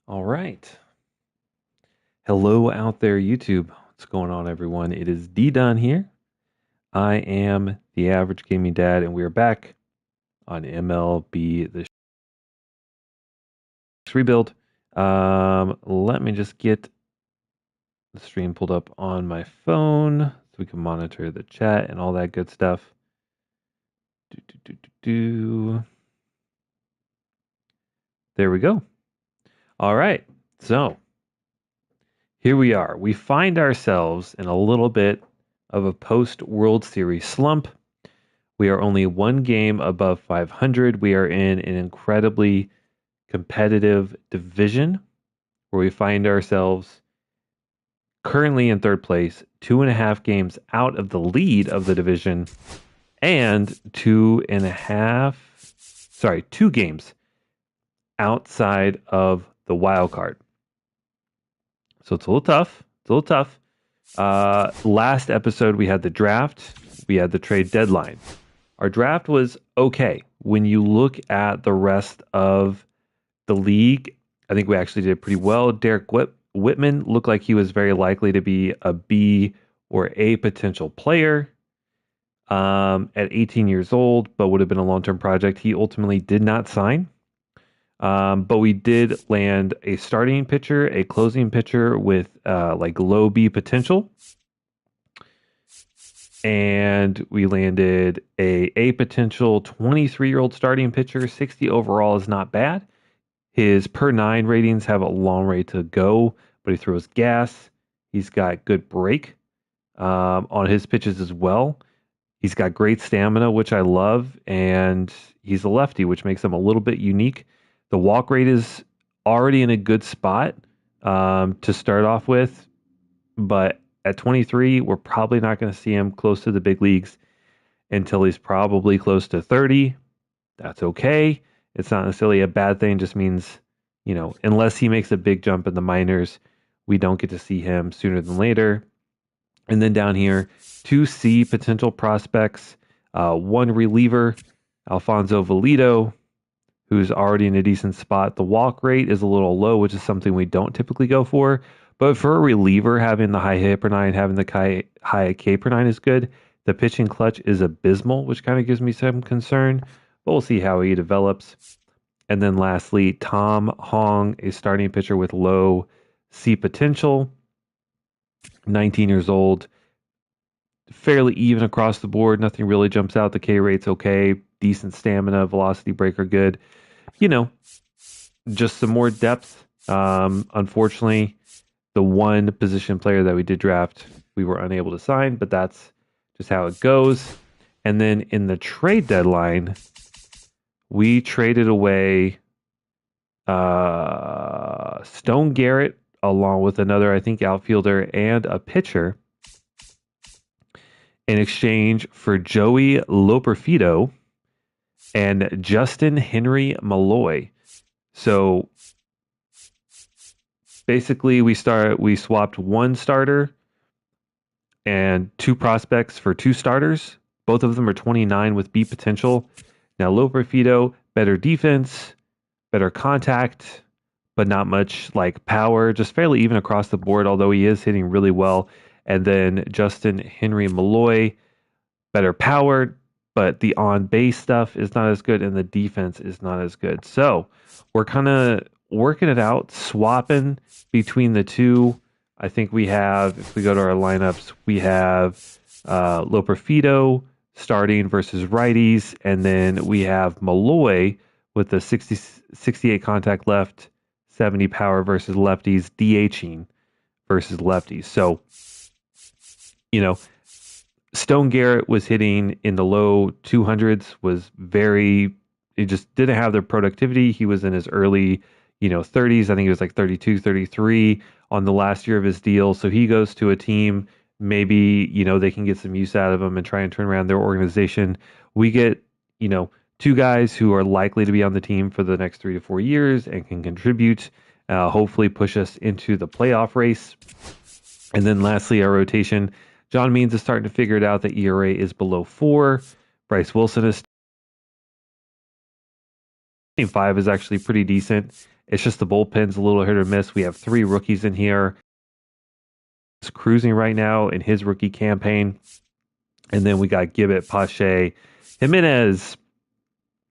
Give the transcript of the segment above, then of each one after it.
All right. Hello out there, YouTube. What's going on, everyone? It is D-Dunn here. I am the Average Gaming Dad, and we are back on MLB The Rebuild. Let me just get the stream pulled up on my phone so we can monitor the chat and all that good stuff. There we go. All right. So here we are. We find ourselves in a little bit of a post-World Series slump. We are only one game above 500. We are in an incredibly competitive division where we find ourselves currently in third place, 2.5 games out of the lead of the division, and 2 games outside of the wild card. So it's a little tough. Last episode, we had the draft. We had the trade deadline. Our draft was okay. When you look at the rest of the league, I think we actually did pretty well. Derek Whitman looked like he was very likely to be a B or A potential player at 18 years old, but would have been a long-term project. He ultimately did not sign. But we did land a starting pitcher, a closing pitcher with low B potential. And we landed a potential 23-year-old starting pitcher. 60 overall is not bad. His per 9 ratings have a long way to go, but he throws gas. He's got good break on his pitches as well. He's got great stamina, which I love, and he's a lefty, which makes him a little bit unique. The walk rate is already in a good spot to start off with, but at 23, we're probably not going to see him close to the big leagues until he's probably close to 30. That's okay. It's not necessarily a bad thing. Just means, unless he makes a big jump in the minors, we don't get to see him sooner than later. And then down here, 2 C potential prospects, 1 reliever, Alfonso Valido, who's already in a decent spot. The walk rate is a little low, which is something we don't typically go for. But for a reliever, having the high hit per 9, having the high K per 9 is good. The pitching clutch is abysmal, which kind of gives me some concern. But we'll see how he develops. And then lastly, Tom Hong, a starting pitcher with low C potential, 19 years old, fairly even across the board. Nothing really jumps out. The K rate's okay. Decent stamina, velocity breaker good. Just some more depth. Unfortunately, the one position player that we did draft, we were unable to sign, but that's just how it goes. And then in the trade deadline, we traded away Stone Garrett along with another, I think, outfielder and a pitcher in exchange for Joey Loperfido and Justin Henry Malloy. So basically, we swapped 1 starter and 2 prospects for 2 starters. Both of them are 29 with B potential. Now, Loperfido, better defense, better contact, but not much power, just fairly even across the board, although he is hitting really well. And then Justin Henry Malloy, better power, but the on-base stuff is not as good, and the defense is not as good. So we're kind of working it out, swapping between the two. I think we have, if we go to our lineups, we have Loperfido starting versus righties, and then we have Malloy with the 68 contact left, 70 power versus lefties, DHing versus lefties. So, Stone Garrett was hitting in the low 200s, he just didn't have the productivity. He was in his early, 30s. I think he was 32, 33 on the last year of his deal. So he goes to a team, maybe, they can get some use out of him and try and turn around their organization. We get, 2 guys who are likely to be on the team for the next 3 to 4 years and can contribute, hopefully push us into the playoff race. And then lastly, our rotation. John Means is starting to figure it out. The ERA is below 4. Bryce Wilson is 5 is actually pretty decent. It's just the bullpen's a little hit or miss. We have 3 rookies in here. It's cruising right now in his rookie campaign. And then we got Gibbet, Pache, Jimenez,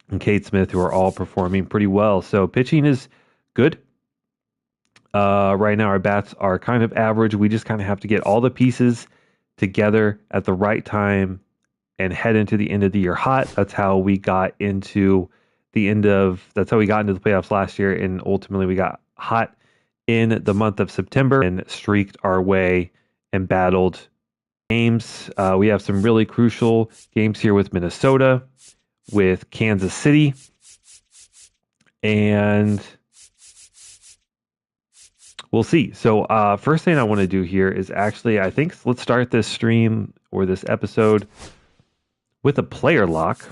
and Kate Smith, who are all performing pretty well. So pitching is good. Right now, our bats are kind of average. We just kind of have to get all the pieces together at the right time and head into the end of the year hot. That's how we got into the playoffs last year. And ultimately, we got hot in the month of September and streaked our way and battled games. We have some really crucial games here with Minnesota, with Kansas City, and we'll see. So first thing I want to do here is let's start this stream or this episode with a player lock.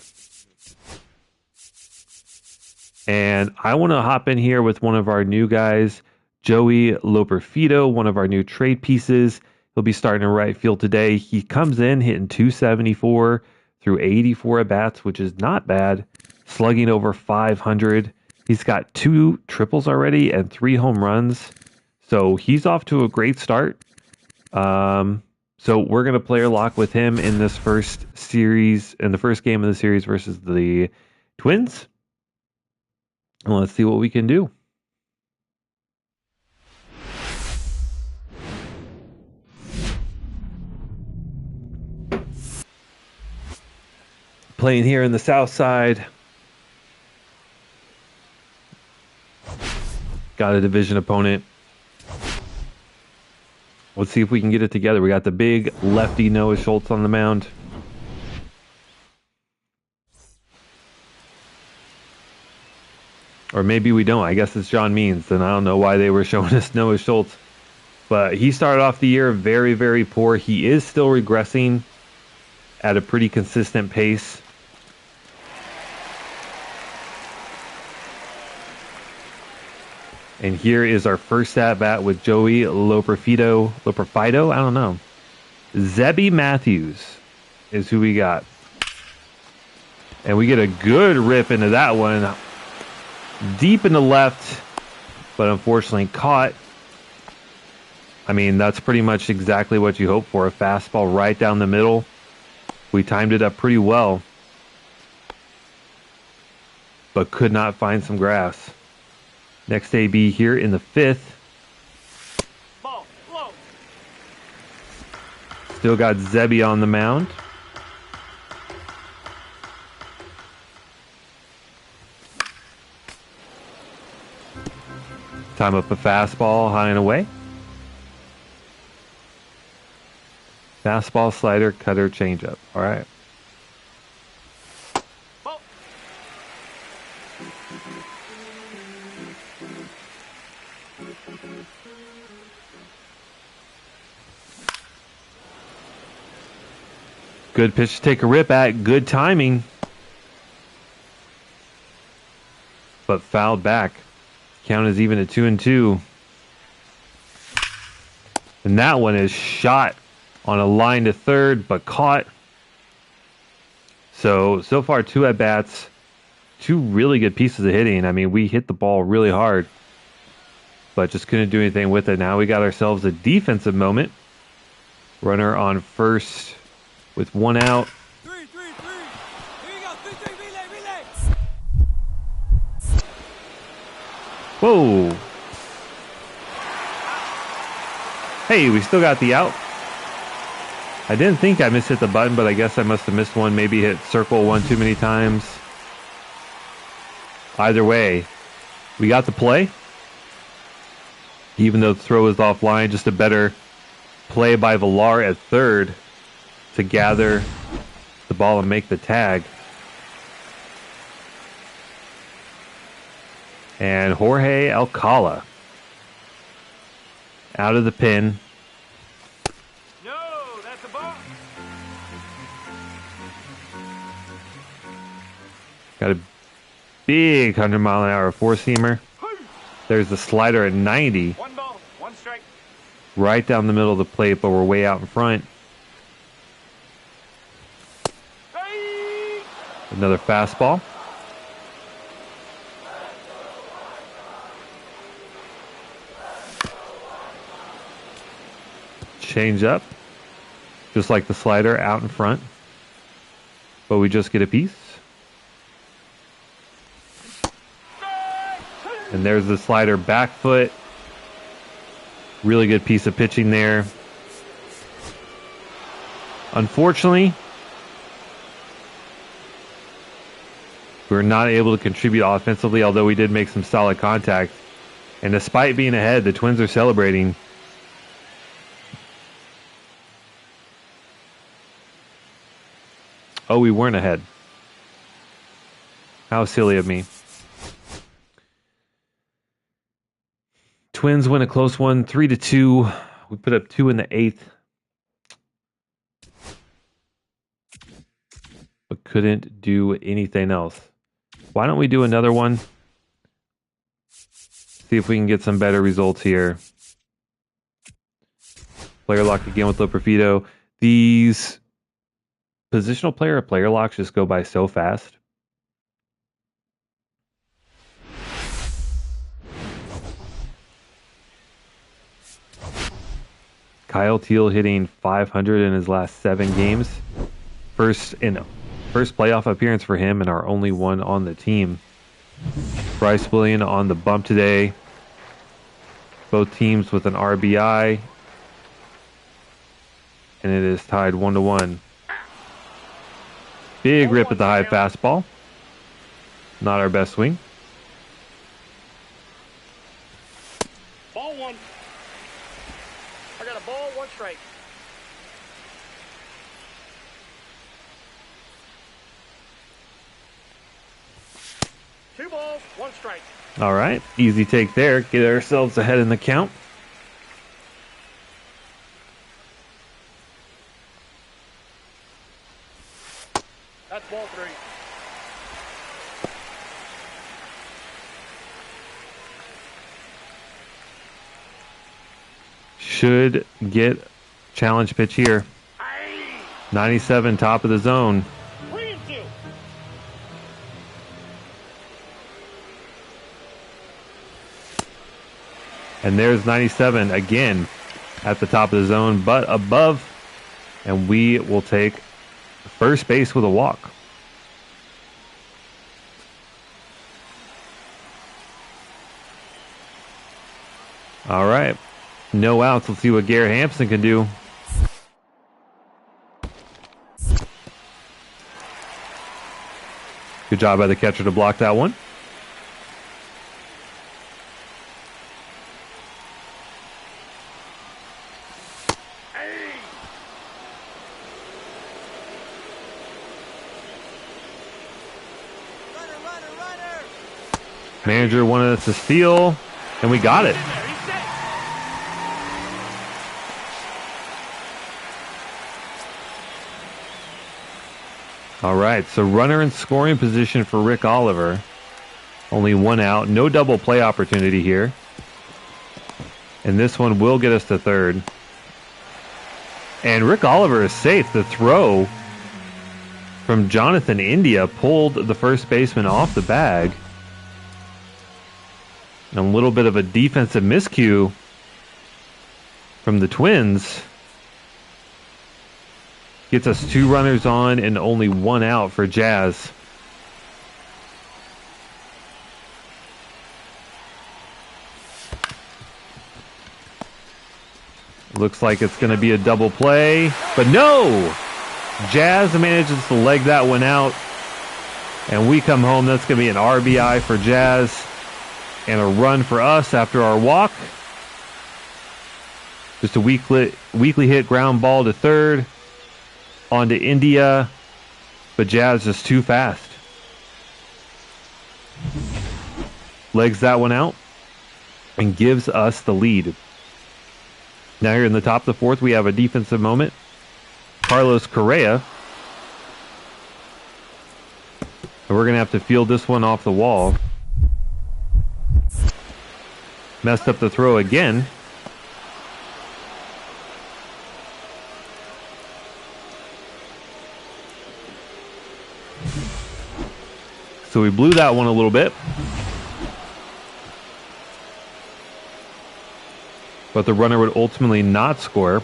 And I want to hop in here with one of our new guys, Joey Loperfido, one of our new trade pieces. He'll be starting in right field today. He comes in hitting 274 through 84 at-bats, which is not bad. Slugging over 500. He's got 2 triples already and 3 home runs. So he's off to a great start. So we're going to player lock with him in this first series, in the first game of the series versus the Twins. And let's see what we can do. Playing here in the South Side. Got a division opponent. Let's see if we can get it together. We got the big lefty Noah Schultz on the mound. Or maybe we don't. I guess it's John Means. And I don't know why they were showing us Noah Schultz. But he started off the year very, very poor. He is still regressing at a pretty consistent pace. And here is our first at-bat with Joey Loperfido, I don't know. Zebby Matthews is who we got. And we get a good rip into that one. Deep in the left, but unfortunately caught. I mean, that's pretty much exactly what you hope for. A fastball right down the middle. We timed it up pretty well, but could not find some grass. Next AB here in the 5th. Still got Zebby on the mound. Time up a fastball high and away. Fastball, slider, cutter, changeup. All right. Good pitch to take a rip at. Good timing. But fouled back. Count is even at 2-2. And that one is shot on a line to third, but caught. So far 2 at-bats. 2 really good pieces of hitting. I mean, we hit the ball really hard, but just couldn't do anything with it. Now we got ourselves a defensive moment. Runner on first with 1 out. 3. Here you go. 3. Relay. Whoa. Hey, we still got the out. I didn't think I mishit the button, but I guess I must have missed one. Maybe hit circle one too many times. Either way, we got the play. Even though the throw is offline, just a better play by Villar at third to gather the ball and make the tag. And Jorge Alcala out of the pin. No, that's a ball. Got a big 100-mile-an-hour four-seamer. There's the slider at 90. 1 ball, 1 strike. Right down the middle of the plate, but we're way out in front. Another fastball. change up, just like the slider out in front, but we just get a piece. And there's the slider back foot. Really good piece of pitching there. Unfortunately, we were not able to contribute offensively, although we did make some solid contact. And despite being ahead, the Twins are celebrating. Oh, we weren't ahead. How silly of me. Twins win a close one, 3-2. We put up 2 in the 8th. But couldn't do anything else. Why don't we do another one? See if we can get some better results here. Player lock again with Loprofito. These positional player locks just go by so fast. Kyle Teal hitting 500 in his last 7 games. First playoff appearance for him and our only one on the team. Bryce Williams on the bump today. Both teams with an RBI. And it is tied 1-1. Big rip at the high fastball. Not our best swing. Ball 1. I got a ball, 1 strike. Two balls, 1 strike. All right, easy take there. Get ourselves ahead in the count. That's ball 3. Should get challenge pitch here. 97, top of the zone. 3-2. And there's 97 again at the top of the zone, but above. And we will take first base with a walk. All right. No outs. Let's see what Garrett Hampson can do. Good job by the catcher to block that one. Runner. Manager wanted us to steal, and we got it. All right, so runner in scoring position for Rick Oliver. Only 1 out, no double play opportunity here. And this one will get us to third. And Rick Oliver is safe. The throw from Jonathan India pulled the first baseman off the bag. And a little bit of a defensive miscue from the Twins. Gets us 2 runners on and only 1 out for Jazz. Looks like it's going to be a double play, but no! Jazz manages to leg that one out, and we come home. That's going to be an RBI for Jazz and a run for us after our walk. Just a weakly hit ground ball to third. On to India, but Jazz just too fast. Legs that one out and gives us the lead. Now here in the top of the 4th, we have a defensive moment. Carlos Correa. And we're going to have to field this one off the wall. Messed up the throw again. So we blew that one a little bit. But the runner would ultimately not score.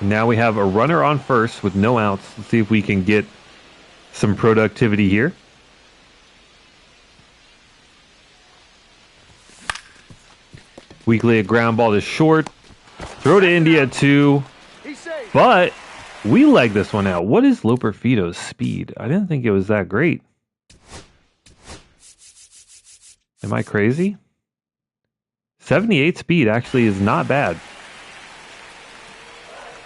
Now we have a runner on first with no outs. Let's see if we can get some productivity here. Weekly, a ground ball to short. Throw to India, 2. But we leg this one out. What is Loperfito's speed? I didn't think it was that great. Am I crazy? 78 speed actually is not bad.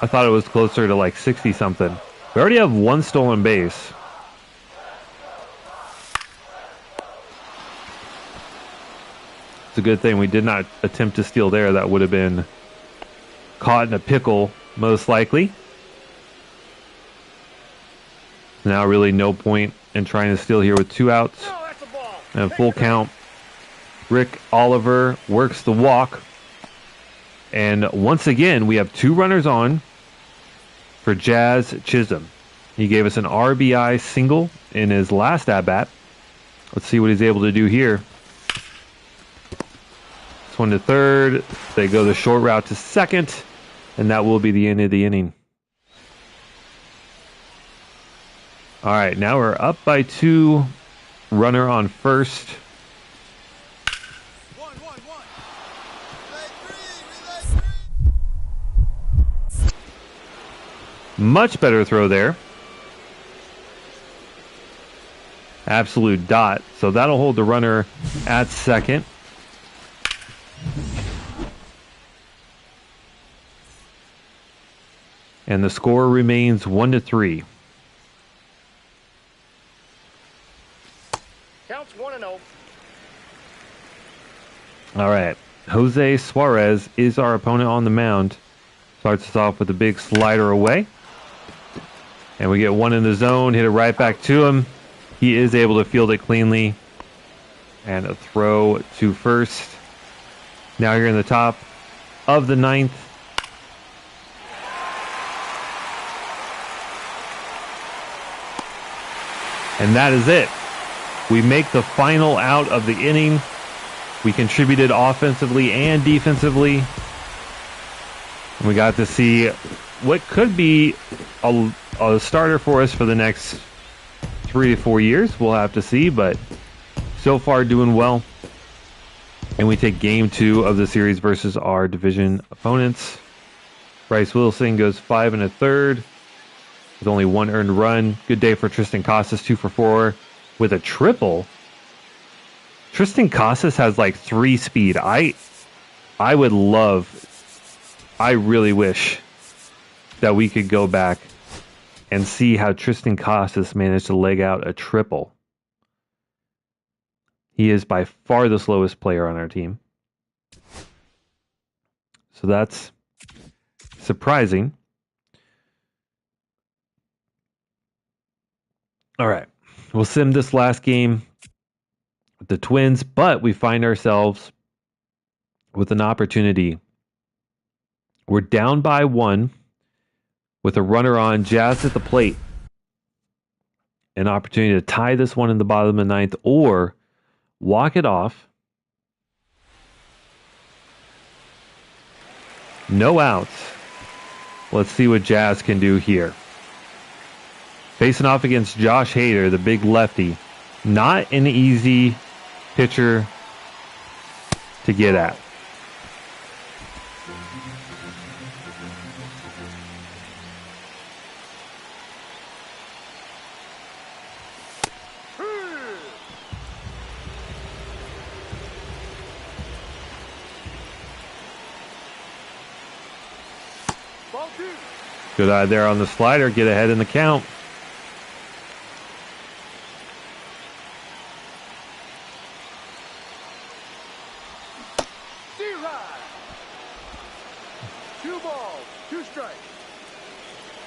I thought it was closer to like 60 something. We already have 1 stolen base. It's a good thing we did not attempt to steal there. That would have been caught in a pickle, most likely. Now really no point in trying to steal here with 2 outs. And a full count. Rick Oliver works the walk. And once again, we have 2 runners on for Jazz Chisholm. He gave us an RBI single in his last at-bat. Let's see what he's able to do here. This one to third. They go the short route to second. And that will be the end of the inning. All right, now we're up by 2. Runner on first. Much better throw there. Absolute dot. So that'll hold the runner at second. And the score remains 1-3. Counts 1-0. All right. Jose Suarez is our opponent on the mound. Starts us off with a big slider away. And we get one in the zone, hit it right back to him. He is able to field it cleanly. And a throw to first. Now you're in the top of the 9th. And that is it. We make the final out of the inning. We contributed offensively and defensively. We got to see what could be a starter for us for the next 3 to 4 years. We'll have to see, but so far doing well. And we take game 2 of the series versus our division opponents. Bryce Wilson goes 5 1/3 with only 1 earned run. Good day for Tristan Casas, 2 for 4 with a triple. Tristan Casas has like 3 speed. I really wish that we could go back and see how Tristan Casas managed to leg out a triple. He is by far the slowest player on our team. So that's surprising. All right. We'll sim this last game with the Twins, but we find ourselves with an opportunity. We're down by 1 with a runner on, Jazz at the plate. An opportunity to tie this one in the bottom of the 9th or walk it off. No outs. Let's see what Jazz can do here. Facing off against Josh Hader, the big lefty. Not an easy pitcher to get at. Good eye there on the slider. Get ahead in the count.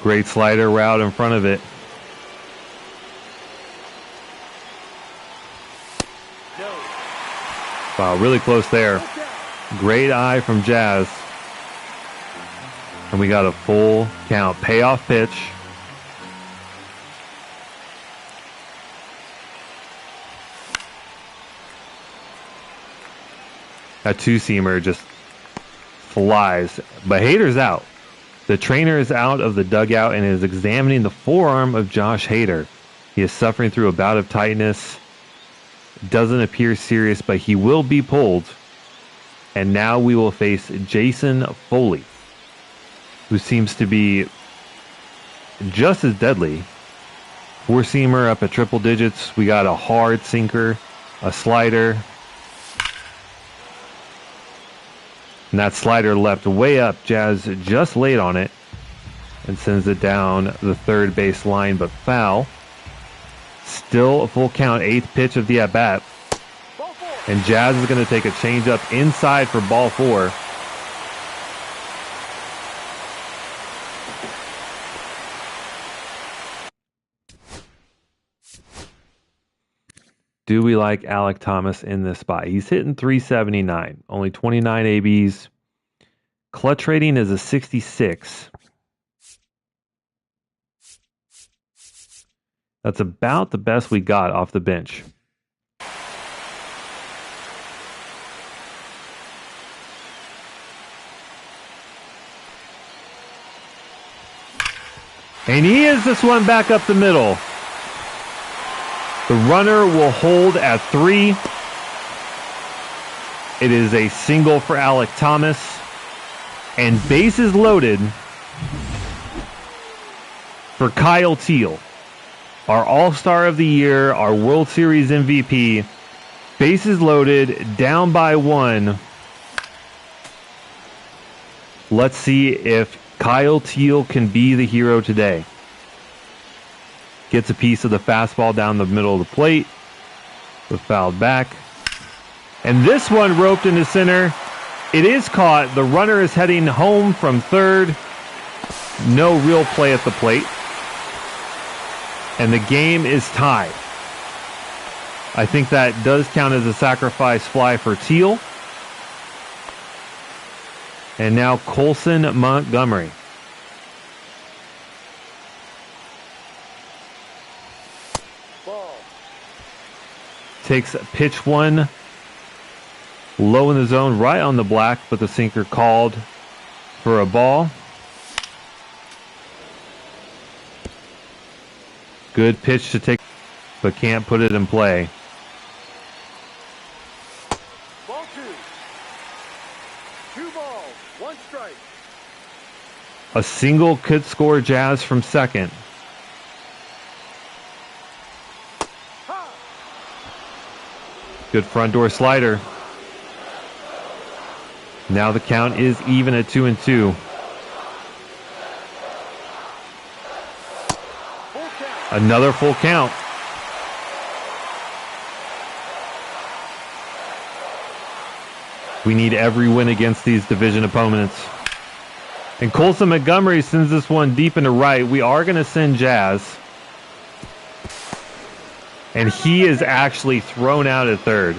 Great slider route in front of it. Wow, really close there. Great eye from Jazz. And we got a full count. Payoff pitch. That 2-seamer just flies. But Hader's out. The trainer is out of the dugout and is examining the forearm of Josh Hader. He is suffering through a bout of tightness. Doesn't appear serious, but he will be pulled. And now we will face Jason Foley, who seems to be just as deadly. Four-seamer up at triple digits. We got a hard sinker, a slider. And that slider left way up. Jazz just laid on it and sends it down the third base line, but foul. Still a full count, 8th pitch of the at-bat. And Jazz is going to take a changeup inside for ball 4. Do we like Alek Thomas in this spot? He's hitting 379, only 29 ABs. Clutch rating is a 66. That's about the best we got off the bench. And he is this one back up the middle. The runner will hold at 3. It is a single for Alek Thomas. And bases loaded for Kyle Teel, our All-Star of the Year, our World Series MVP. Bases loaded, down by 1. Let's see if Kyle Teel can be the hero today. Gets a piece of the fastball down the middle of the plate. Was fouled back. And this one roped into center. It is caught. The runner is heading home from third. No real play at the plate. And the game is tied. I think that does count as a sacrifice fly for Teel. And now Colson Montgomery. Takes pitch 1, low in the zone, right on the black, but the sinker called for a ball. Good pitch to take, but can't put it in play. Ball 2. 2 balls, 1 strike. A single could score Jazz from second. Good front door slider. Now the count is even at 2-2. Another full count. We need every win against these division opponents. And Colson Montgomery sends this one deep into right. We are going to send Jazz. And he is actually thrown out at third.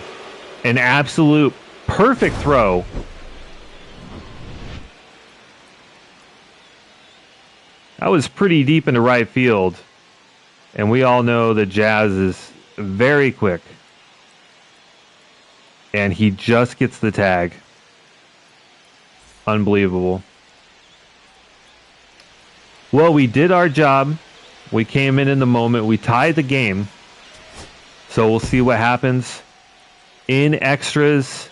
An absolute perfect throw. That was pretty deep into right field. And we all know that Jazz is very quick. And he just gets the tag. Unbelievable. Well, we did our job. We came in the moment. We tied the game. So we'll see what happens in extras.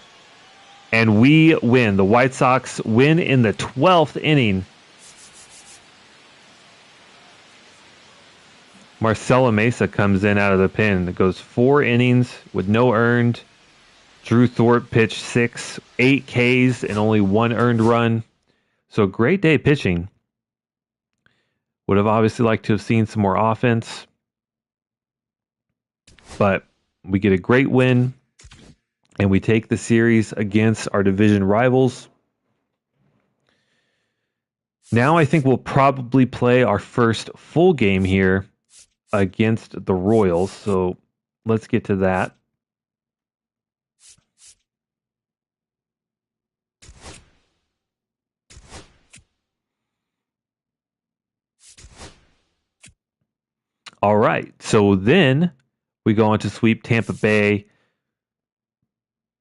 And we win. The White Sox win in the 12th inning. Marcelo Mesa comes in out of the pen. It goes 4 innings with no earned. Drew Thorpe pitched 6, 8 Ks, and only 1 earned run. So great day pitching. Would have obviously liked to have seen some more offense. But we get a great win, and we take the series against our division rivals. Now I think we'll probably play our first full game here against the Royals. So let's get to that. All right. So then we go on to sweep Tampa Bay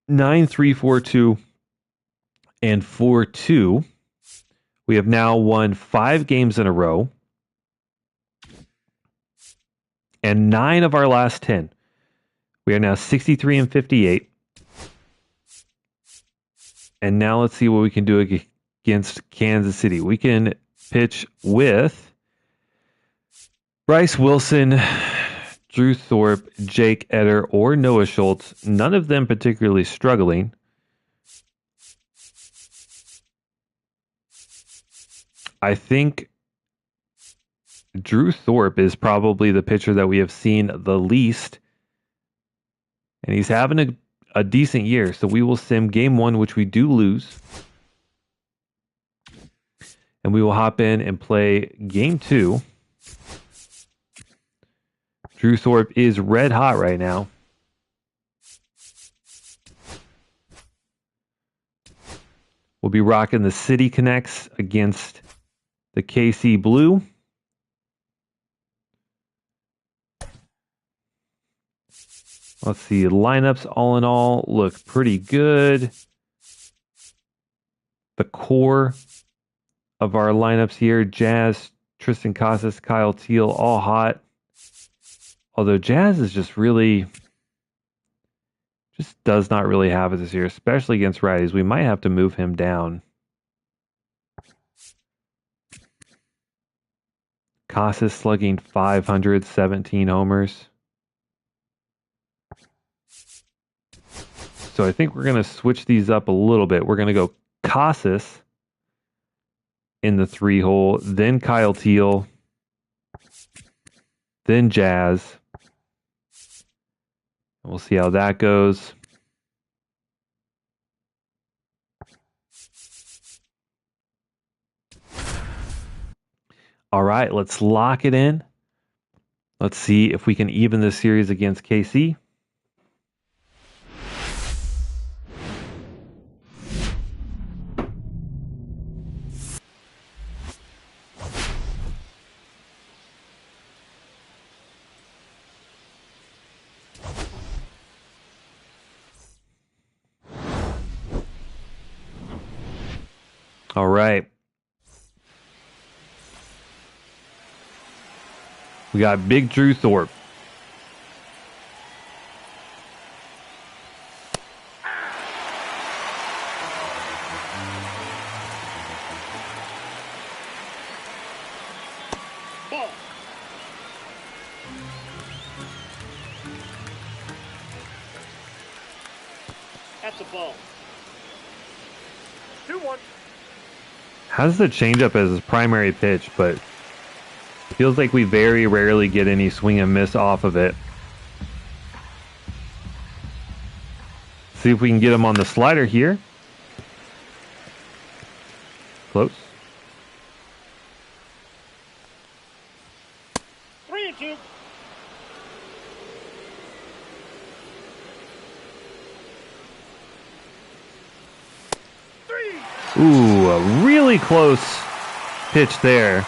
9-3, 4-2, and 4-2. We have now won 5 games in a row. And 9 of our last 10. We are now 63 and 58. And now let's see what we can do against Kansas City. We can pitch with Bryce Wilson, Drew Thorpe, Jake Eder, or Noah Schultz. None of them particularly struggling. I think Drew Thorpe is probably the pitcher that we have seen the least. And he's having a decent year. So we will sim game 1, which we do lose. And we will hop in and play game 2. Drew Thorpe is red hot right now. We'll be rocking the City Connects against the KC Blue. Let's see, lineups all in all look pretty good. The core of our lineups here, Jazz, Tristan Casas, Kyle Teal, all hot. Although Jazz is just does not really have it this year, especially against righties. We might have to move him down. Casas slugging 517 homers. So I think we're going to switch these up a little bit. We're going to go Casas in the 3-hole, then Kyle Teal, then Jazz. We'll see how that goes. All right, let's lock it in. Let's see if we can even this series against KC. All right. We got Big Drew Thorpe. Ball. That's a ball. 2-1. Has the changeup as his primary pitch, but it feels like we very rarely get any swing and miss off of it. See if we can get him on the slider here. Close. 3-2. Ooh, a really close pitch there.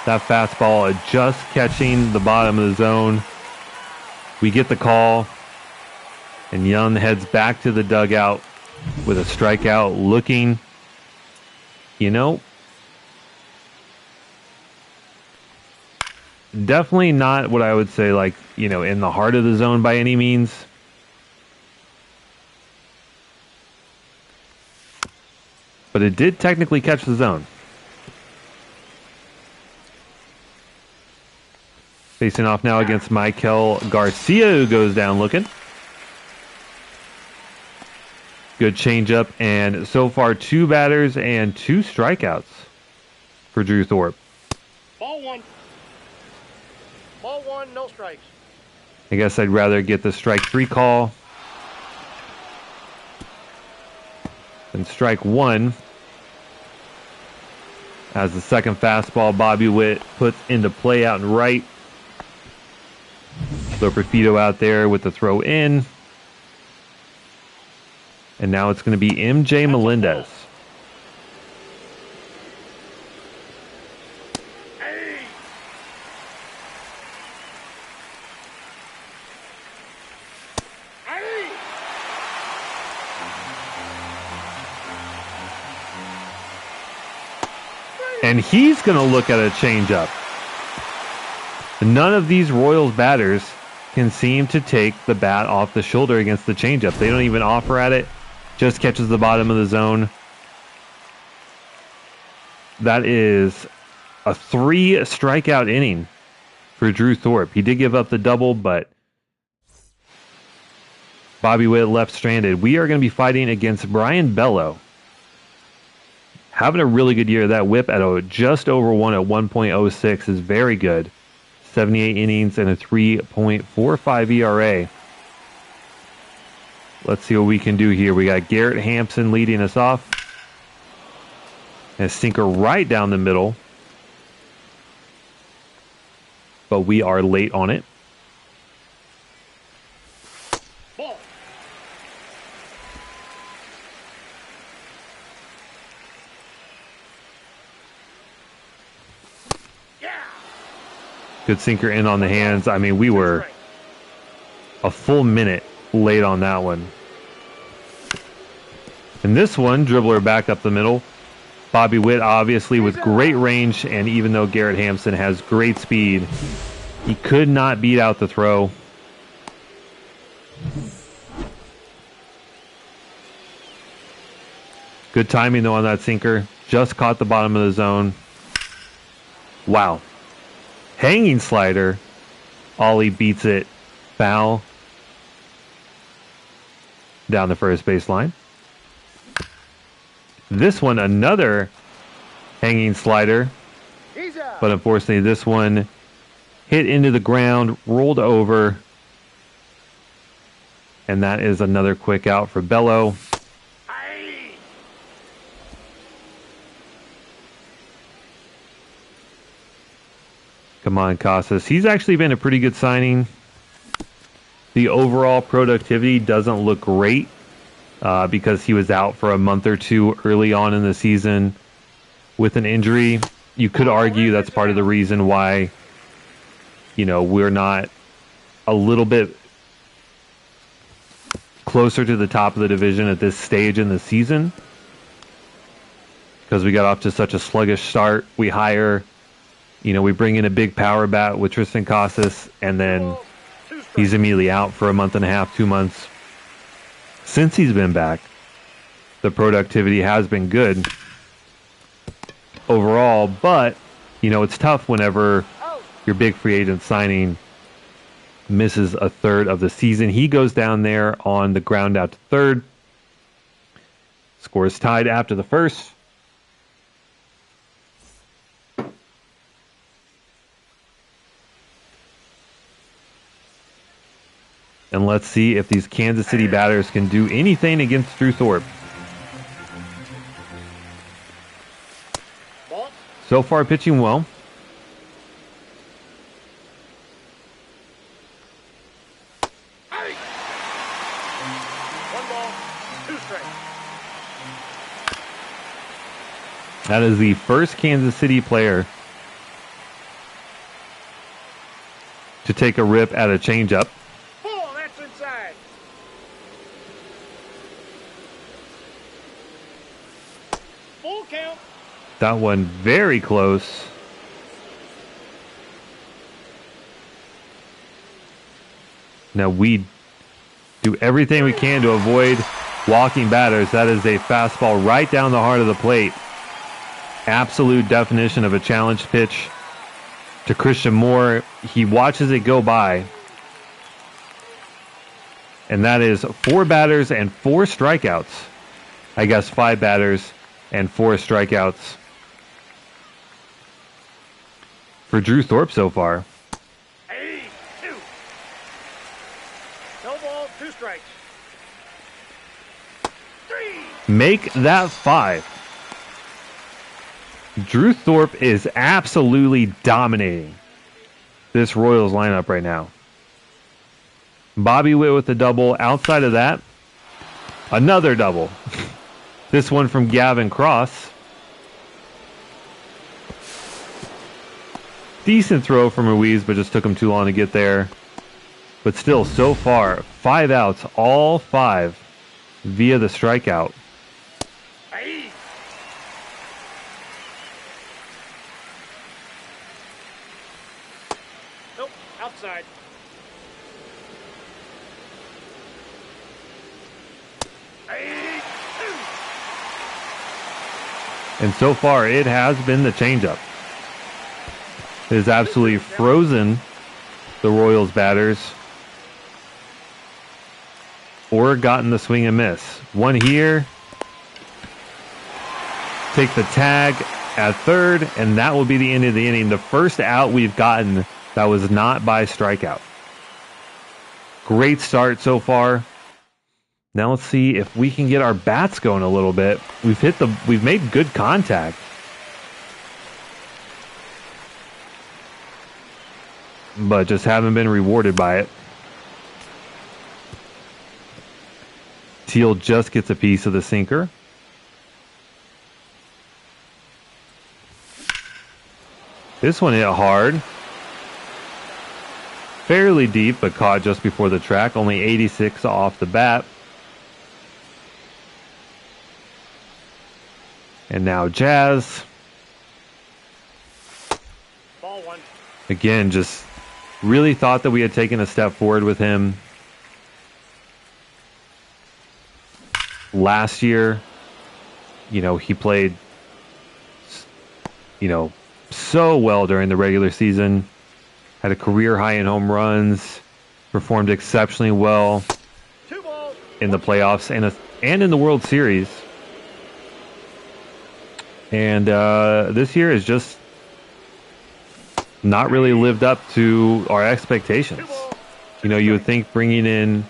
That fastball just catching the bottom of the zone. We get the call, and Young heads back to the dugout with a strikeout, looking, definitely not what I would say, like, in the heart of the zone by any means. But it did technically catch the zone. Facing off now against Michael Garcia, who goes down looking. Good changeup, and so far 2 batters and 2 strikeouts for Drew Thorpe. Ball 1. Ball 1, no strikes. I guess I'd rather get the strike 3 call than strike 1. As the second fastball, Bobby Witt puts into play out and right. So Perfito out there with the throw in. And now it's going to be MJ Melendez. And he's going to look at a changeup. None of these Royals batters can seem to take the bat off the shoulder against the changeup. They don't even offer at it. Just catches the bottom of the zone. That is a 3 strikeout inning for Drew Thorpe. He did give up the double, but Bobby Witt left stranded. We are going to be fighting against Brian Bello. Having a really good year. That whip at just over 1 at 1.06 is very good. 78 innings and a 3.45 ERA. Let's see what we can do here. We got Garrett Hampson leading us off. And a sinker right down the middle. But we are late on it. Ball. Yeah. Good sinker in on the hands. I mean, we were a full minute late on that one. And this one, dribbler back up the middle. Bobby Witt obviously with great range, and even though Garrett Hampson has great speed, he could not beat out the throw. Good timing though on that sinker. Just caught the bottom of the zone. Wow. Hanging slider. Ollie beats it. Foul. Down the first baseline. This one, another hanging slider. But unfortunately, this one hit into the ground, rolled over. And that is another quick out for Bello. Come on, Casas. He's actually been a pretty good signing. The overall productivity doesn't look great because he was out for a month or two early on in the season with an injury. You could argue that's part of the reason why, you know, we're not a little bit closer to the top of the division at this stage in the season, because we got off to such a sluggish start. We bring in a big power bat with Tristan Casas, and then he's immediately out for a month and a half, 2 months. Since he's been back, the productivity has been good overall, but, it's tough whenever your big free agent signing misses a third of the season. He goes down there on the ground out to third. Scores tied after the first. And let's see if these Kansas City batters can do anything against Drew Thorpe. So far, pitching well. That is the first Kansas City player to take a rip at a changeup. That one very close. Now we do everything we can to avoid walking batters. That is a fastball right down the heart of the plate. Absolute definition of a challenge pitch to Christian Moore. He watches it go by. And that is 4 batters and 4 strikeouts. I guess 5 batters and 4 strikeouts for Drew Thorpe so far. 2. No ball, 2 strikes. 3. Make that 5. Drew Thorpe is absolutely dominating this Royals lineup right now. Bobby Witt with the double. Outside of that, another double. This one from Gavin Cross. Decent throw from Ruiz, but just took him too long to get there. But still, so far, 5 outs, all 5 via the strikeout. And so far, it has been the changeup. It has absolutely frozen the Royals batters or gotten the swing and miss. One here. Take the tag at third, and that will be the end of the inning. The first out we've gotten that was not by strikeout. Great start so far. Now let's see if we can get our bats going a little bit. We've made good contact. But just haven't been rewarded by it. Teal just gets a piece of the sinker. This one hit hard. Fairly deep, but caught just before the track. Only 86 off the bat. And now Jazz. Ball one. Again, just really thought that we had taken a step forward with him. Last year, he played, so well during the regular season. Had a career high in home runs. Performed exceptionally well in the playoffs and in the World Series. And this year has just not really lived up to our expectations. You would think bringing in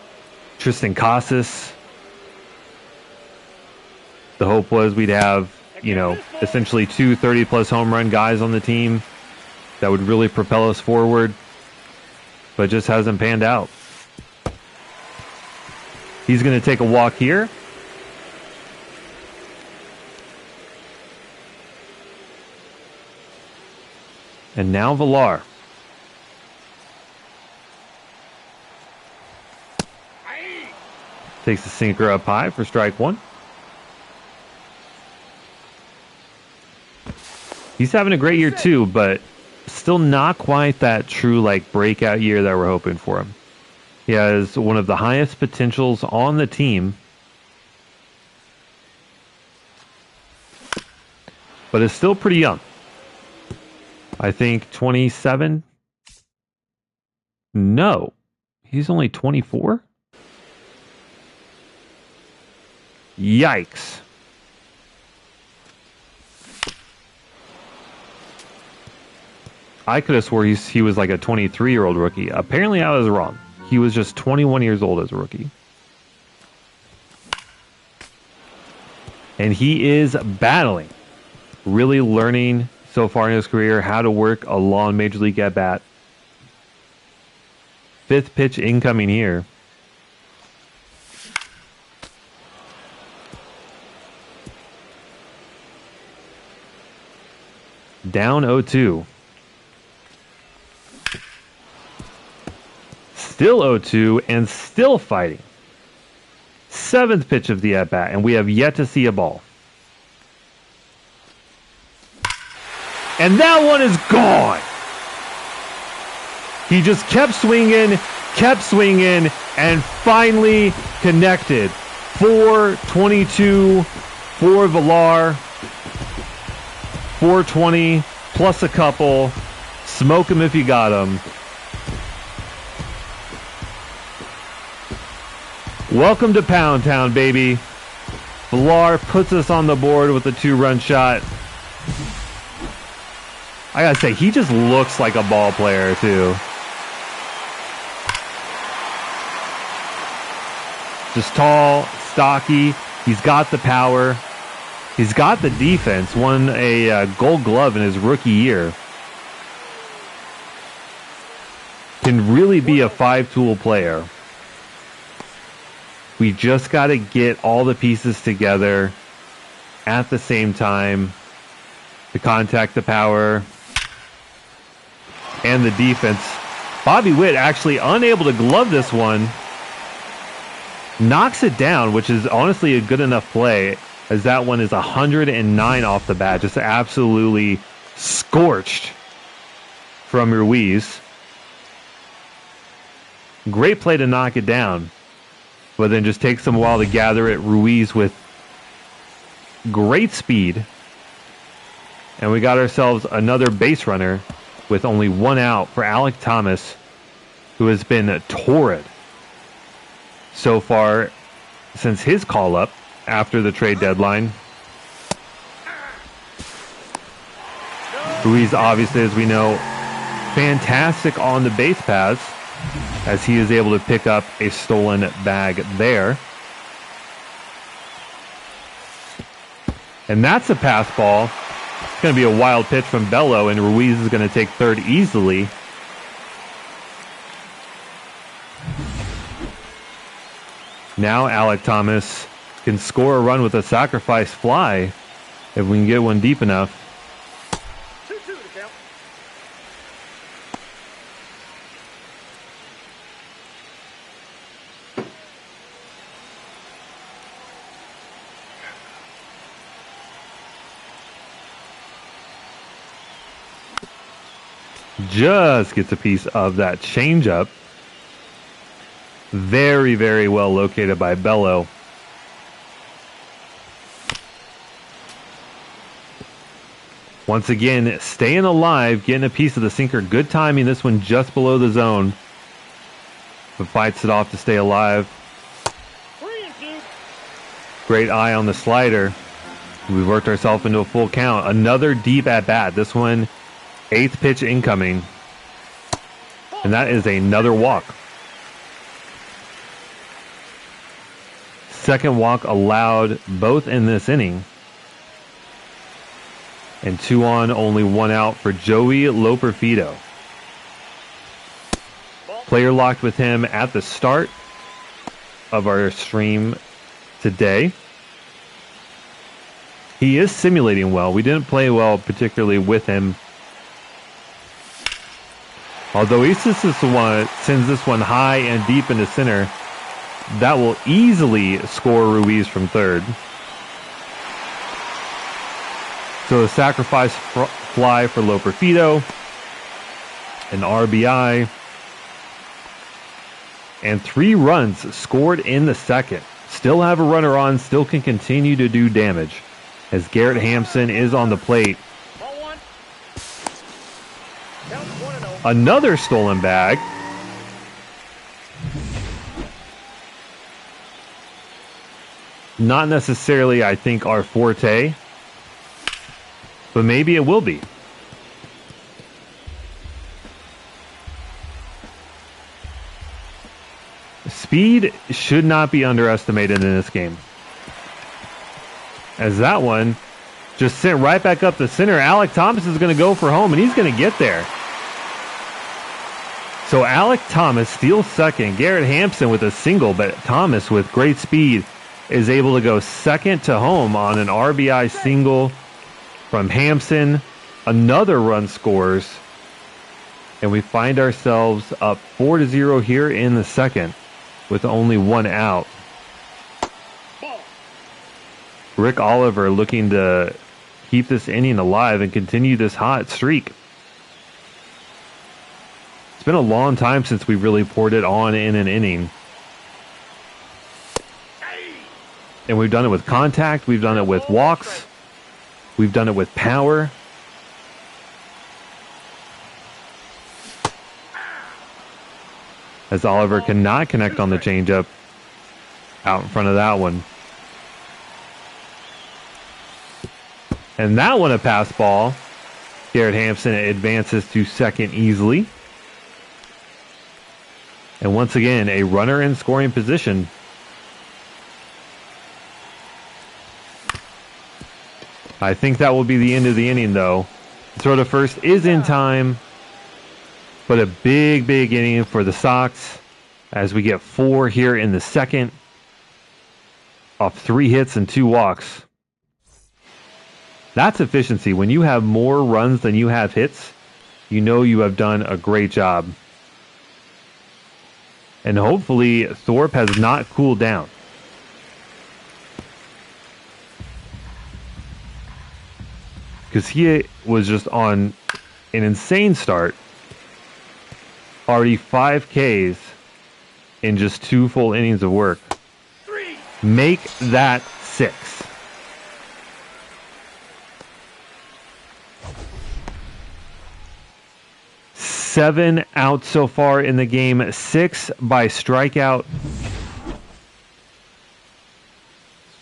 Tristan Casas, the hope was we'd have, essentially 2 30-plus home run guys on the team that would really propel us forward, but it just hasn't panned out. He's going to take a walk here. And now Villar. Takes the sinker up high for strike one. He's having a great year too, but still not quite that true breakout year that we're hoping for him. He has one of the highest potentials on the team, but is still pretty young. I think 27. No, he's only 24. Yikes. I could have swore he was like a 23-year-old rookie. Apparently I was wrong. He was just 21 years old as a rookie. And he is battling. Really learning so far in his career how to work a long Major League at-bat. 5th pitch incoming here. Down 0-2. Still 0-2 and still fighting. 7th pitch of the at-bat, and we have yet to see a ball. And that one is gone. He just kept swinging, and finally connected. 422 for Villar. 420 plus a couple. Smoke him if you got him. Welcome to Pound Town, baby. Villar puts us on the board with a 2-run shot. I gotta say, he just looks like a ball player, too. Just tall, stocky. He's got the power. He's got the defense. Won a Gold Glove in his rookie year. Can really be a 5-tool player. We just got to get all the pieces together at the same time. The contact, the power, and the defense. Bobby Witt actually unable to glove this one. Knocks it down, which is honestly a good enough play, as that one is 109 off the bat. Just absolutely scorched from Ruiz. Great play to knock it down. but then just takes them a while to gather it. Ruiz with great speed. And we got ourselves another base runner with only one out for Alek Thomas, who has been torrid so far since his call-up after the trade deadline. Ruiz, obviously, as we know, fantastic on the base paths, as he is able to pick up a stolen bag there. And that's a pass ball. It's going to be a wild pitch from Bello, and Ruiz is going to take third easily. Now Alek Thomas can score a run with a sacrifice fly if we can get one deep enough. 2-2 to count. Just gets a piece of that changeup. Very, very well located by Bello. Once again, staying alive, getting a piece of the sinker. Good timing. This one just below the zone. But fights it off to stay alive. 3-2. Great eye on the slider. We've worked ourselves into a full count. Another deep at bat. This one, 8th pitch incoming. And that is another walk. Second walk allowed both in this inning. And 2 on, only 1 out for Joey Loperfido. Player locked with him at the start of our stream today. He is simulating well. We didn't play well particularly with him. Although he sends this one high and deep into center, that will easily score Ruiz from third. So a sacrifice fly for Loperfido, an RBI, and 3 runs scored in the second. Still have a runner on, still can continue to do damage, as Garrett Hampson is on the plate. Ball 1. Count 1-0. Another stolen bag. Not necessarily, I think, our forte, but maybe it will be. Speed should not be underestimated in this game. As that one just sent right back up the center. Alek Thomas is going to go for home, and he's going to get there. So Alek Thomas steals second. Garrett Hampson with a single, but Thomas with great speed is able to go second to home on an RBI single from Hampson. Another run scores, and we find ourselves up 4-0 here in the second with only 1 out. Rick Oliver looking to keep this inning alive and continue this hot streak. It's been a long time since we really poured it on in an inning. And we've done it with contact, we've done it with walks, we've done it with power. As Oliver cannot connect on the changeup out in front of that one. And that one a pass ball. Garrett Hampson advances to second easily. And once again, a runner in scoring position. I think that will be the end of the inning, though. The throw to first is in time, but a big, big inning for the Sox as we get 4 here in the second off 3 hits and 2 walks. That's efficiency. When you have more runs than you have hits, you know you have done a great job. And hopefully Thorpe has not cooled down. Because he was just on an insane start. Already 5 Ks in just 2 full innings of work. Make that 6. Seven outs so far in the game. 6 by strikeout.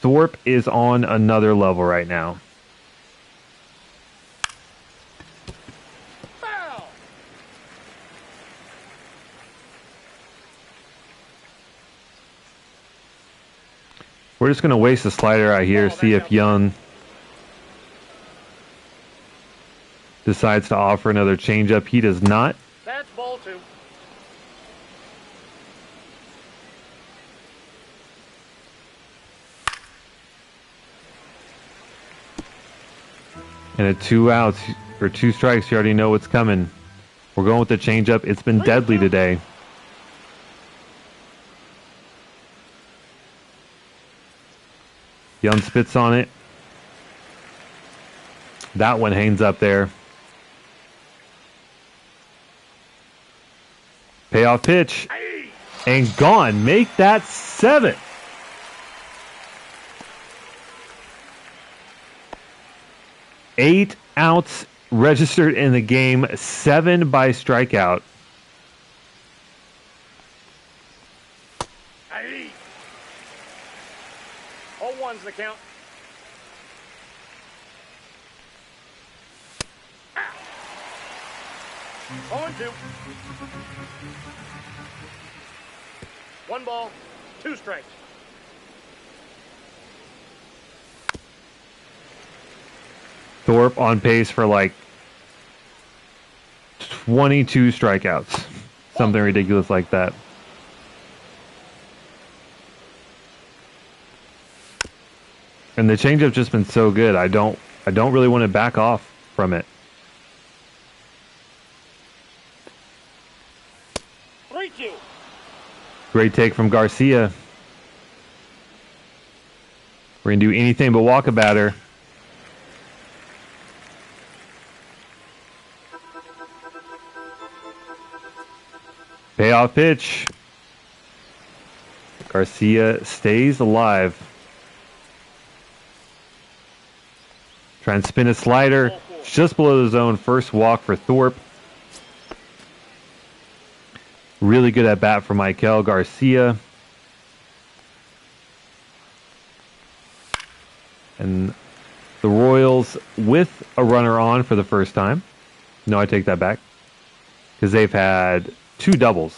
Thorpe is on another level right now. Foul. We're just going to waste a slider out here, see if Young decides to offer another changeup. He does not. That's ball 2. And at 2 outs, or 2 strikes, you already know what's coming. We're going with the changeup. It's been deadly today. Young spits on it. That one hangs up there. Payoff pitch. And gone. Make that 7. Eight outs registered in the game. 7 by strikeout. Aye. 0-1's the count. Ah. 0-2. 1 ball, 2 strikes. Thorpe on pace for like 22 strikeouts. Something ridiculous like that. And the changeup's just been so good. I don't really want to back off from it. 3-2. Great take from Garcia. We're going to do anything but walk a batter. Payoff pitch. Garcia stays alive. Try and spin a slider. Just below the zone. First walk for Thorpe. Really good at bat for Michael Garcia. And the Royals with a runner on for the first time. No, I take that back. Because they've had 2 doubles.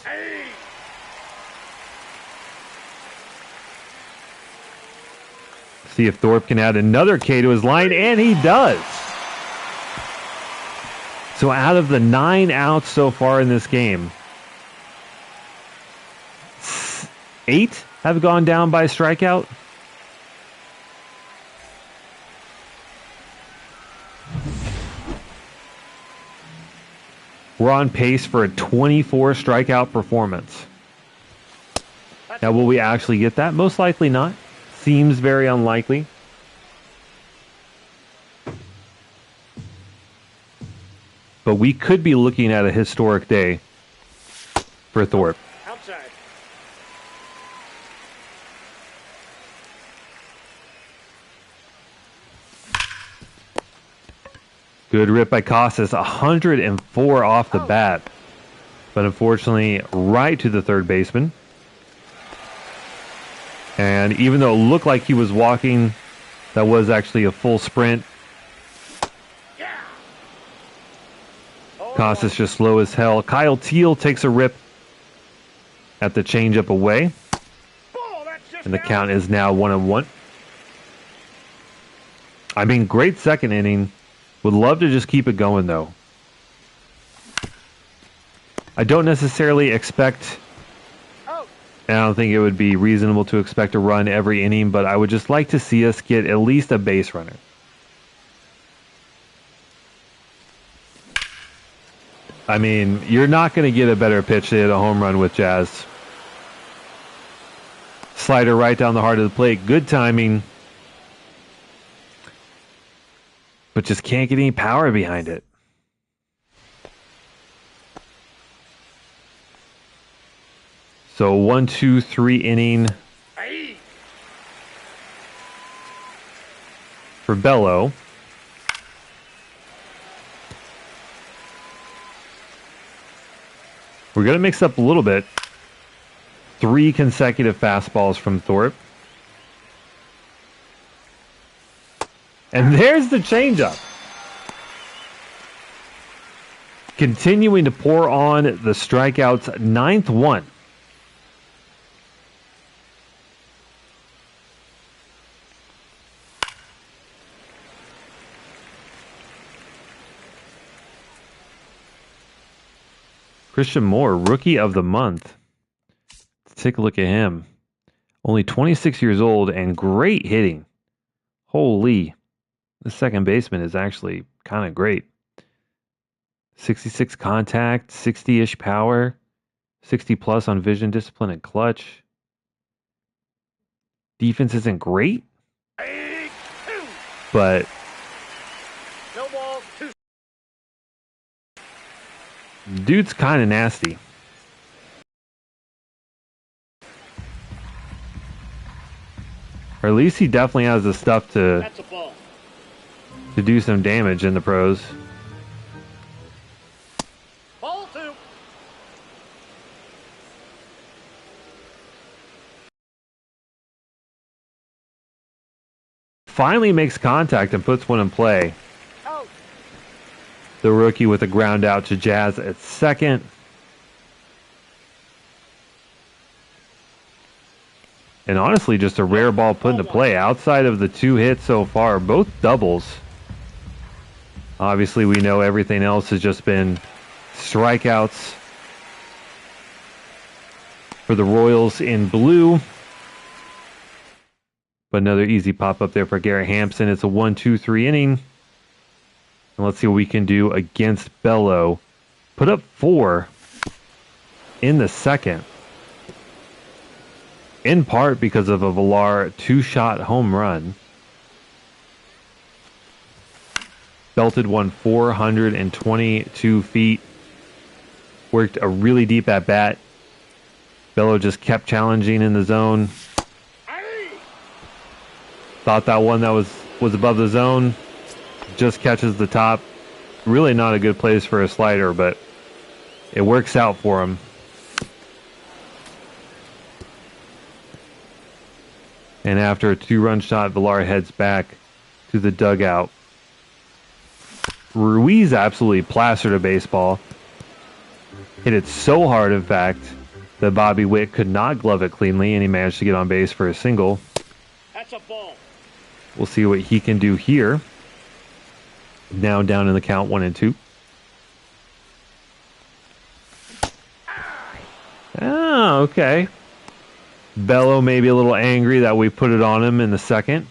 See if Thorpe can add another K to his line, and he does. So out of the 9 outs so far in this game, 8 have gone down by strikeout. We're on pace for a 24 strikeout performance. Now, will we actually get that? Most likely not. Seems very unlikely. But we could be looking at a historic day for Thorpe. Outside. Good rip by Casas, 104 off the bat. But unfortunately, right to the third baseman. And even though it looked like he was walking, that was actually a full sprint. Yeah. Casas just slow as hell. Kyle Teal takes a rip at the changeup away. Ball, that's just And the out. count is now 1-1. I mean, great second inning. Would love to just keep it going, though. I don't necessarily expect, Out. and I don't think it would be reasonable to expect a run every inning, but I would just like to see us get at least a base runner. I mean, you're not going to get a better pitch to hit a home run with Jazz. Slider right down the heart of the plate. Good timing. But just can't get any power behind it. So 1, 2, 3 inning. Aye. for Bello. We're going to mix up a little bit. 3 consecutive fastballs from Thorpe. And there's the changeup. Continuing to pour on the strikeouts, 9th one. Christian Moore, Rookie of the Month. Let's take a look at him. Only 26 years old and great hitting. Holy. The second baseman is actually kind of great. 66 contact, 60-ish power, 60 plus on vision, discipline, and clutch. Defense isn't great, but No balls, 2. dude's kind of nasty. Or at least he definitely has the stuff That's a ball. to do some damage in the pros. Ball 2. Finally makes contact and puts one in play. Out. The rookie with a ground out to Jazz at second. And honestly, just a rare ball put into play. Outside of the 2 hits so far, both doubles. Obviously, we know everything else has just been strikeouts for the Royals in blue. But another easy pop-up there for Garrett Hampson. It's a 1-2-3 inning. And let's see what we can do against Bello. Put up 4 in the second. In part because of a Villar 2-shot home run. Belted one 422 feet. Worked a really deep at bat. Bello just kept challenging in the zone. Thought that one that was above the zone. Just catches the top. Really not a good place for a slider, but it works out for him. And after a 2-run shot, Villar heads back to the dugout. Ruiz absolutely plastered a baseball. Hit it so hard, in fact, that Bobby Witt could not glove it cleanly, and he managed to get on base for a single. That's a ball. We'll see what he can do here. Now down in the count, 1-2. Oh, okay. Bello maybe a little angry that we put it on him in the second.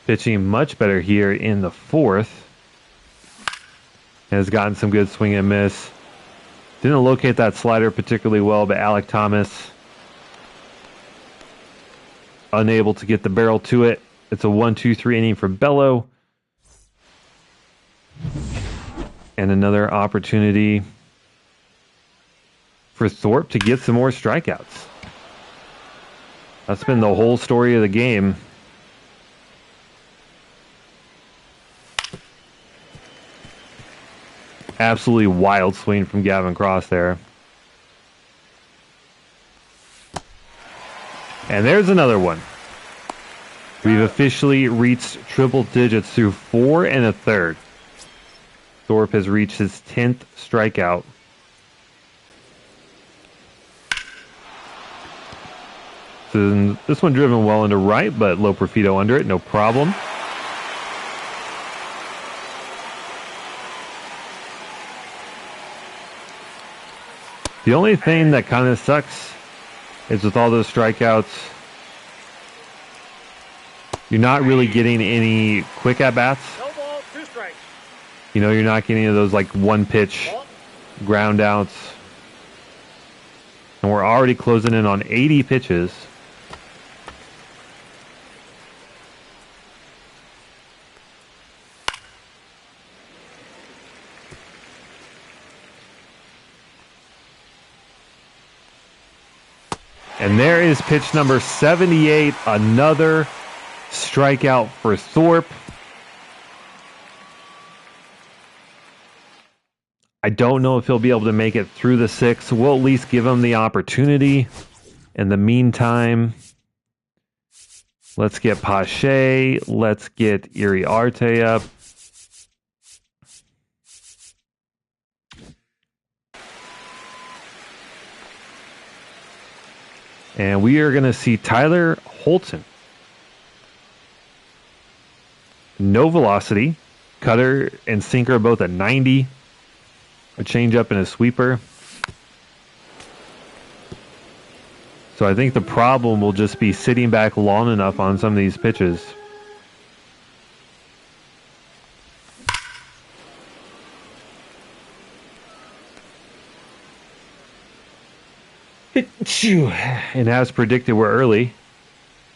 Pitching much better here in the fourth. Has gotten some good swing and miss. Didn't locate that slider particularly well, but Alec Thomas unable to get the barrel to it. It's a 1-2-3 inning for Bello. And another opportunity for Thorpe to get some more strikeouts. That's been the whole story of the game. Absolutely wild swing from Gavin Cross there. And there's another one. We've officially reached triple digits through 4 1/3. Thorpe has reached his 10th strikeout. So this one driven well into right, but low profito under it, no problem. The only thing that kind of sucks is with all those strikeouts, you're not really getting any quick at-bats. No ball, 2 strikes. You know, you're not getting any of those like one-pitch ground outs. And we're already closing in on 80 pitches. And there is pitch number 78, another strikeout for Thorpe. I don't know if he'll be able to make it through the 6th. We'll at least give him the opportunity. In the meantime, let's get Pache. Let's get Iriarte up. And we are going to see Tyler Holton. No velocity. Cutter and sinker both at 90. A changeup and a sweeper. So I think the problem will just be sitting back long enough on some of these pitches. And as predicted, we're early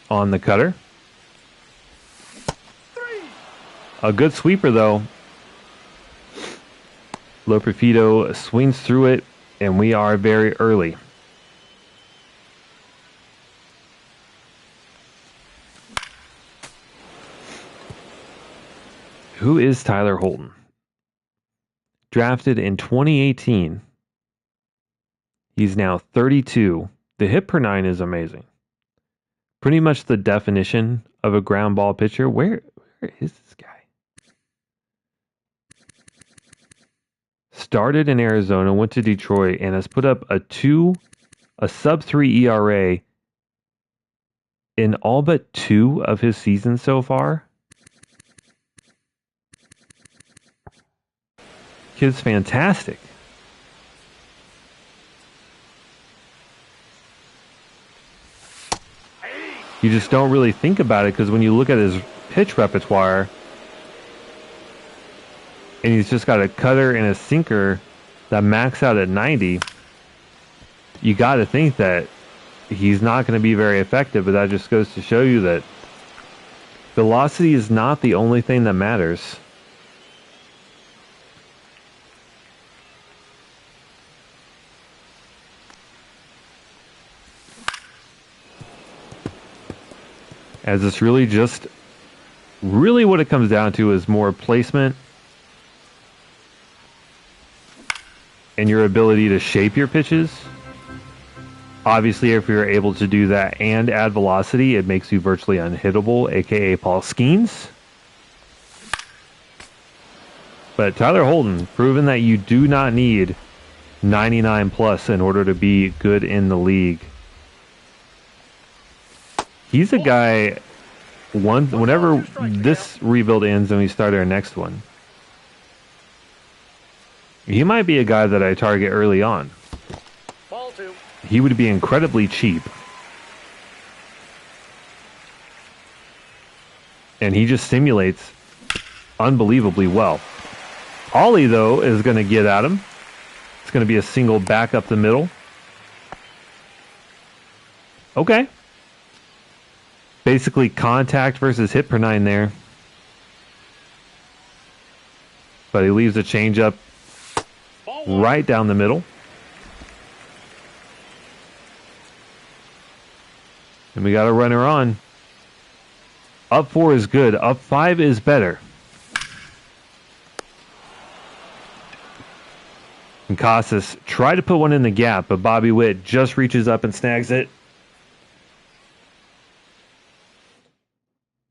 on the cutter. A good sweeper, though. Loperfido swings through it, and we are very early. Who is Tyler Holton? Drafted in 2018. He's now 32. The hit per 9 is amazing. Pretty much the definition of a ground ball pitcher. Where is this guy? Started in Arizona, went to Detroit, and has put up a sub-3 ERA in all but 2 of his seasons so far. Kid's fantastic. You just don't really think about it because when you look at his pitch repertoire, and he's just got a cutter and a sinker that max out at 90, you got to think that he's not going to be very effective, but that just goes to show you that velocity is not the only thing that matters. As it's really what it comes down to is more placement and your ability to shape your pitches. Obviously, if you're able to do that and add velocity, it makes you virtually unhittable, aka Paul Skeens. But Tyler Holton, proven that you do not need 99 plus in order to be good in the league. He's a guy, whenever this rebuild ends and we start our next one, he might be a guy that I target early on. Ball 2. He would be incredibly cheap. And he just simulates unbelievably well. Ollie, though, is going to get at him. It's going to be a single back up the middle. Okay. Basically contact versus hit per 9 there. But he leaves a changeup right down the middle. And we got a runner on. Up 4 is good. Up 5 is better. And Casas tried to put one in the gap, but Bobby Witt just reaches up and snags it.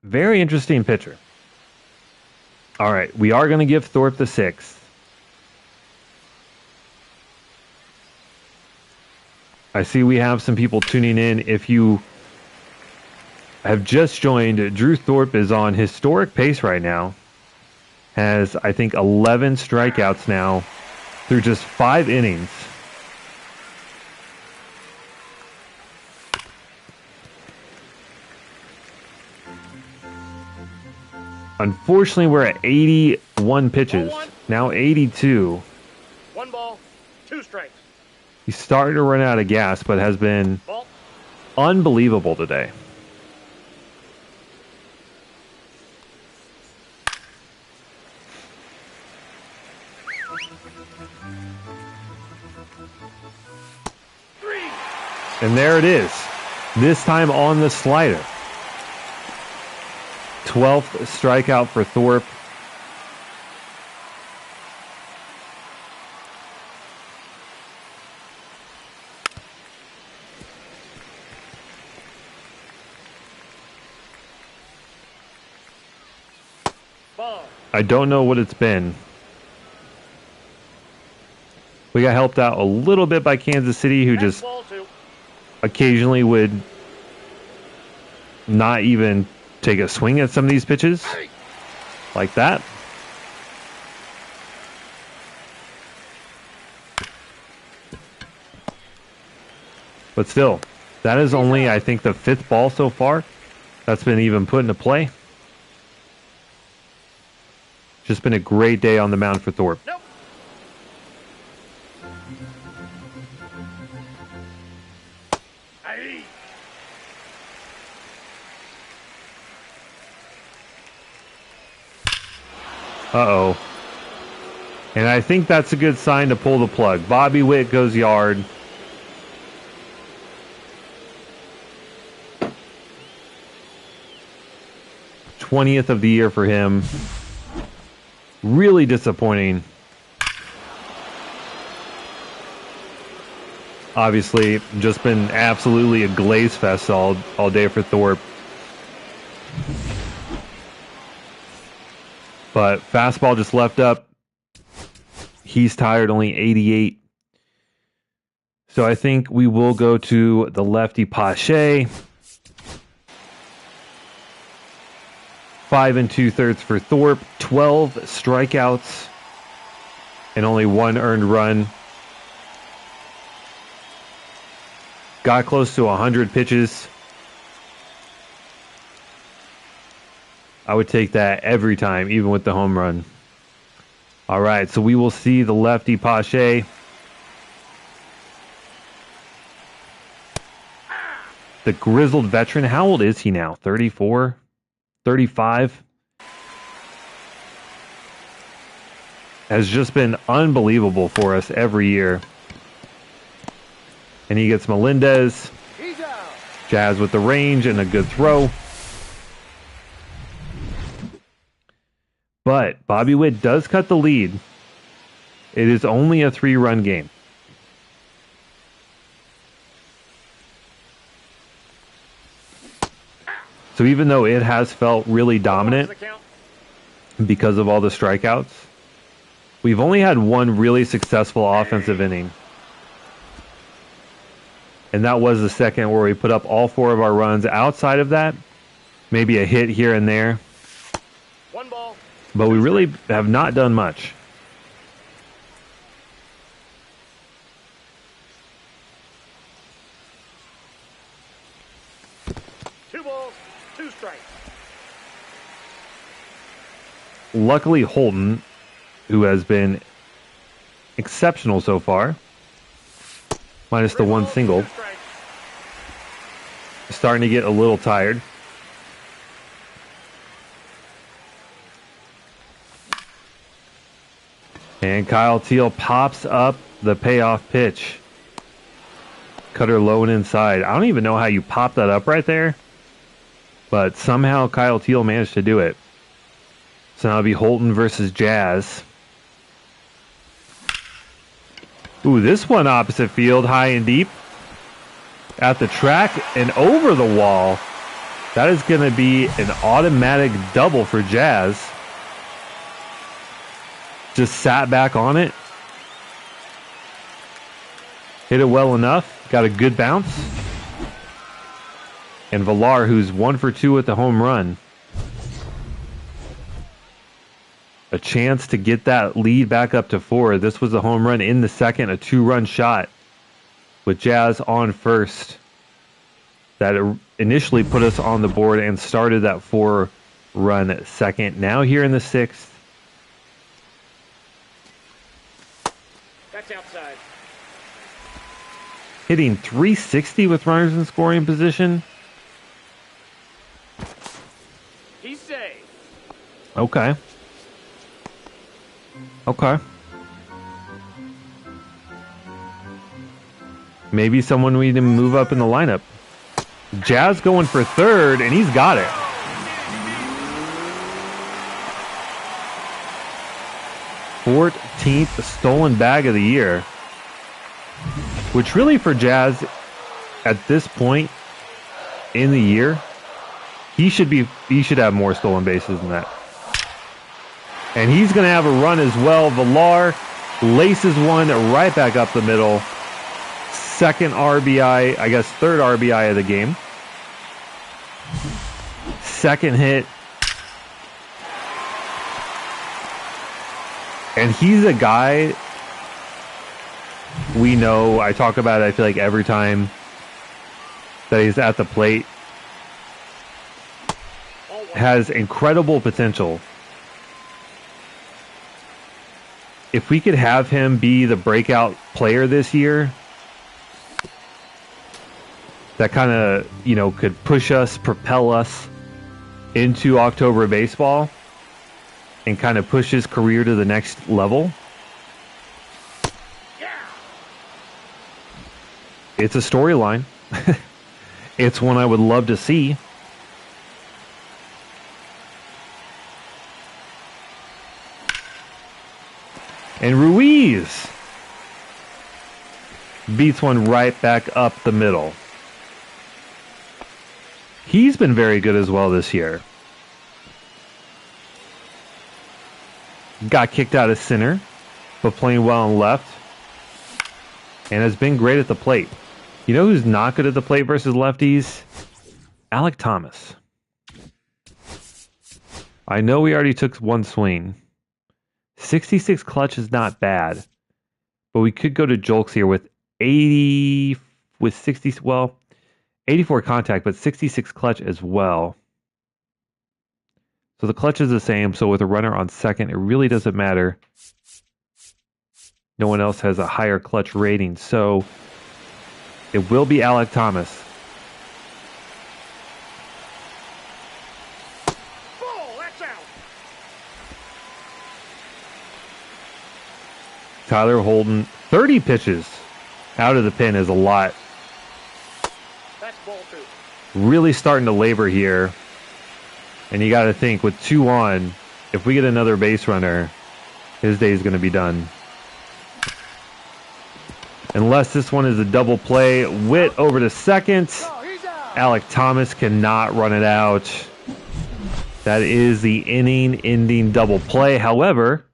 Very interesting pitcher. All right, we are going to give Thorpe the 6th. I see we have some people tuning in. If you have just joined, Drew Thorpe is on historic pace right now. Has, I think, 11 strikeouts now through just 5 innings. Unfortunately, we're at 81 pitches. Now 82. 1 ball, 2 strikes. He's starting to run out of gas, but has been unbelievable today. And there it is. This time on the slider. 12th strikeout for Thorpe. I don't know what it's been. We got helped out a little bit by Kansas City, who just occasionally would not even take a swing at some of these pitches like that. But still, that is only, I think, the 5th ball so far that's been even put into play. Just been a great day on the mound for Thorpe. Nope. Aye. Uh-oh. And I think that's a good sign to pull the plug. Bobby Witt goes yard. #20th of the year for him. Really disappointing. Obviously, just been absolutely a glaze fest all day for Thorpe. But fastball just left up. He's tired, only 88. So I think we will go to the lefty Pache. 5 2/3 for Thorpe, 12 strikeouts, and only 1 earned run. Got close to 100 pitches. I would take that every time, even with the home run. All right, so we will see the lefty Pache. The grizzled veteran, how old is he now? 34? 35? Has just been unbelievable for us every year. And he gets Melendez. Jazz with the range and a good throw. But Bobby Witt does cut the lead. It is only a 3-run game. So even though it has felt really dominant because of all the strikeouts, we've only had one really successful offensive inning. And that was the second where we put up all 4 of our runs. Outside of that, maybe a hit here and there. 1 ball. But we really have not done much. Luckily, Holton, who has been exceptional so far, minus the 1 single, is starting to get a little tired. And Kyle Teal pops up the payoff pitch. Cutter low and inside. I don't even know how you pop that up right there, but somehow Kyle Teal managed to do it. So now it'll be Holton versus Jazz. Ooh, this one opposite field, high and deep. At the track and over the wall. That is going to be an automatic double for Jazz. Just sat back on it. Hit it well enough. Got a good bounce. And Villar, who's 1 for 2 with the home run. A chance to get that lead back up to 4. This was a home run in the second, a 2-run shot with Jazz on first. That initially put us on the board and started that 4-run second. Now here in the 6th. That's outside. Hitting .360 with runners in scoring position. He's safe. Okay. Okay. Maybe someone we need to move up in the lineup. Jazz going for third, and he's got it. 14th stolen bag of the year, which really for Jazz at this point in the year, he should have more stolen bases than that. And he's going to have a run as well. Villar laces one right back up the middle. Second RBI, I guess third RBI of the game. Second hit. And he's a guy we know, I talk about it, I feel like every time that he's at the plate. Has incredible potential. If we could have him be the breakout player this year, that kind of, could push us, propel us into October baseball and kind of push his career to the next level. It's a storyline. It's one I would love to see. And Ruiz beats one right back up the middle. He's been very good as well this year. Got kicked out of center, but playing well on left. And has been great at the plate. You know who's not good at the plate versus lefties? Alek Thomas. I know we already took one swing. 66 clutch is not bad, but we could go to Jolks here with 84 contact, but 66 clutch as well. So the clutch is the same, so with a runner on second, it really doesn't matter. No one else has a higher clutch rating, so it will be Alek Thomas. Tyler Holden, 30 pitches out of the pen is a lot. That's ball two. Really starting to labor here. And you got to think, with 2 on, if we get another base runner, his day is going to be done. Unless this one is a double play. Witt over to second. Alek Thomas cannot run it out. That is the inning-ending double play. However,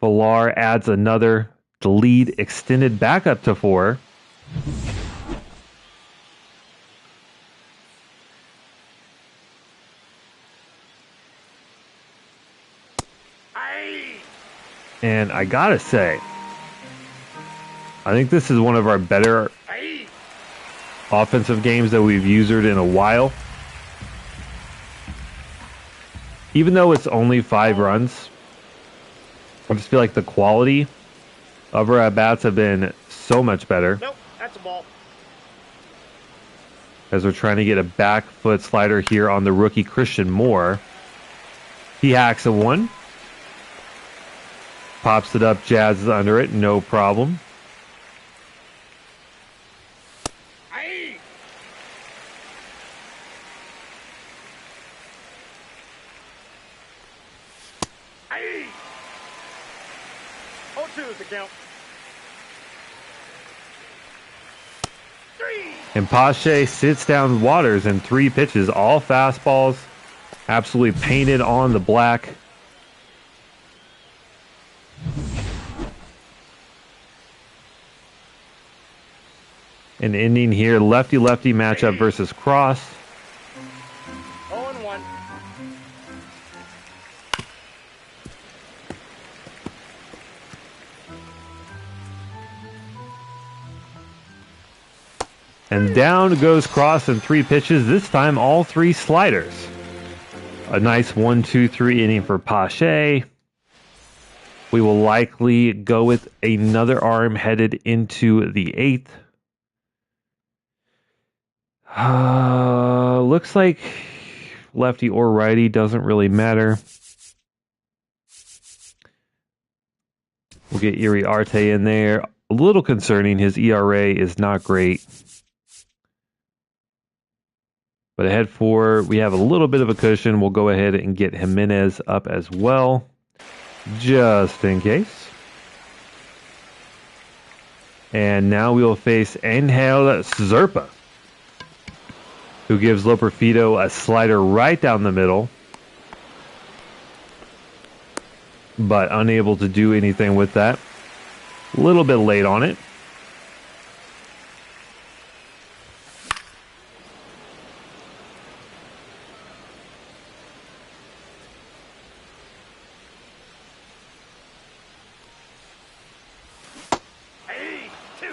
Villar adds another. The lead extended back up to 4. And I gotta say, I think this is one of our better offensive games that we've used in a while. Even though it's only 5 runs, I just feel like the quality of our at-bats have been so much better. Nope, that's a ball. As we're trying to get a back foot slider here on the rookie Christian Moore. He hacks a 1. Pops it up, Jazz is under it, no problem. And Pache sits down Waters in 3 pitches, all fastballs, absolutely painted on the black. An ending here, lefty-lefty matchup versus Cross. 0-1. And down goes Cross in 3 pitches, this time all 3 sliders. A nice 1-2-3 inning for Pache. We will likely go with another arm headed into the 8th. Looks like lefty or righty, doesn't really matter. We'll get Iriarte in there. A little concerning, his ERA is not great. But ahead 4, we have a little bit of a cushion. We'll go ahead and get Jimenez up as well. just in case. And now we will face Angel Zerpa, who gives Loperfido a slider right down the middle, but unable to do anything with that. A little bit late on it.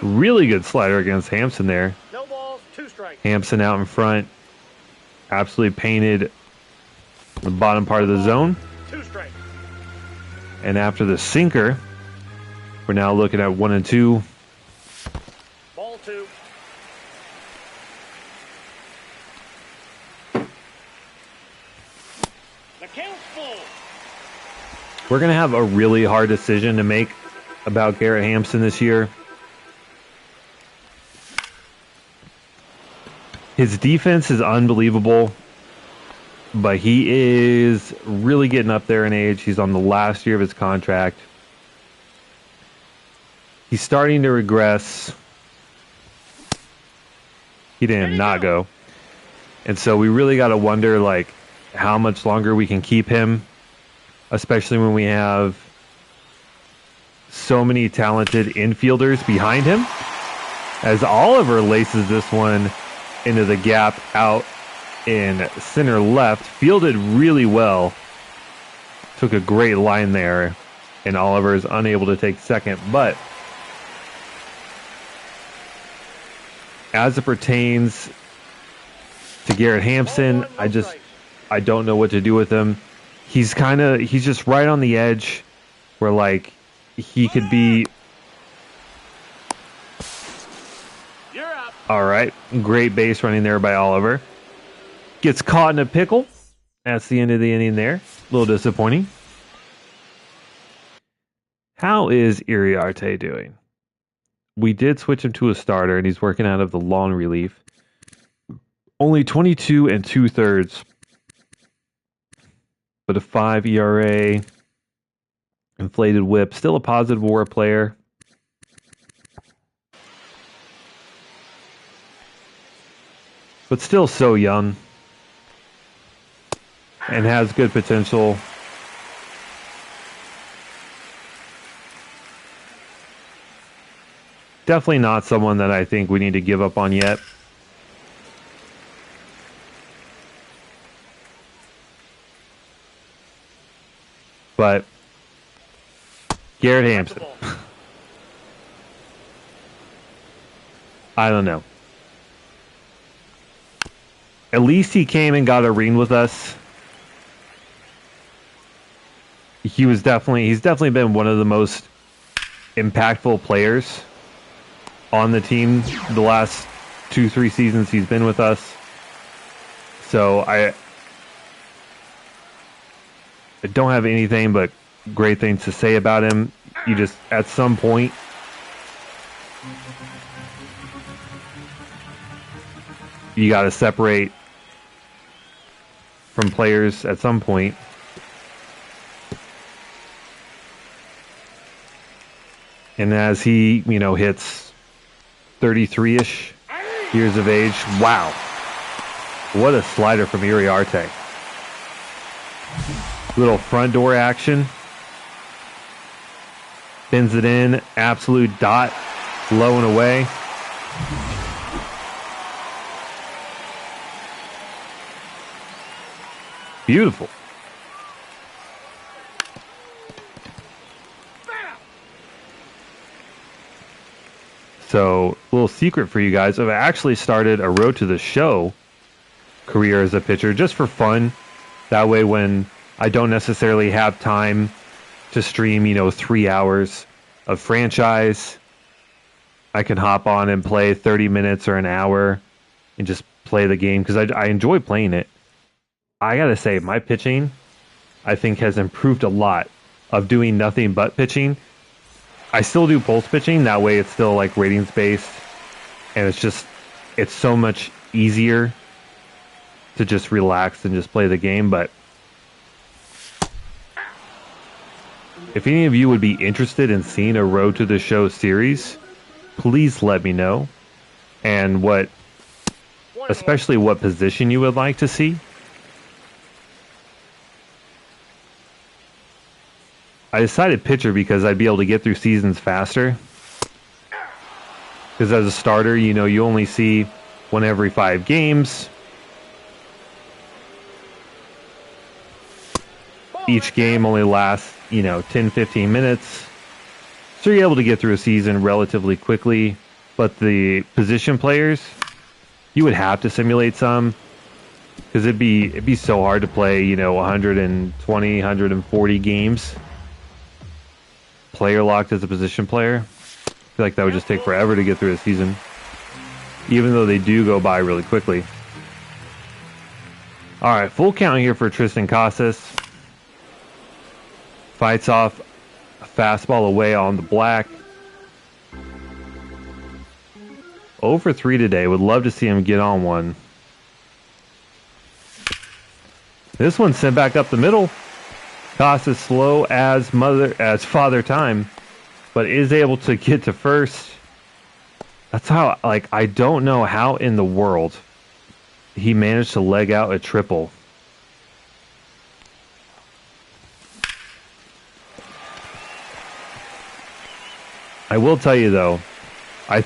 Really good slider against Hampson there. No balls, 2 strikes. Hampson out in front. Absolutely painted the bottom part of the zone. 2 strikes. And after the sinker, we're now looking at 1 and 2. Ball 2. The count's full. We're going to have a really hard decision to make about Garrett Hampson this year. His defense is unbelievable, but he is really getting up there in age. He's on the last year of his contract. He's starting to regress. He didn't not go. And so we really got to wonder, like, how much longer we can keep him, especially when we have so many talented infielders behind him. As Oliver laces this one into the gap out in center left, fielded really well. Took a great line there, and Oliver is unable to take second. But as it pertains to Garrett Hampson, I don't know what to do with him. He's just right on the edge where, like, he could be. All right, great base running there by Oliver. Gets caught in a pickle. That's the end of the inning there. A little disappointing. How is Iriarte doing? We did switch him to a starter, and he's working out of the long relief. Only 22 2/3, but a 5 ERA. Inflated whip. Still a positive WAR player. But still so young. And has good potential. Definitely not someone that I think we need to give up on yet. But Garrett Hampson. I don't know. At least he came and got a ring with us. He's definitely been one of the most impactful players on the team the last 2-3 seasons he's been with us. So I don't have anything but great things to say about him. You just, at some point, you got to separate from players at some point. And as he, hits 33-ish years of age, wow. What a slider from Iriarte. Little front door action. Bends it in, absolute dot, low and away. Beautiful. So, a little secret for you guys. I've actually started a Road to the Show career as a pitcher just for fun. That way when I don't necessarily have time to stream, 3 hours of franchise, I can hop on and play 30 minutes or an hour and just play the game because I enjoy playing it. I got to say, my pitching, I think, has improved a lot of doing nothing but pitching. I still do pulse pitching. That way it's still like ratings based. And it's so much easier to just relax and just play the game. But If any of you would be interested in seeing a Road to the Show series, please let me know. And especially what position you would like to see. I decided pitcher because I'd be able to get through seasons faster. Because as a starter, you only see one every 5 games. Each game only lasts, 10, 15 minutes. So you're able to get through a season relatively quickly. But the position players, you would have to simulate some. Because it'd be so hard to play, 120, 140 games. Player locked as a position player. I feel like that would just take forever to get through a season. Even though they do go by really quickly. Alright, full count here for Tristan Casas. Fights off a fastball away on the black. 0 for 3 today. Would love to see him get on one. This one sent back up the middle. Casas slow as father time, but is able to get to first. That's how, I don't know how in the world he managed to leg out a triple. I will tell you though, I'm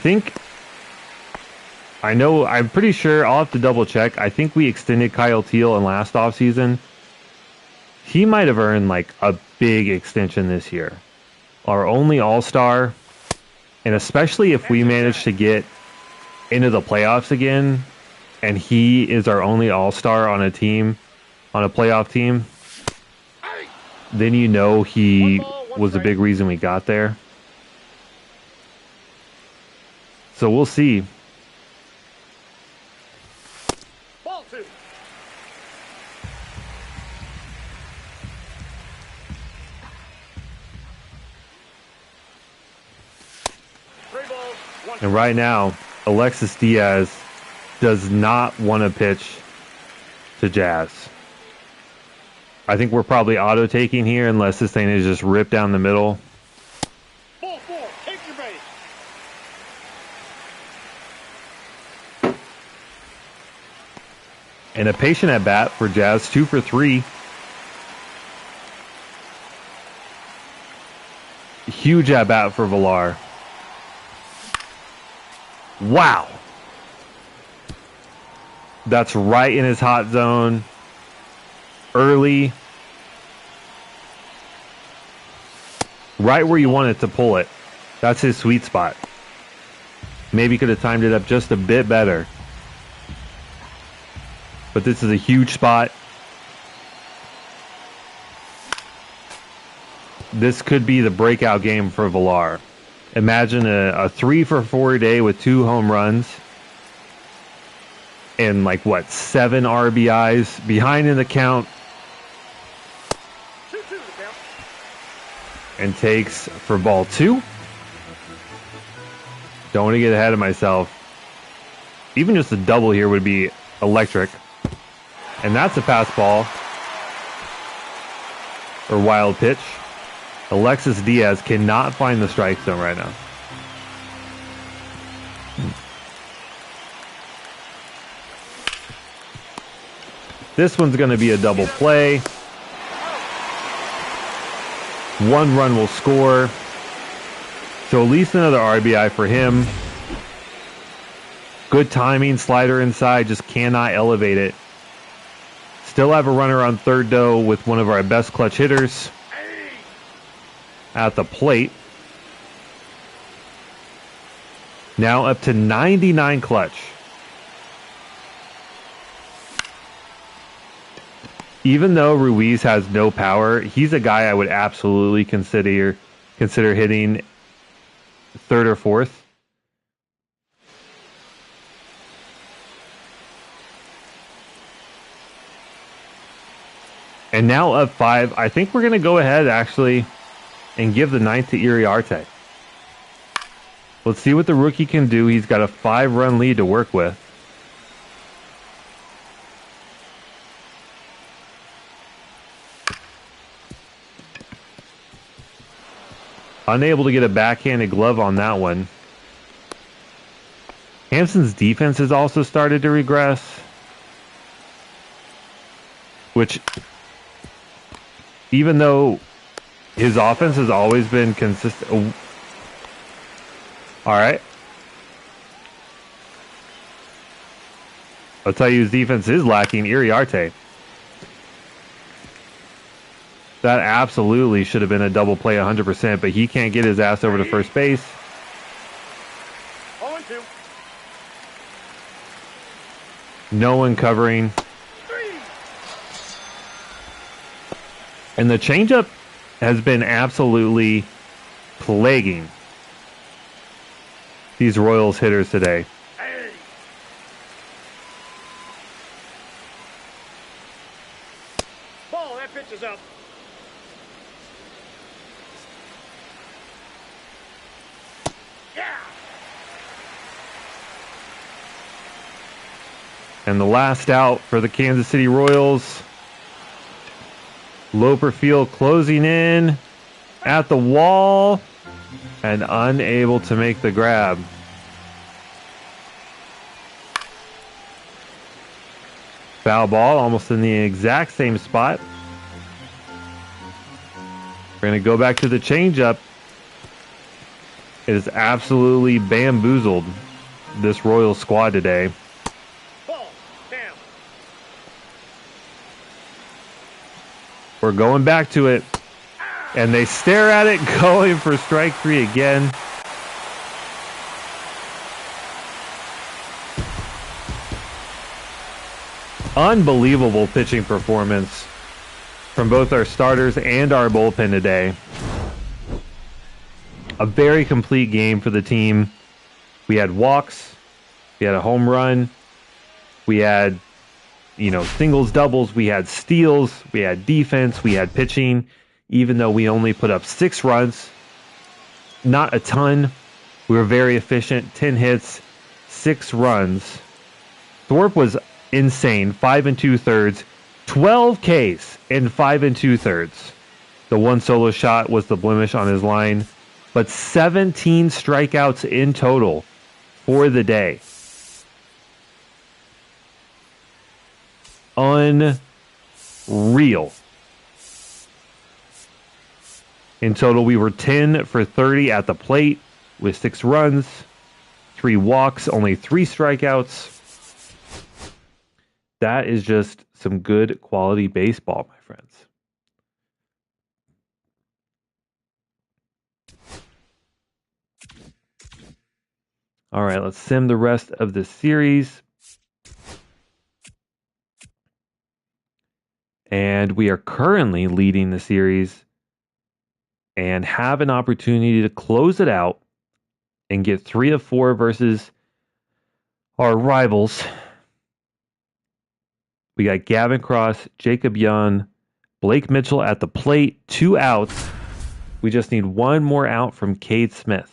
pretty sure, I'll have to double check. I think we extended Kyle Teal in last offseason. He might have earned a big extension this year. Our only all-star, and especially if we manage to get into the playoffs again, and he is our only all-star on a playoff team, then he was a big reason we got there. So we'll see. Ball 2. And right now, Alexis Diaz does not want to pitch to Jazz. I think we're probably auto-taking here unless this thing is just ripped down the middle. Ball 4. Take your base. And a patient at bat for Jazz, 2 for 3. Huge at bat for Villar. Wow. That's right in his hot zone. Early. Right where you want it to pull it. That's his sweet spot. Maybe could have timed it up just a bit better. But this is a huge spot. This could be the breakout game for Villar. Imagine a 3 for 4 day with 2 home runs. And 7 RBIs. Behind in the count. 2-2 the count. And takes for ball 2. Don't want to get ahead of myself. Even just a double here would be electric. And that's a pass ball. Or wild pitch. Alexis Diaz cannot find the strike zone right now. This one's going to be a double play. 1 run will score. So at least another RBI for him. Good timing, slider inside, just cannot elevate it. Still have a runner on third though with one of our best clutch hitters at the plate. Now up to 99 clutch. Even though Ruiz has no power, he's a guy I would absolutely consider hitting third or fourth. And now up 5. I think we're going to go ahead actually and give the 9th to Iriarte. Let's see what the rookie can do. He's got a 5-run lead to work with. Unable to get a backhanded glove on that one. Hampson's defense has also started to regress, which, even though his offense has always been consistent. Oh. All right. I'll tell you, his defense is lacking. Iriarte. That absolutely should have been a double play 100%, but he can't get his ass over to first base. 0-2. No one covering. And the changeup has been absolutely plaguing these Royals hitters today. Hey. Ball, that pitch is up. Yeah. And the last out for the Kansas City Royals. Loperfield closing in at the wall and unable to make the grab. Foul ball, almost in the exact same spot. We're going to go back to the changeup. It is absolutely bamboozled this Royals squad today. We're going back to it, and they stare at it, going for strike three again. Unbelievable pitching performance from both our starters and our bullpen today. A very complete game for the team. We had walks, we had a home run, we had singles, doubles, we had steals, we had defense, we had pitching, even though we only put up 6 runs. Not a ton. We were very efficient. 10 hits, 6 runs. Thorpe was insane. 5 2/3, 12 Ks in 5 2/3. The one solo shot was the blemish on his line, but 17 strikeouts in total for the day. Unreal. In total, we were 10 for 30 at the plate with 6 runs, 3 walks, only 3 strikeouts. That is just some good quality baseball, my friends. All right, let's sim the rest of the series. And we are currently leading the series and have an opportunity to close it out and get 3 of 4 versus our rivals. We got Gavin Cross, Jacob Young, Blake Mitchell at the plate, 2 outs. We just need 1 more out from Cade Smith.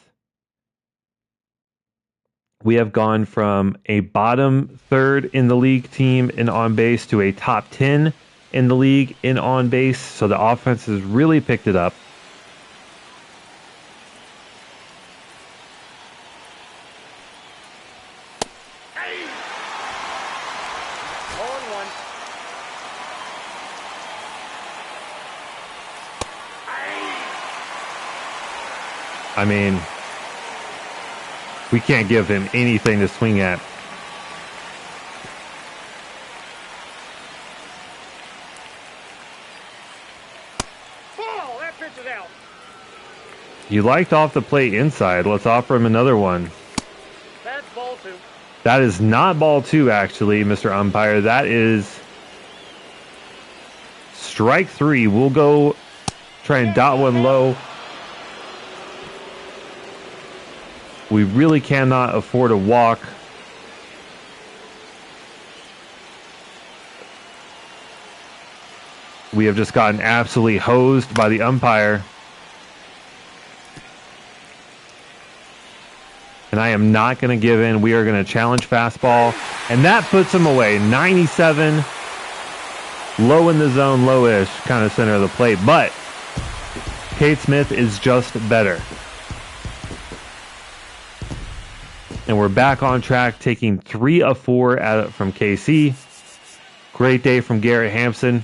We have gone from a bottom third in the league team in on base to a top 10 in the league in on base, so the offense has really picked it up. Hey. 0-1. I mean, we can't give him anything to swing at. You liked off the plate inside. Let's offer him another one. That's ball 2. That is not ball 2, actually, Mr. Umpire. That is strike 3. We'll go try and dot one low. We really cannot afford a walk. We have just gotten absolutely hosed by the umpire. And I am not going to give in. We are going to challenge fastball. And that puts him away. 97. Low in the zone, low-ish, kind of center of the plate. But Kate Smith is just better. And we're back on track, taking 3 of 4 from KC. Great day from Garrett Hampson,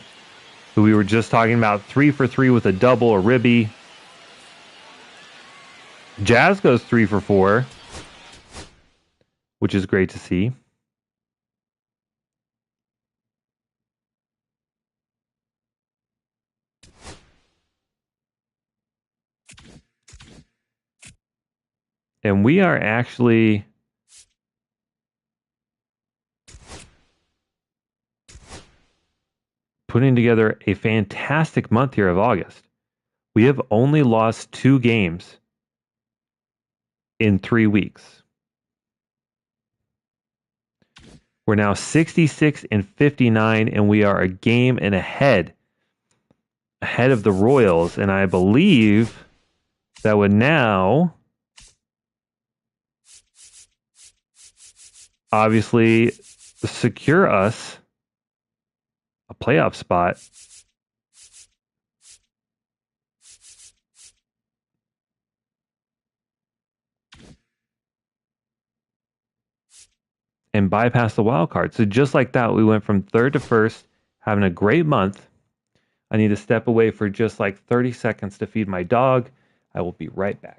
who we were just talking about, 3 for 3 with a double, a ribby. Jazz goes 3 for 4, which is great to see. And we are actually putting together a fantastic month here of August. We have only lost 2 games in 3 weeks. We're now 66 and 59, and we are a game and ahead of the Royals. And I believe that would now obviously secure us a playoff spot. And bypass the wild card. So just like that, we went from third to first, having a great month. I need to step away for just like 30 seconds to feed my dog. I will be right back.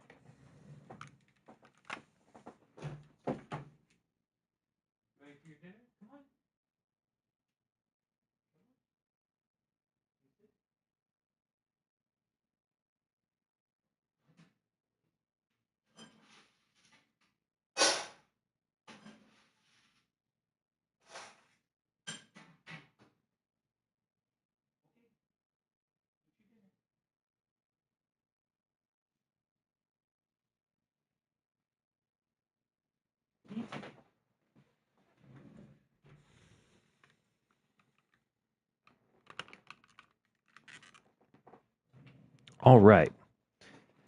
All right.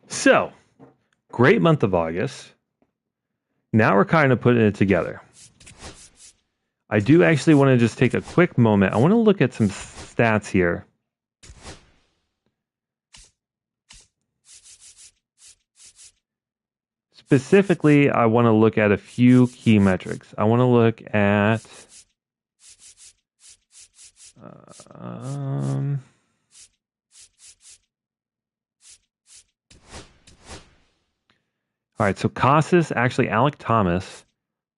So, great month of August. Now we're kind of putting it together. I do actually want to just take a quick moment. I want to look at some stats here. Specifically, I want to look at a few key metrics. I want to look at all right, so Casas, actually Alec Thomas,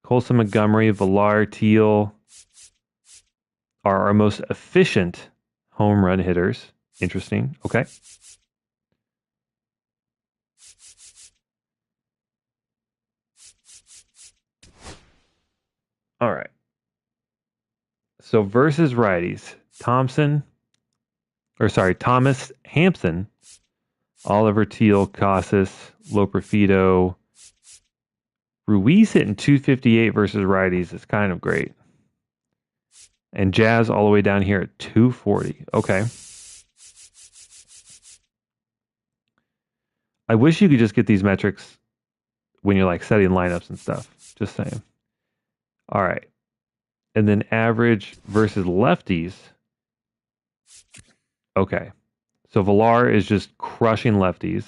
Colson Montgomery, Villar, Teal are our most efficient home run hitters. Interesting. Okay. All right. So versus righties, Thomas, Hampson, Oliver, Teal, Casas, Loperfido, Ruiz hitting 258 versus righties is kind of great. And Jazz all the way down here at 240. Okay. I wish you could just get these metrics when you're like setting lineups and stuff. Just saying. All right. And then average versus lefties. Okay. So Villar is just crushing lefties.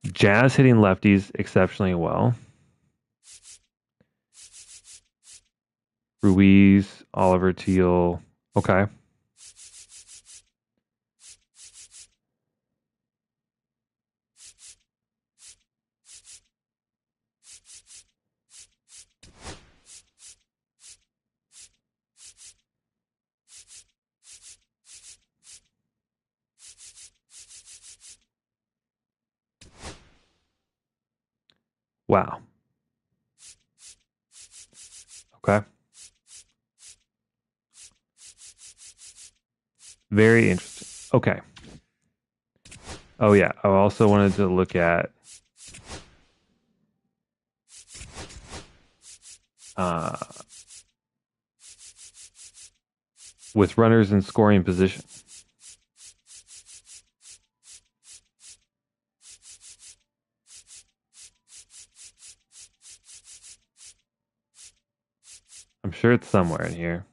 Jazz hitting lefties exceptionally well. Ruiz, Oliver, Teal. Okay. Wow. Okay. Very interesting. Okay. Oh, yeah. I also wanted to look at with runners in scoring position. I'm sure it's somewhere in here.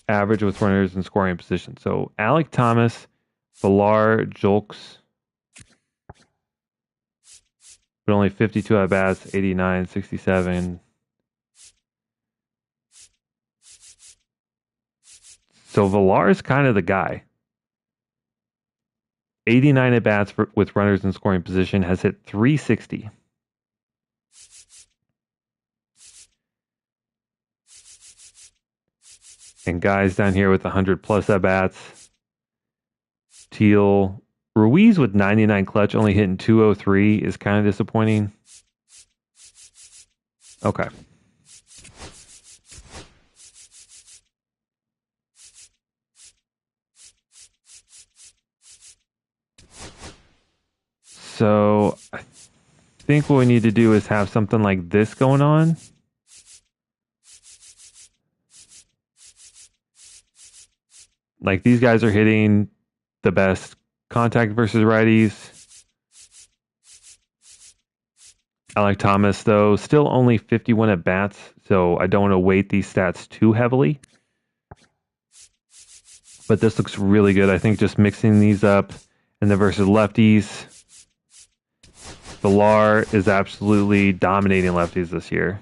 average with runners in scoring position. So Alec Thomas, Villar, Julks, but only 52 at bats, 89, 67. So Villar is kind of the guy. 89 at bats with runners in scoring position, has hit 360. And guys down here with 100 plus at bats. Teal. Ruiz with 99 clutch, only hitting 203 is kind of disappointing. Okay. So I think what we need to do is have something like this going on. Like these guys are hitting the best contact versus righties. Alec Thomas, though, still only 51 at bats, so I don't want to weight these stats too heavily. But this looks really good. I think just mixing these up and then versus lefties. Villar is absolutely dominating lefties this year.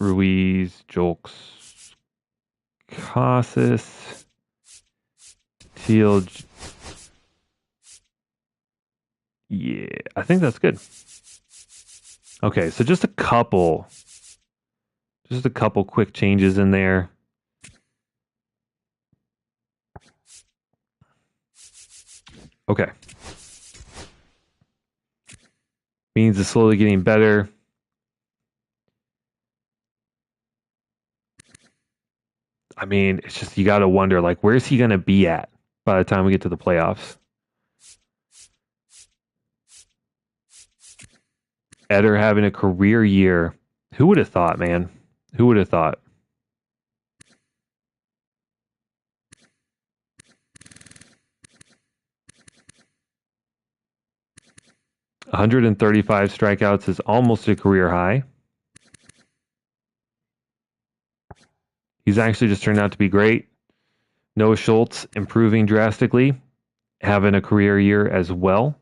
Ruiz, Julks, Casas, Teal. Yeah, I think that's good. Okay, so just a couple quick changes in there. Okay. Means it's slowly getting better. I mean, it's just, you got to wonder, like, where's he going to be at by the time we get to the playoffs? Eder having a career year. Who would have thought, man? Who would have thought? $135 strikeouts is almost a career high. He's actually just turned out to be great. Noah Schultz improving drastically, having a career year as well.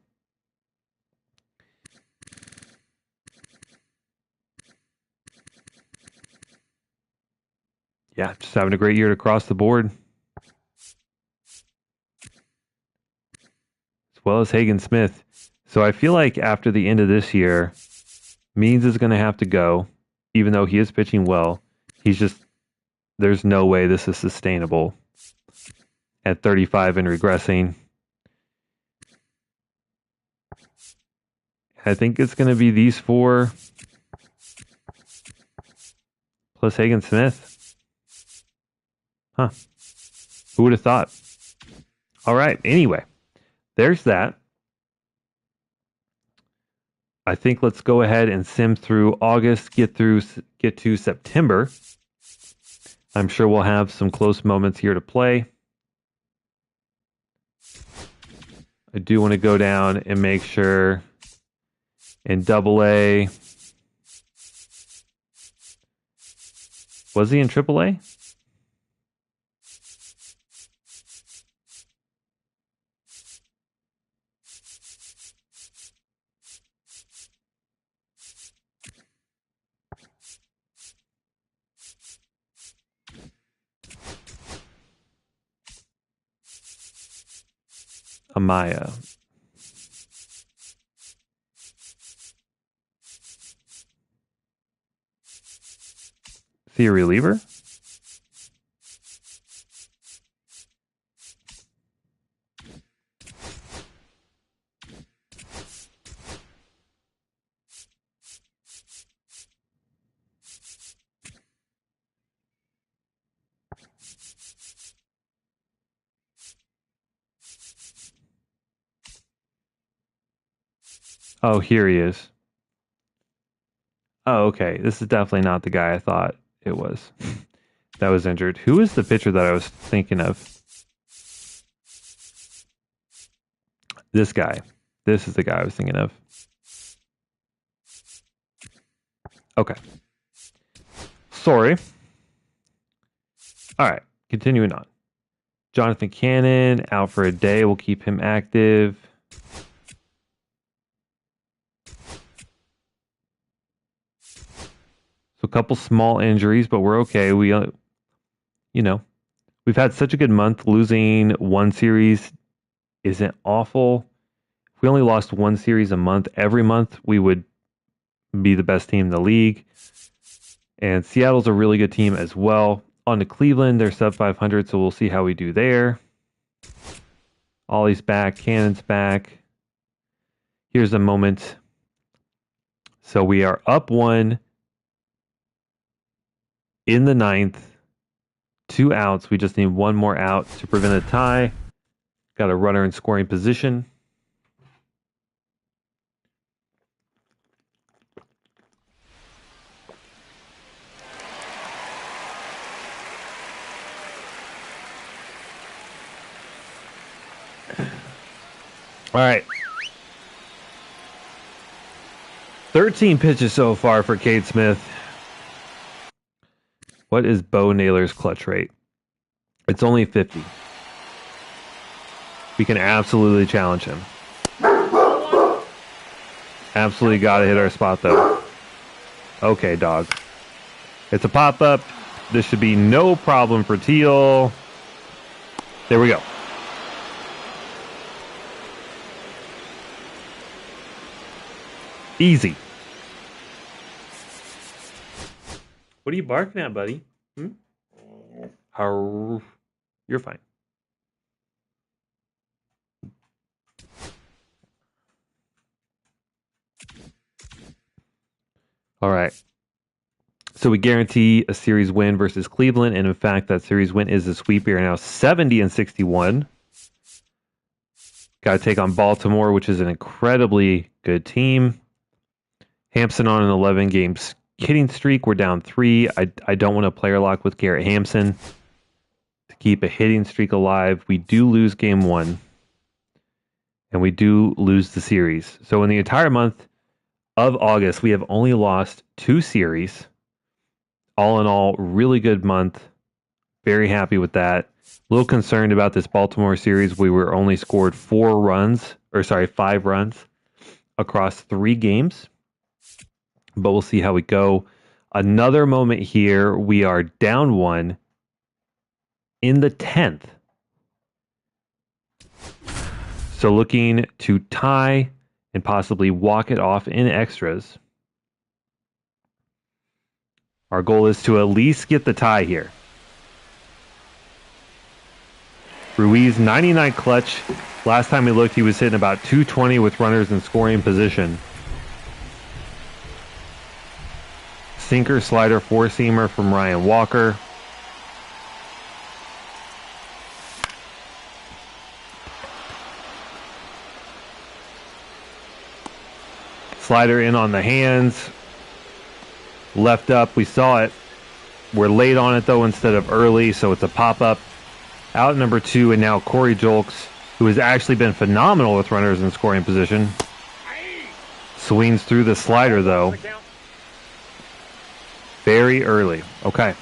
Yeah, just having a great year across the board. As well as Hagen Smith. So I feel like after the end of this year, Means is going to have to go, even though he is pitching well. There's no way this is sustainable at 35 and regressing. I think it's going to be these four plus Hagen Smith. Huh. Who would have thought? All right. Anyway, there's that. I think let's go ahead and sim through August, get to September. I'm sure we'll have some close moments here to play. I do want to go down and make sure in AA. Was he in AAA? Amaya. Is he a reliever? Oh, here he is. Oh, okay. This is definitely not the guy I thought it was. That was injured. Who is the pitcher that I was thinking of? This guy. This is the guy I was thinking of. Okay. Sorry. All right. Continuing on. Jonathan Cannon out for a day. We'll keep him active. So a couple small injuries, but we're okay. We've had such a good month. Losing one series isn't awful. If we only lost one series a month, every month, we would be the best team in the league. And Seattle's a really good team as well. On to Cleveland, they're sub 500, so we'll see how we do there. Ollie's back, Cannon's back. Here's a moment. So we are up one in the ninth. 2 outs. We just need one more out to prevent a tie. Got a runner in scoring position. All right. 13 pitches so far for Cade Smith. What is Bo Naylor's clutch rate? It's only 50. We can absolutely challenge him. Absolutely got to hit our spot, though. Okay, dog. It's a pop-up. This should be no problem for Teal. There we go. Easy. What are you barking at, buddy? You're fine. All right. So we guarantee a series win versus Cleveland, and in fact, that series win is a sweep. We are now 70-61. Got to take on Baltimore, which is an incredibly good team. Hampson on an 11-game hitting streak. We're down 3. I don't want to player lock with Garrett Hampson to keep a hitting streak alive. We do lose game 1, and we do lose the series. So in the entire month of August, we have only lost 2 series. All in all, really good month. Very happy with that. A little concerned about this Baltimore series. We were only scored 5 runs across 3 games. But we'll see how we go. Another moment here. We are down 1 in the 10th. So looking to tie and possibly walk it off in extras. Our goal is to at least get the tie here. Ruiz, 99 clutch. Last time we looked, he was hitting about 220 with runners in scoring position. Sinker, slider, four-seamer from Ryan Walker. Slider in on the hands. Left up, we saw it. We're late on it, though, instead of early, so it's a pop-up. Out number 2, and now Corey Julks, who has actually been phenomenal with runners in scoring position. Swings through the slider, though. Very early. Okay.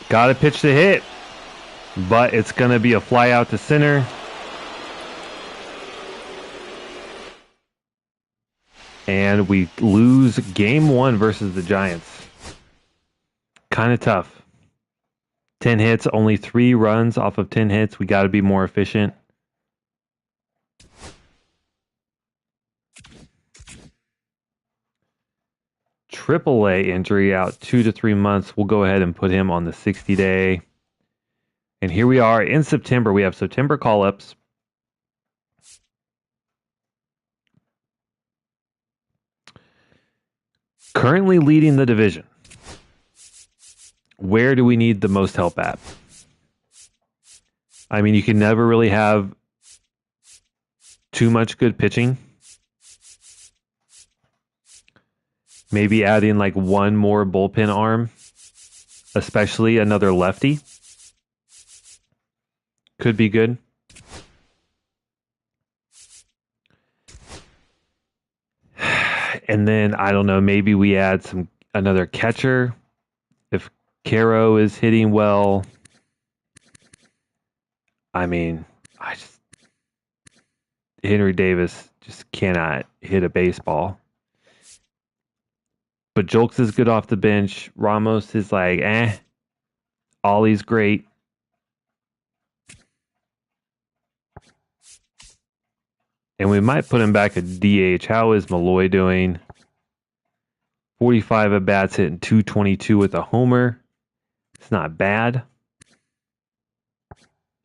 Got a pitch to hit, but it's going to be a fly out to center. And we lose game 1 versus the Giants. Kind of tough. 10 hits, only 3 runs off of 10 hits. We got to be more efficient. AAA injury out 2 to 3 months. We'll go ahead and put him on the 60-day. And here we are in September. We have September call-ups. Currently leading the division. Where do we need the most help at? I mean, you can never really have too much good pitching. Maybe adding like one more bullpen arm, especially another lefty, could be good. And then I don't know, maybe we add another catcher if Caro is hitting well. I mean, Henry Davis just cannot hit a baseball. But Julks is good off the bench. Ramos is like, Ollie's great. And we might put him back at DH. How is Malloy doing? 45 at bats, hitting 222 with a homer. It's not bad. I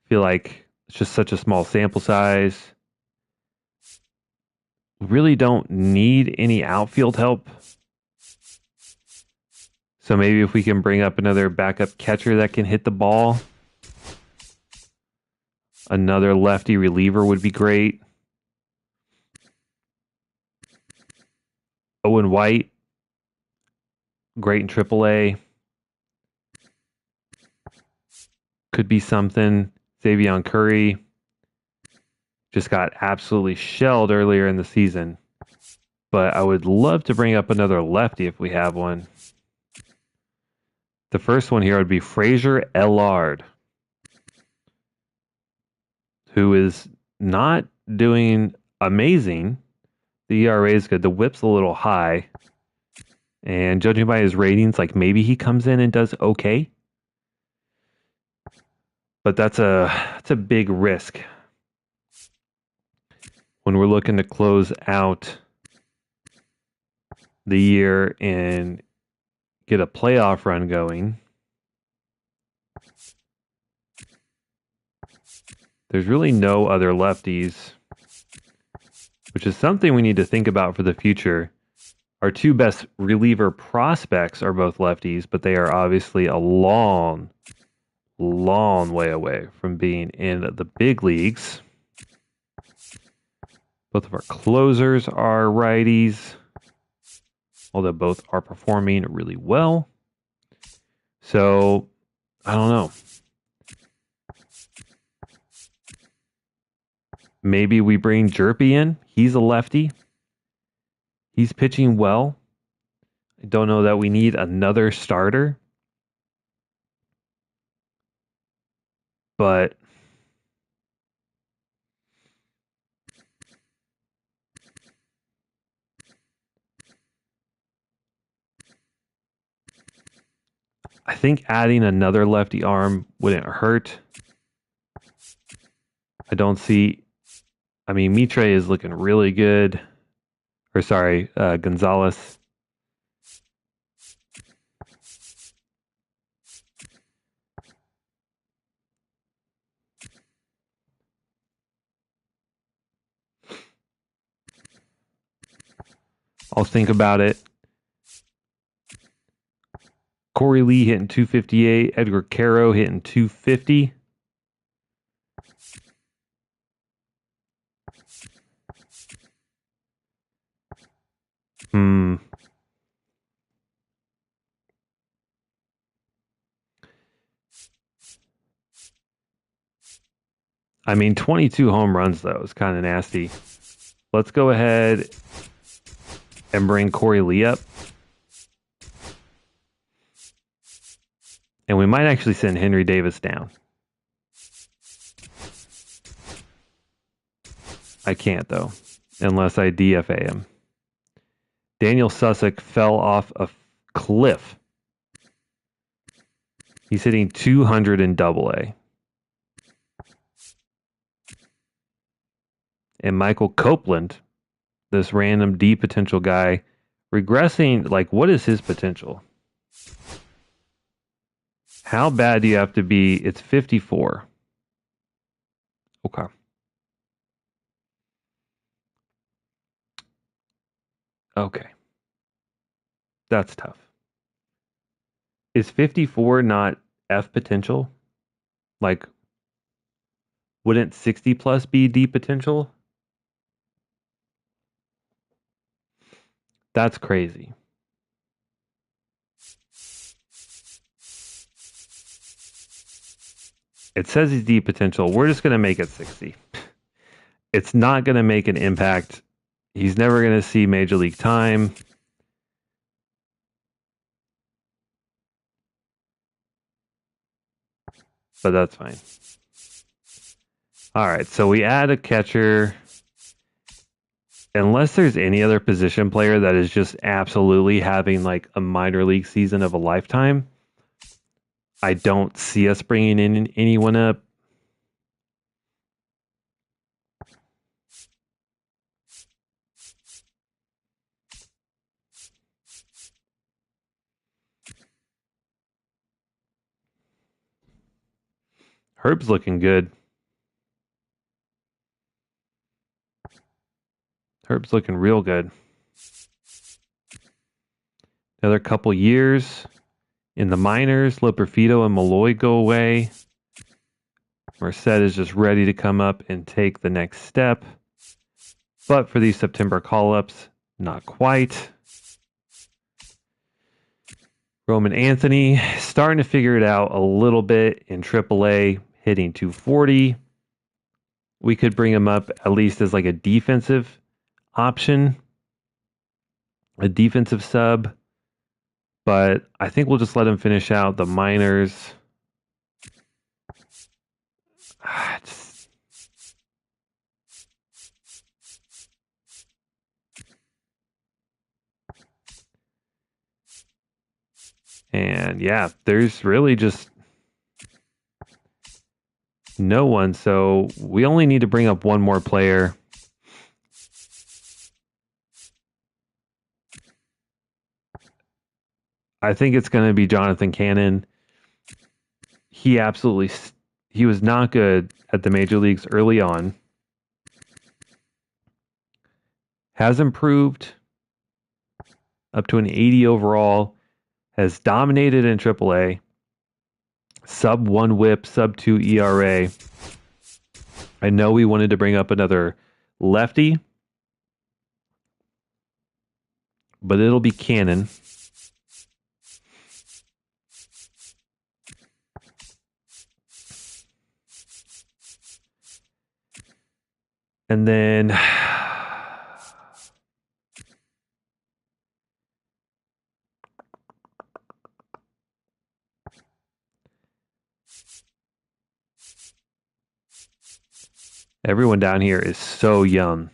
feel like it's just such a small sample size. Really don't need any outfield help. So maybe if we can bring up another backup catcher that can hit the ball, another lefty reliever would be great. Owen White, great in AAA. Could be something. Xavion Curry just got absolutely shelled earlier in the season. But I would love to bring up another lefty if we have one. The first one here would be Fraser Ellard, who is not doing amazing. The ERA is good. The whip's a little high. And judging by his ratings, like maybe he comes in and does okay. But that's a big risk when we're looking to close out the year and get a playoff run going. There's really no other lefties, which is something we need to think about for the future. Our two best reliever prospects are both lefties, but they are obviously a long way away from being in the big leagues. Both of our closers are righties, although both are performing really well. So, I don't know. Maybe we bring Jerpy in. He's a lefty. He's pitching well. I don't know that we need another starter. But I think adding another lefty arm wouldn't hurt. I don't see... I mean, Mitre is looking really good. Or sorry, Gonzalez. I'll think about it. Corey Lee hitting 258. Edgar Caro hitting 250. I mean, 22 home runs, though, is kind of nasty. Let's go ahead and bring Corey Lee up. And we might actually send Henry Davis down. I can't, though, unless I DFA him. Daniel Susick fell off a cliff. He's hitting 200 in AA. And Michael Copeland, this random D potential guy, regressing. Like, what is his potential? How bad do you have to be? It's 54. Okay. Okay. That's tough. Is 54 not F potential? Like, wouldn't 60 plus be D potential? That's crazy. It says he's deep potential. We're just going to make it 60. It's not going to make an impact. He's never going to see major league time. But that's fine. All right, so we add a catcher. Unless there's any other position player that is just absolutely having like a minor league season of a lifetime, I don't see us bringing in anyone up. Herb's looking good. Herb's looking real good. Another couple years in the minors, Loperfido and Malloy go away. Merced is just ready to come up and take the next step. But for these September call-ups, not quite. Roman Anthony starting to figure it out a little bit in AAA, hitting 240. We could bring him up at least as like a defensive option, a defensive sub. But I think we'll just let him finish out the minors. And yeah, there's really just no one. So we only need to bring up one more player. I think it's going to be Jonathan Cannon. He was not good at the major leagues early on. Has improved up to an 80 overall. Has dominated in AAA. Sub 1 whip, sub 2 ERA. I know we wanted to bring up another lefty, but it'll be Cannon. And then everyone down here is so young.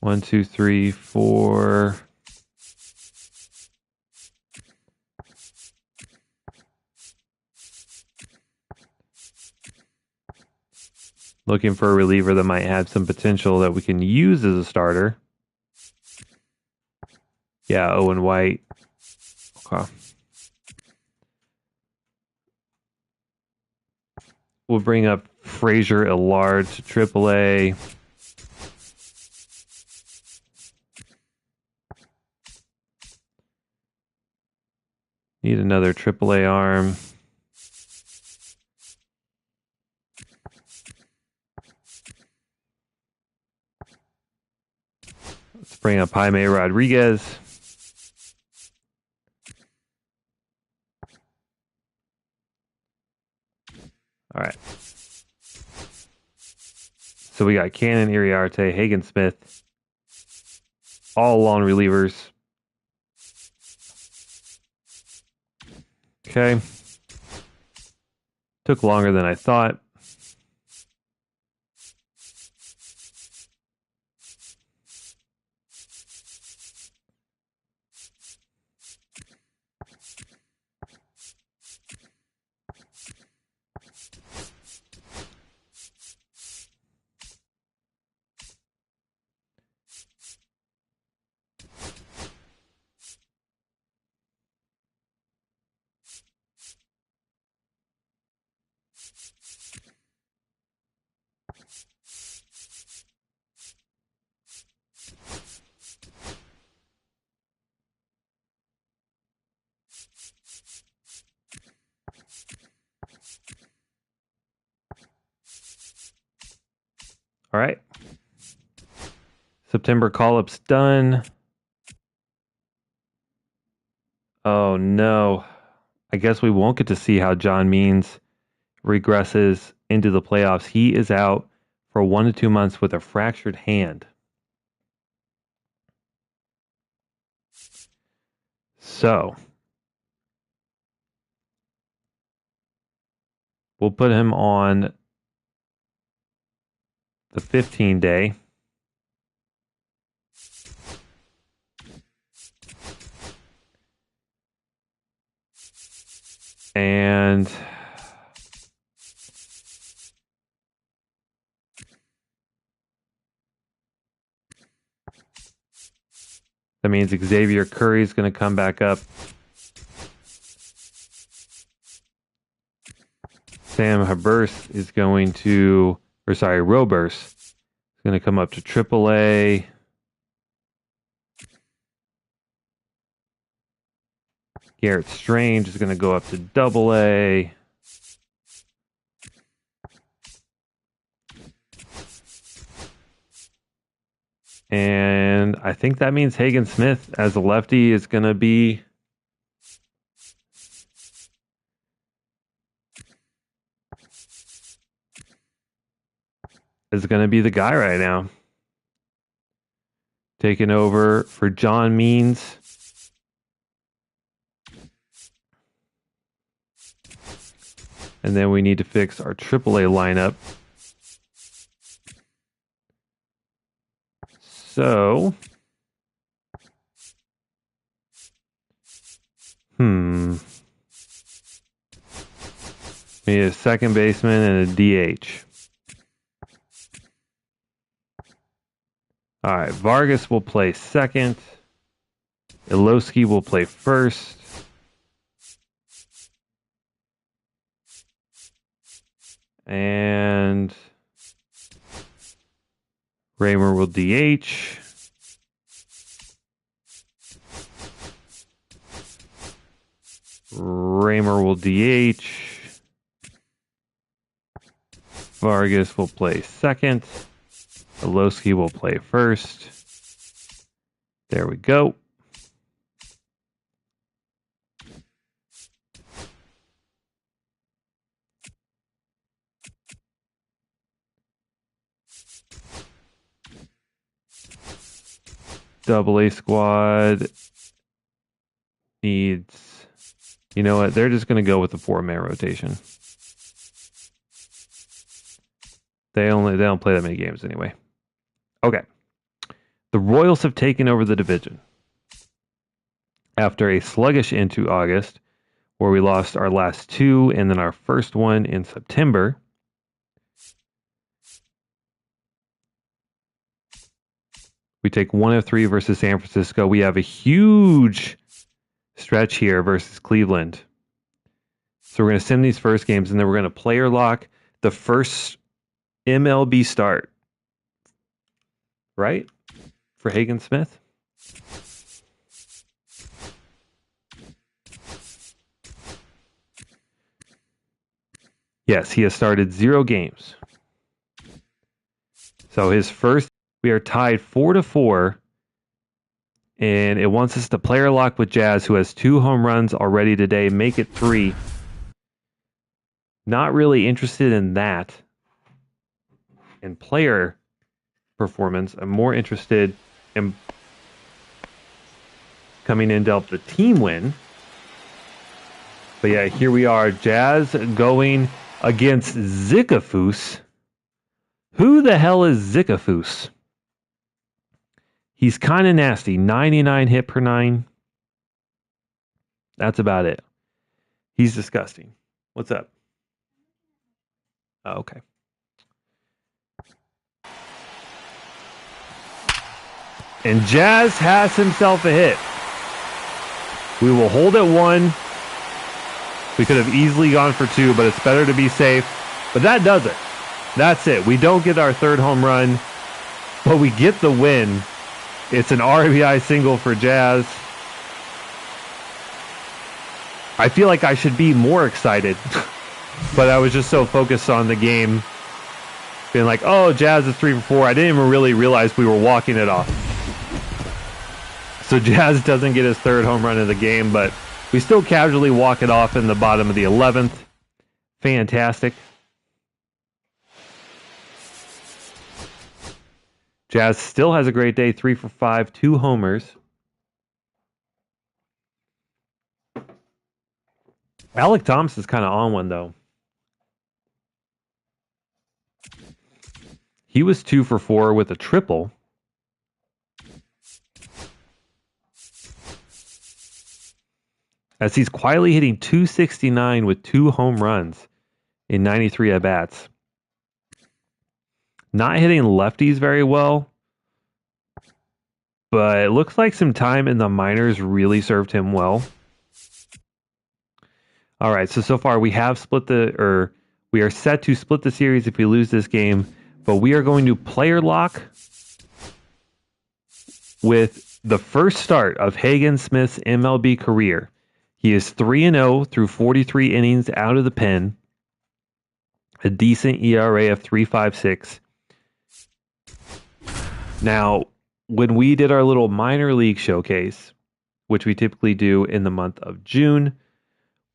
1, 2, 3, 4. Looking for a reliever that might have some potential that we can use as a starter. Yeah, Owen White. Okay. We'll bring up Fraser Illard to AAA. Need another AAA arm. Let's bring up Jaime Rodriguez. All right. So we got Cannon, Iriarte, Hagen Smith, all long relievers. Okay. Took longer than I thought. All right. September call-ups done. Oh, no. I guess we won't get to see how John Means regresses into the playoffs. He is out for 1 to 2 months with a fractured hand. So we'll put him on the 15-day. And that means Xavier Curry is going to come back up. Sam Haburst is going to, Roburst is going to come up to AAA. Garrett Strange is going to go up to AA. And I think that means Hagen Smith as a lefty is going to be the guy right now. Taking over for John Means. And then we need to fix our AAA lineup. So, we need a second baseman and a DH. All right, Vargas will play second. Ilowski will play first. And Raymer will DH. Raymer will DH. Vargas will play second. Ilowski will play first. There we go. AA squad needs, you know what? They're just going to go with the 4-man rotation. They don't play that many games anyway. Okay. The Royals have taken over the division after a sluggish into August, where we lost our last 2 and then our first one in September. We take 1 of 3 versus San Francisco. We have a huge stretch here versus Cleveland. So we're going to send these first games, and then we're going to player lock the first MLB start. Right? For Hagen Smith. Yes, he has started 0 games. So his first, we are tied 4-4, and it wants us to player lock with Jazz, who has 2 home runs already today, make it 3. Not really interested in that. In player performance, I'm more interested in coming in to help the team win. But yeah, here we are, Jazz going against Zickafoos. Who the hell is Zickafoos? He's kind of nasty. 99 hit per 9. That's about it. He's disgusting. What's up? Oh, okay. And Jazz has himself a hit. We will hold at 1. We could have easily gone for 2, but it's better to be safe. But that does it. That's it. We don't get our 3rd home run, but we get the win. It's an RBI single for Jazz. I feel like I should be more excited, but I was just so focused on the game, being like, oh, Jazz is 3 for 4. I didn't even really realize we were walking it off. So Jazz doesn't get his 3rd home run of the game, but We still casually walk it off in the bottom of the 11th. Fantastic. Jazz still has a great day. 3 for 5, 2 homers. Alec Thompson's kind of on one, though. He was 2 for 4 with a triple. As he's quietly hitting .269 with 2 home runs in 93 at-bats. Not hitting lefties very well, but it looks like some time in the minors really served him well. All right, so far we have we are set to split the series if we lose this game, but we are going to player lock with the first start of Hagen Smith's MLB career. He is 3-0 through 43 innings out of the pen, a decent ERA of 3.56. Now, when we did our little minor league showcase, which we typically do in the month of June,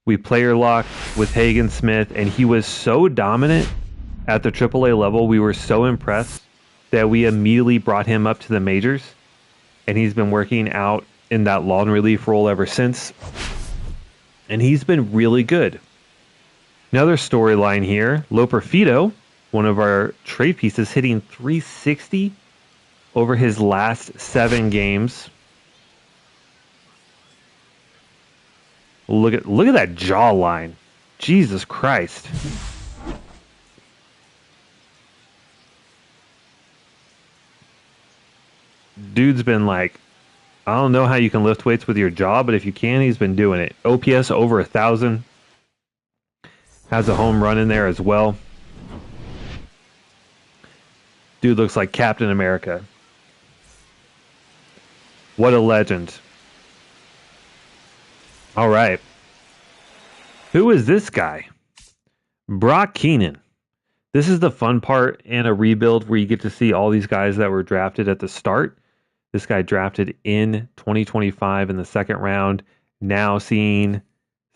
we player locked with Hagen Smith, and he was so dominant at the AAA level. We were so impressed that we immediately brought him up to the majors, and he's been working out in that long relief role ever since. And he's been really good. Another storyline here, Loperfido, one of our trade pieces, hitting .360 over his last 7 games. Look at that jawline. Jesus Christ. Dude's been like, I don't know how you can lift weights with your jaw, but if you can, he's been doing it. OPS over 1,000. Has a home run in there as well. Dude looks like Captain America. What a legend. All right. Who is this guy? Brock Keenan. This is the fun part in a rebuild where you get to see all these guys that were drafted at the start. This guy drafted in 2025 in the second round. Now seeing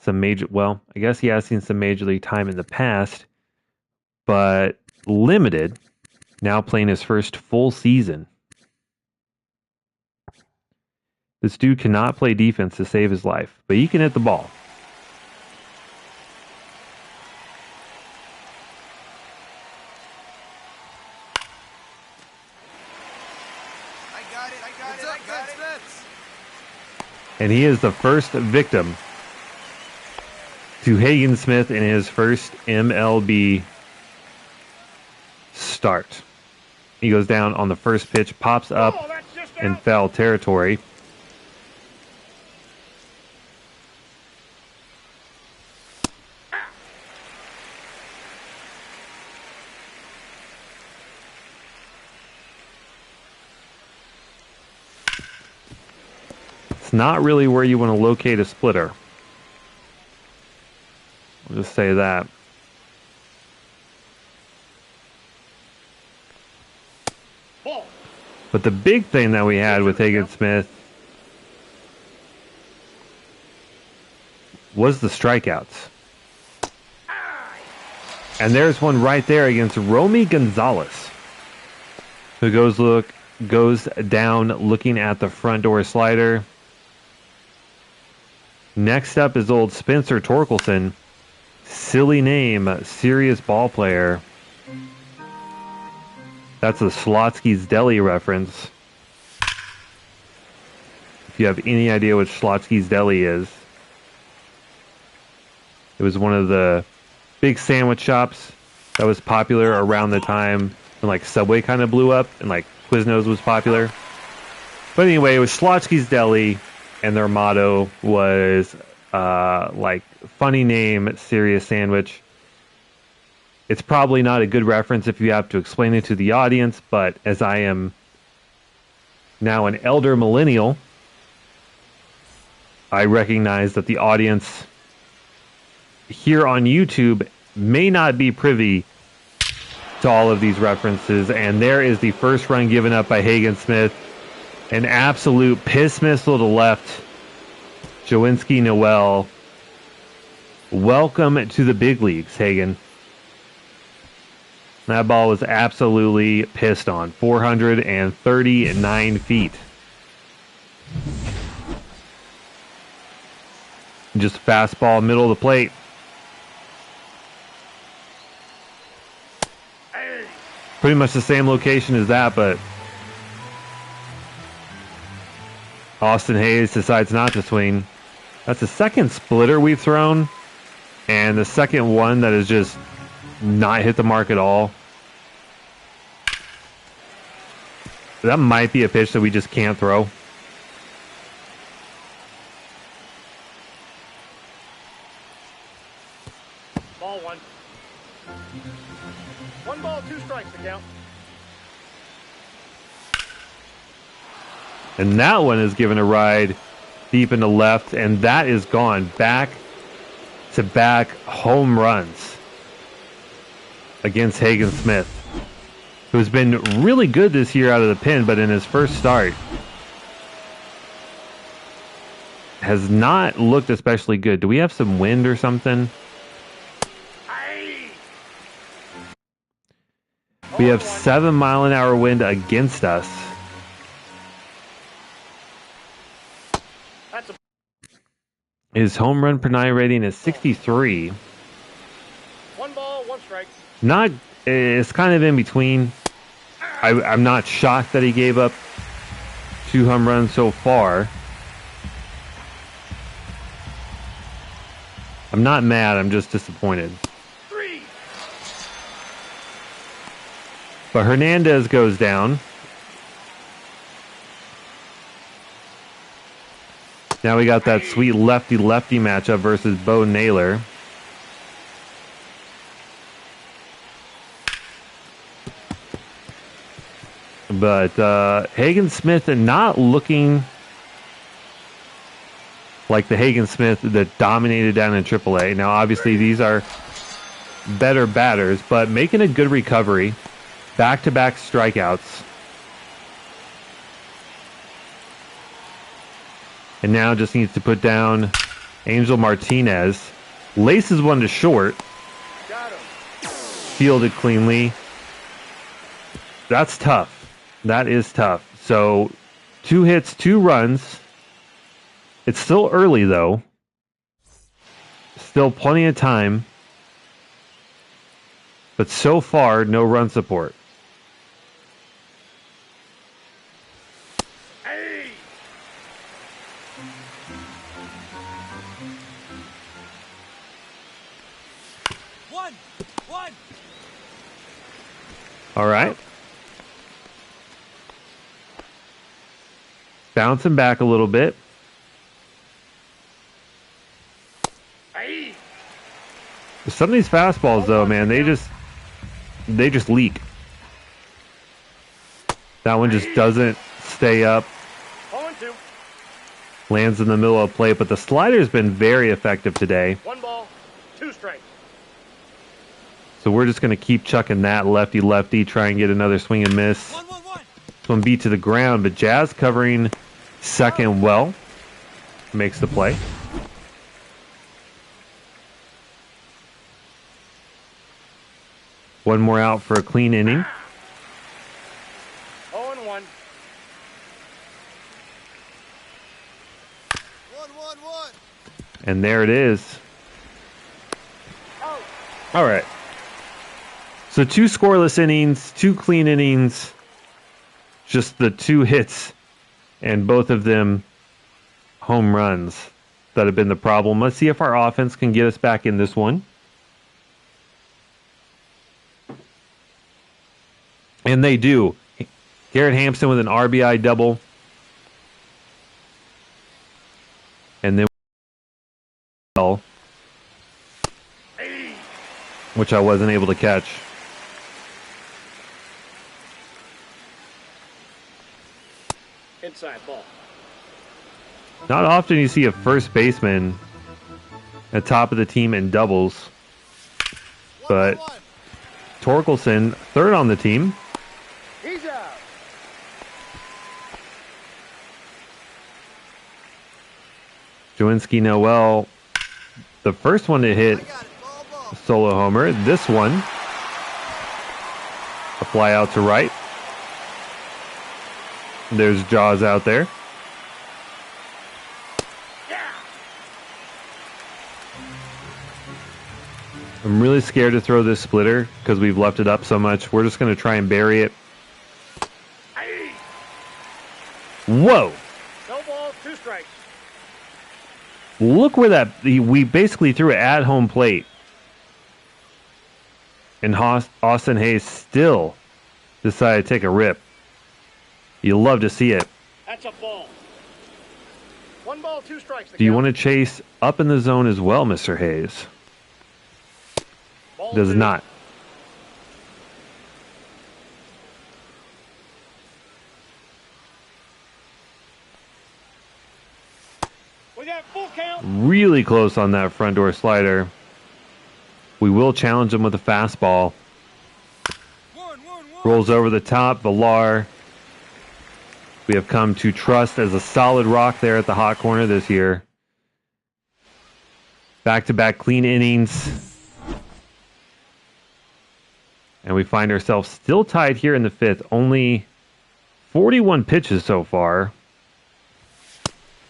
some major, well, I guess he has seen some major league time in the past, but limited. Now playing his first full season. This dude cannot play defense to save his life, but he can hit the ball. I got it. And he is the first victim to Hagen Smith in his first MLB start. He goes down on the first pitch, pops up in foul territory. It's not really where you want to locate a splitter. I'll just say that. But the big thing that we had with Hagen Smith was the strikeouts. And there's one right there against Romy Gonzalez, who goes down looking at the front door slider. Next up is old Spencer Torkelson. Silly name, serious ball player. That's a Slotsky's Deli reference. If you have any idea what Slotsky's Deli is. It was one of the big sandwich shops that was popular around the time when like Subway kind of blew up and like Quiznos was popular. But anyway, it was Slotsky's Deli, and their motto was like funny name, serious sandwich. It's probably not a good reference if you have to explain it to the audience, but as I am now an elder millennial, I recognize that the audience here on YouTube may not be privy to all of these references, and there is the first run given up by Hagen Smith. An absolute piss missile to left. Jawinski Noel. Welcome to the big leagues, Hagen. That ball was absolutely pissed on. 439 feet. Just fastball, middle of the plate. Pretty much the same location as that, but Austin Hayes decides not to swing. That's the second splitter we've thrown, and the second one that has just not hit the mark at all. That might be a pitch that we just can't throw. Ball one. 1 ball, 2 strikes to count. And that one is given a ride deep into left, and that is gone. Back-to-back home runs against Hagen Smith, who's been really good this year out of the pen, but in his first start has not looked especially good. Do we have some wind or something? We have 7-mile-an-hour wind against us. His home run per 9 rating is 63. 1 ball, 1 strike. Not, it's kind of in between. I'm not shocked that he gave up 2 home runs so far. I'm not mad, I'm just disappointed. 3. But Hernandez goes down. Now we got that sweet lefty-lefty matchup versus Bo Naylor. But Hagen Smith not looking like the Hagen Smith that dominated down in AAA. Now, obviously, these are better batters, but making a good recovery. Back-to-back strikeouts. And now just needs to put down Angel Martinez. Laces one to short. Got him. Fielded cleanly. That's tough. That is tough. So 2 hits, 2 runs. It's still early, though. Still plenty of time. But so far, no run support. Hey. One. All right. Bouncing back a little bit. Hey. Some of these fastballs, though, man, they just leak. That one just doesn't stay up. 0-2. Lands in the middle of play, but the slider's been very effective today. 1 ball, 2 strikes. So we're just going to keep chucking that lefty-lefty, try and get another swing and miss. 1-1-1. This one beat to the ground, but Jazz covering second well. Makes the play. One more out for a clean inning. 0-1. 1-1-1. And there it is. Out. All right. So 2 scoreless innings, 2 clean innings, just the 2 hits, and both of them home runs that have been the problem. Let's see if our offense can get us back in this one. And they do. Garrett Hampson with an RBI double. And then which I wasn't able to catch. Inside ball. Not often you see a first baseman at top of the team in doubles. But Torkelson, third on the team. He's out. Jawinski Noel, the first one to hit solo homer. This one, a fly out to right. There's Jaws out there. I'm really scared to throw this splitter because we've left it up so much. We're just going to try and bury it. Whoa! No ball, 2 strikes. Look where that... We basically threw it at home plate. And Austin Hayes still decided to take a rip. You love to see it. That's a ball. 1 ball, 2 strikes. Do you want to chase up in the zone as well, Mr. Hayes? Ball Does 2. not. We got full count. Really close on that front door slider. We will challenge him with a fastball. Rolls over the top. Villar, we have come to trust as a solid rock there at the hot corner this year. Back-to-back clean innings. And we find ourselves still tied here in the 5th. Only 41 pitches so far.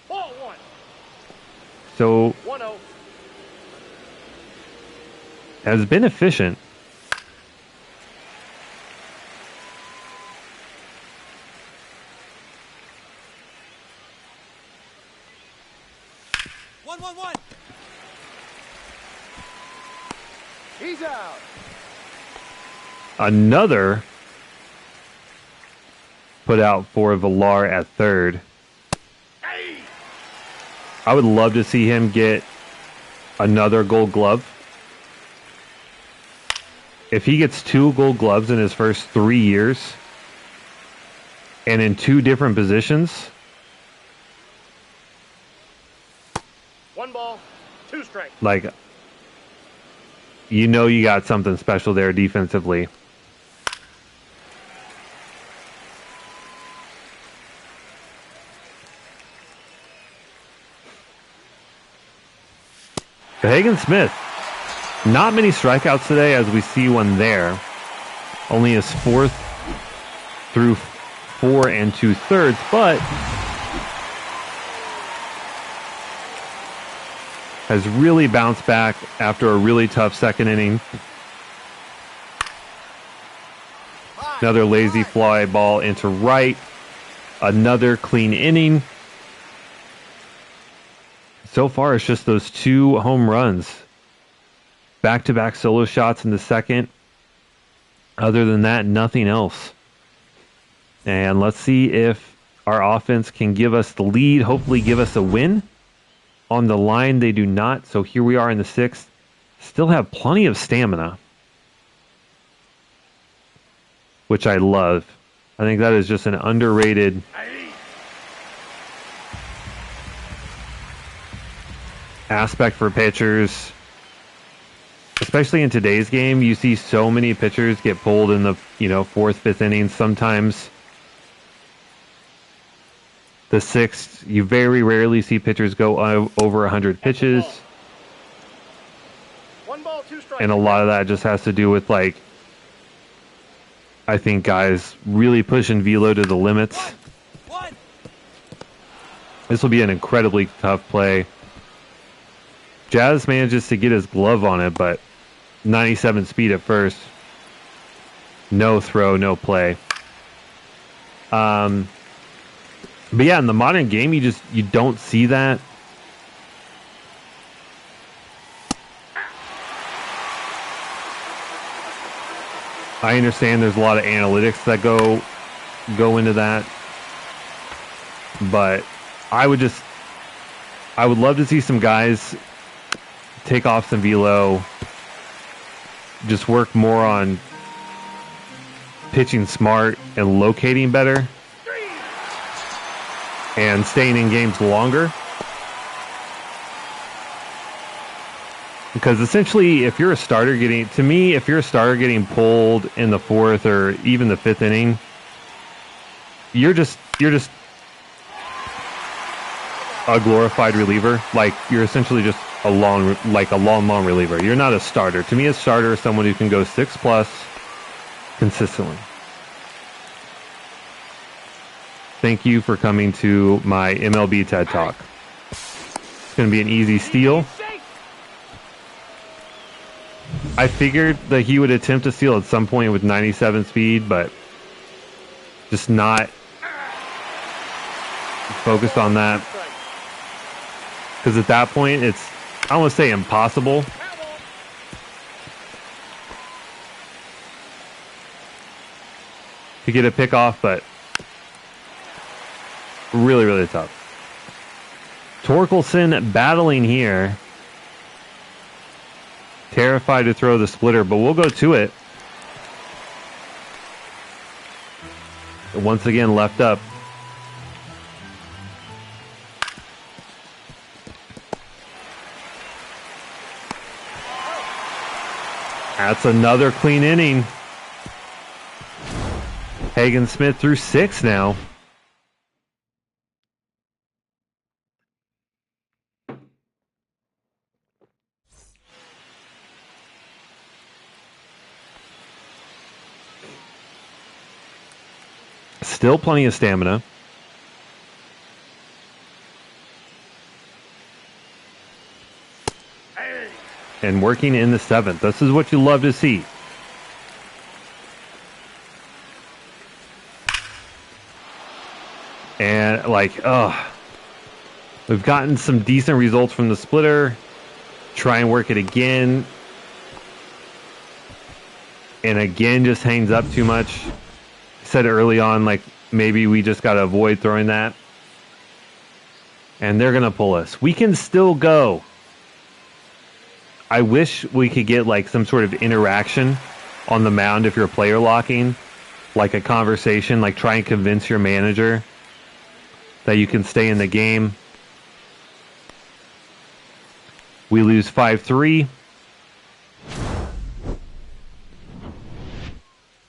Ball 1. So 1-0. has been efficient. One. He's out. Another put out for Villar at 3rd. I would love to see him get another Gold Glove. If he gets 2 Gold Gloves in his first 3 years and in 2 different positions, 1 ball, 2 strikes. like, you know you got something special there defensively. Hagen Smith, not many strikeouts today as we see one there. Only his 4th through 4 2/3, but has really bounced back after a really tough second inning. Another lazy fly ball into right. Another clean inning. So far, it's just those 2 home runs. Back-to-back solo shots in the 2nd. Other than that, nothing else. And let's see if our offense can give us the lead, hopefully give us a win. On the line, they do not. So here we are in the 6th. Still have plenty of stamina, which I love. I think that is just an underrated aspect for pitchers, especially in today's game. You see so many pitchers get pulled in the 4th, 5th innings. Sometimes the 6th, you very rarely see pitchers go over 100 pitches. 1 ball, 2 strikes. And a lot of that just has to do with, like, I think guys really pushing velo to the limits. One. This will be an incredibly tough play. Jazz manages to get his glove on it, but 97 speed at first. No throw, no play. But yeah, in the modern game, you don't see that. I understand there's a lot of analytics that go into that, but I would love to see some guys take off some velo, just work more on pitching smart and locating better and staying in games longer. Because essentially, if you're a starter getting pulled in the 4th or even the 5th inning, you're just a glorified reliever. Like, you're essentially just a long reliever. You're not a starter. To me, a starter is someone who can go 6+ consistently. Thank you for coming to my MLB TED Talk. It's going to be an easy steal. I figured that he would attempt to steal at some point with 97 speed, but just not focused on that. Because at that point, it's, I don't want to say impossible. To get a pick off, but really, really tough. Torkelson battling here. Terrified to throw the splitter, but we'll go to it. Once again, left up. That's another clean inning. Hagen Smith threw 6 now. Still plenty of stamina. And working in the 7th. This is what you love to see. And we've gotten some decent results from the splitter. Try and work it again. And again, just hangs up too much. Said early on, like, maybe we just got to avoid throwing that. And they're going to pull us. We can still go. I wish we could get like some sort of interaction on the mound if you're player locking, like a conversation, like try and convince your manager that you can stay in the game. We lose 5-3.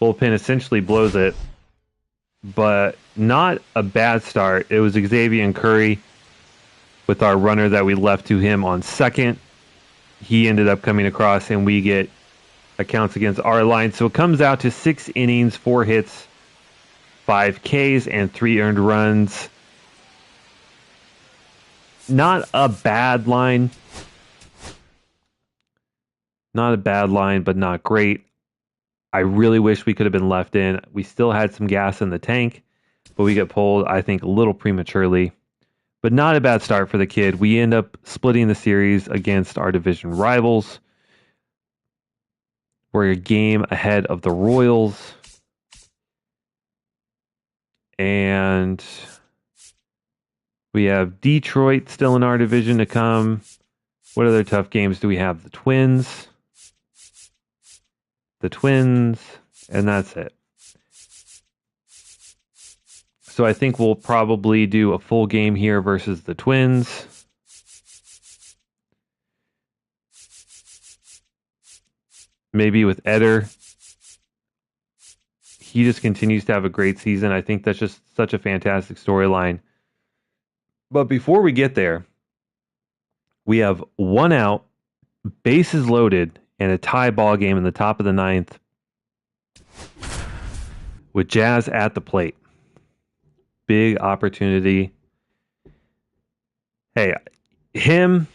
Bullpen essentially blows it, but not a bad start. It was Xavier Curry with our runner that we left to him on second. He ended up coming across, and we get accounts against our line. So it comes out to 6 innings, 4 hits, 5 Ks, and 3 earned runs. Not a bad line. Not a bad line, but not great. I really wish we could have been left in. We still had some gas in the tank, but we get pulled, I think, a little prematurely. But not a bad start for the kid. We end up splitting the series against our division rivals. We're a game ahead of the Royals. And we have Detroit still in our division to come. What other tough games do we have? The Twins. And that's it. So I think we'll probably do a full game here versus the Twins. Maybe with Eder. He just continues to have a great season. I think that's just such a fantastic storyline. But before we get there, we have 1 out, bases loaded, and a tie ball game in the top of the 9th with Jazz at the plate. Big opportunity. Hey, him,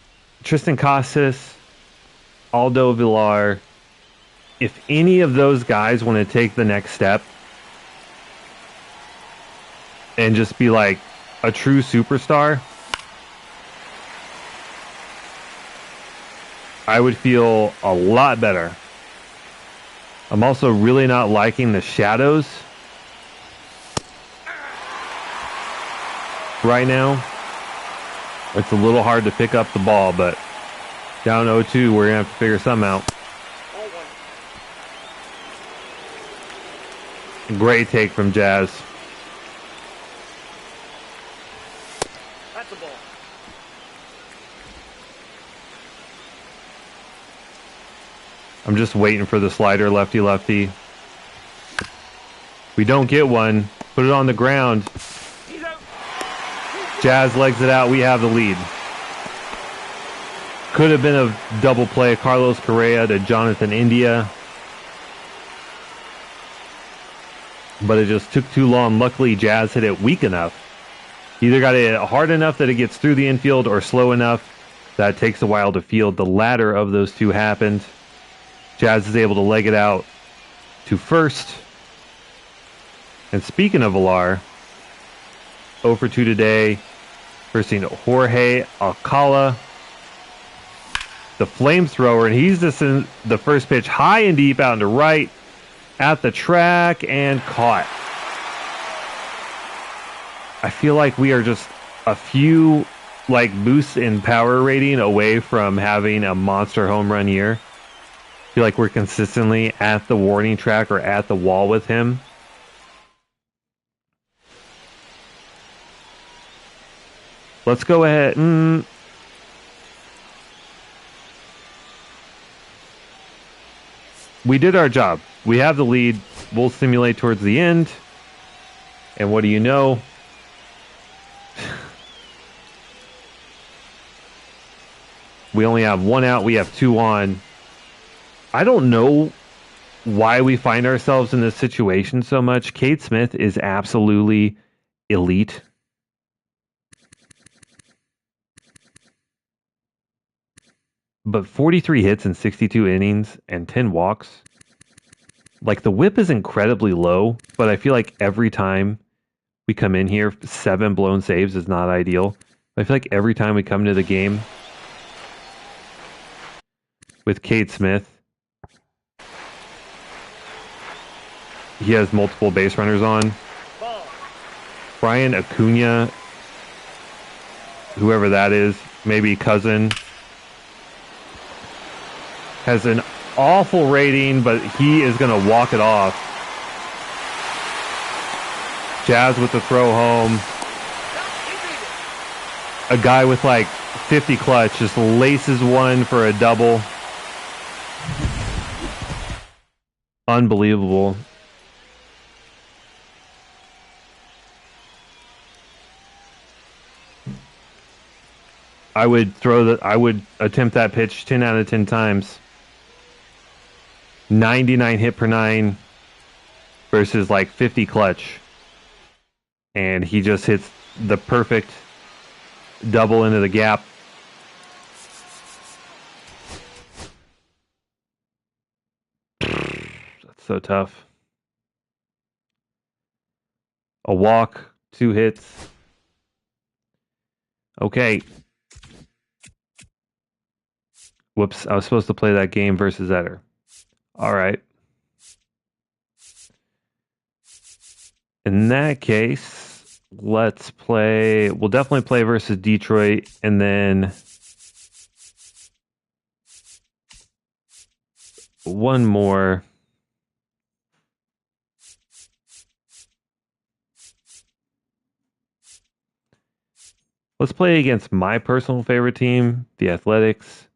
Tristan Casas, Aldo Villar, if any of those guys want to take the next step and just be like a true superstar, I would feel a lot better. I'm also really not liking the shadows right now. It's a little hard to pick up the ball, but down 0-2, we're going to have to figure something out. Great take from Jazz. That's a ball. I'm just waiting for the slider, lefty-lefty. We don't get one. Put it on the ground. He's out. He's Jazz legs it out. We have the lead. Could have been a double play. Carlos Correa to Jonathan India. But it just took too long. Luckily, Jazz hit it weak enough. Either got it hard enough that it gets through the infield or slow enough that it takes a while to field. The latter of those two happened. Jazz is able to leg it out to first. And speaking of Villar, 0 for 2 today. Versing Jorge Alcala, the flamethrower, and he's just in the first pitch high and deep out into right at the track and caught. I feel like we are just a few boosts in power rating away from having a monster home run year. I feel like we're consistently at the warning track or at the wall with him. Let's go ahead. We did our job. We have the lead. We'll simulate towards the end. And what do you know? We only have 1 out. We have 2 on. I don't know why we find ourselves in this situation so much. Cade Smith is absolutely elite. But 43 hits in 62 innings and 10 walks. The whip is incredibly low, but I feel like every time we come in here, 7 blown saves is not ideal. I feel like every time we come to the game with Cade Smith, he has multiple base runners on. Brian Acuna, whoever that is, maybe cousin, has an awful rating, but he is going to walk it off. Jazz with the throw home. A guy with 50 clutch just laces one for a double. Unbelievable. I would attempt that pitch 10 out of 10 times. 99 hit per 9 versus 50 clutch. And he just hits the perfect double into the gap. That's so tough. A walk, 2 hits. Okay. Whoops, I was supposed to play that game versus Etter. All right. In that case, let's play. We'll definitely play versus Detroit, and then one more. Let's play against my personal favorite team, the Athletics.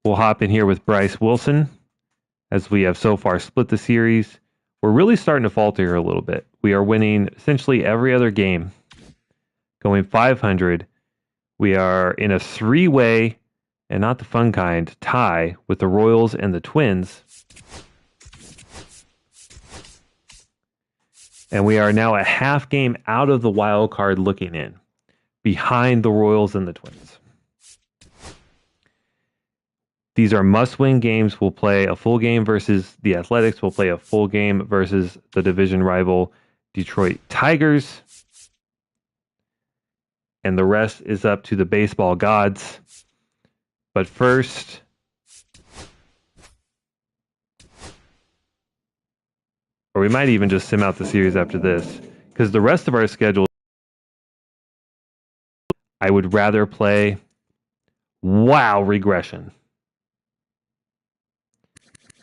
We'll hop in here with Bryce Wilson, as we have so far split the series. We're really starting to falter here a little bit. We are winning essentially every other game, going 500. We are in a 3-way, and not the fun kind, tie with the Royals and the Twins. And we are now a half game out of the wild card looking in, behind the Royals and the Twins. These are must-win games. We'll play a full game versus the Athletics. We'll play a full game versus the division rival Detroit Tigers. And the rest is up to the baseball gods. But first, or we might even just sim out the series after this, because the rest of our schedule, I would rather play regression.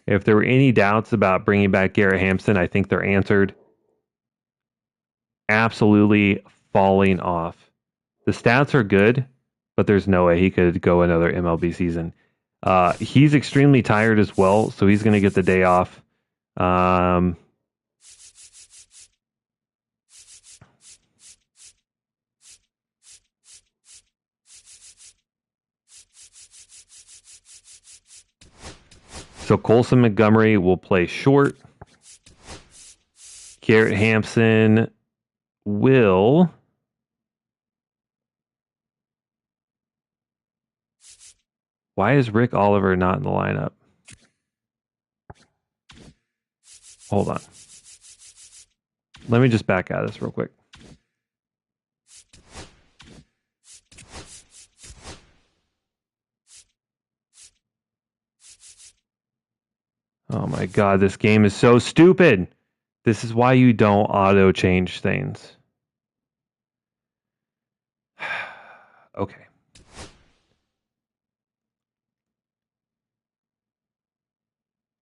If there were any doubts about bringing back Garrett Hampson, I think they're answered. Absolutely falling off. The stats are good, but there's no way he could go another MLB season. He's extremely tired as well, so he's going to get the day off. So Colson Montgomery will play short. Garrett Hampson will... Why is Rick Oliver not in the lineup? Hold on. Let me just back out of this real quick. Oh my God, this game is so stupid. This is why you don't auto change things. Okay.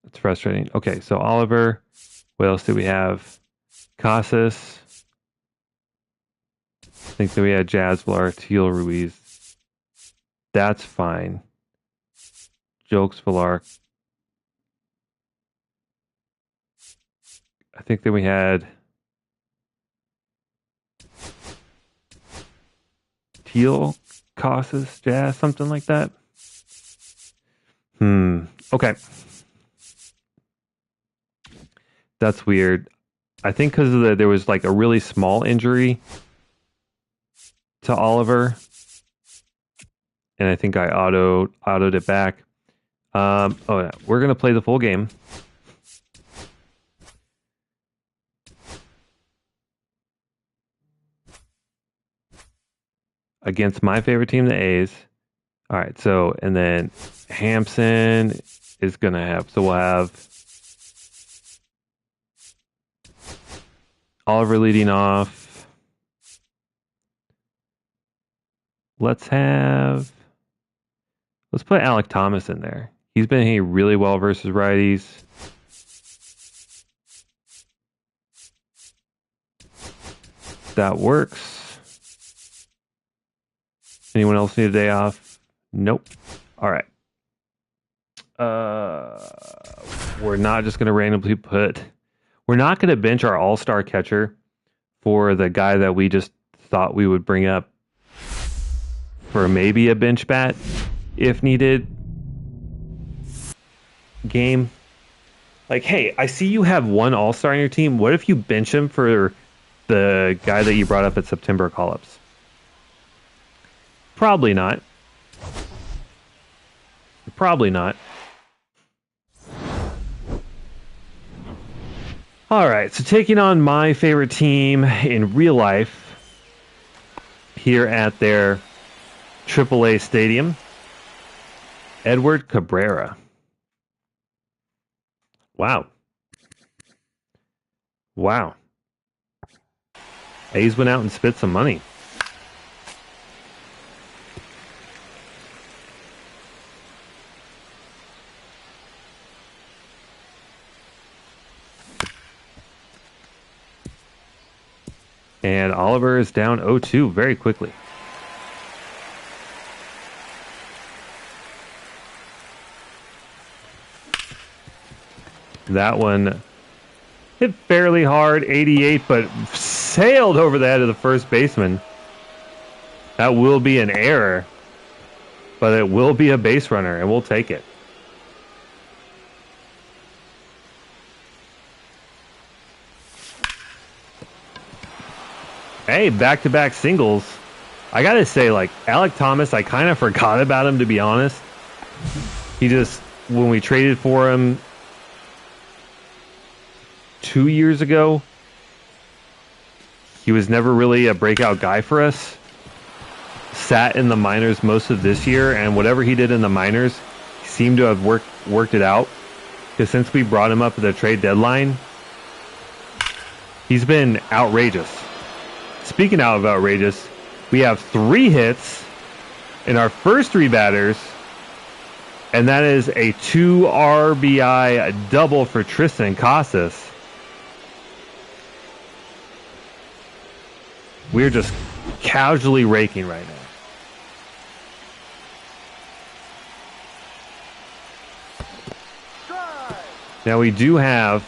It's frustrating. Okay, so Oliver. What else do we have? Casas. I think that we had Jazz-Villar, Teal Ruiz. That's fine. Jokes Villar. I think that we had Teal, Casas, Jazz, something like that. Okay. That's weird. I think because of there was like a really small injury to Oliver, and I think I autoed it back. Oh yeah, we're gonna play the full game. Against my favorite team, the A's. All right, so, and then Hampson is going to have, so we'll have Oliver leading off. Let's put Alec Thomas in there. He's been hitting really well versus righties. That works. Anyone else need a day off? Nope. All right. We're not just going to randomly we're not going to bench our all-star catcher for the guy that we just thought we would bring up for maybe a bench bat if needed game. Like, hey, I see you have one all-star on your team. What if you bench him for the guy that you brought up at September call-ups? Probably not. Probably not. All right, so taking on my favorite team in real life here at their AAA stadium, Edward Cabrera. Wow. Wow. A's went out and spit some money. And Oliver is down 0-2 very quickly. That one hit fairly hard, 88, but sailed over the head of the first baseman. That will be an error, but it will be a base runner, and we'll take it. Hey, back-to-back singles. I gotta say, like, Alec Thomas, I kind of forgot about him, to be honest. He just, when we traded for him 2 years ago, he was never really a breakout guy for us. Sat in the minors most of this year, and whatever he did in the minors, he seemed to have worked it out. Because since we brought him up at the trade deadline, he's been outrageous. Speaking of outrageous, we have 3 hits in our first 3 batters, and that is a 2 RBI double for Tristan Casas. We're just casually raking right now. Now we do have...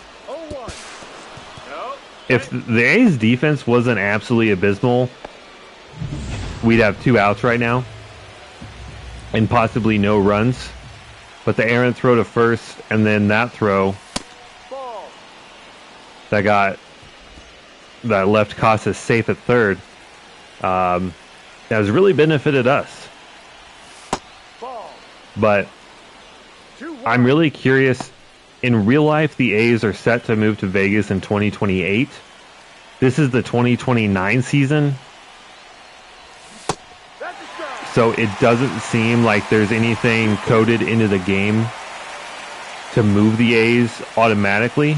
If the A's defense wasn't absolutely abysmal, we'd have 2 outs right now and possibly no runs. But the errant throw to first, and then that throw Ball. that left Casas safe at third, has really benefited us. Ball. But 2-1. I'm really curious. In real life, the A's are set to move to Vegas in 2028. This is the 2029 season. That's a strike. So it doesn't seem like there's anything coded into the game to move the A's automatically.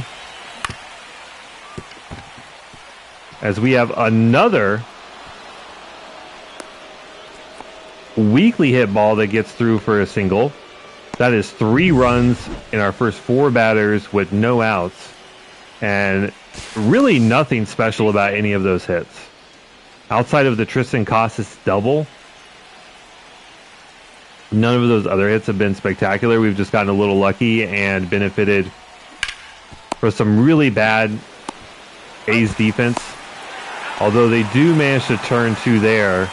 As we have another weakly hit ball that gets through for a single. That is 3 runs in our first 4 batters with no outs. And really nothing special about any of those hits. Outside of the Tristan Casas double, none of those other hits have been spectacular. We've just gotten a little lucky and benefited from some really bad A's defense. Although they do manage to turn 2 there.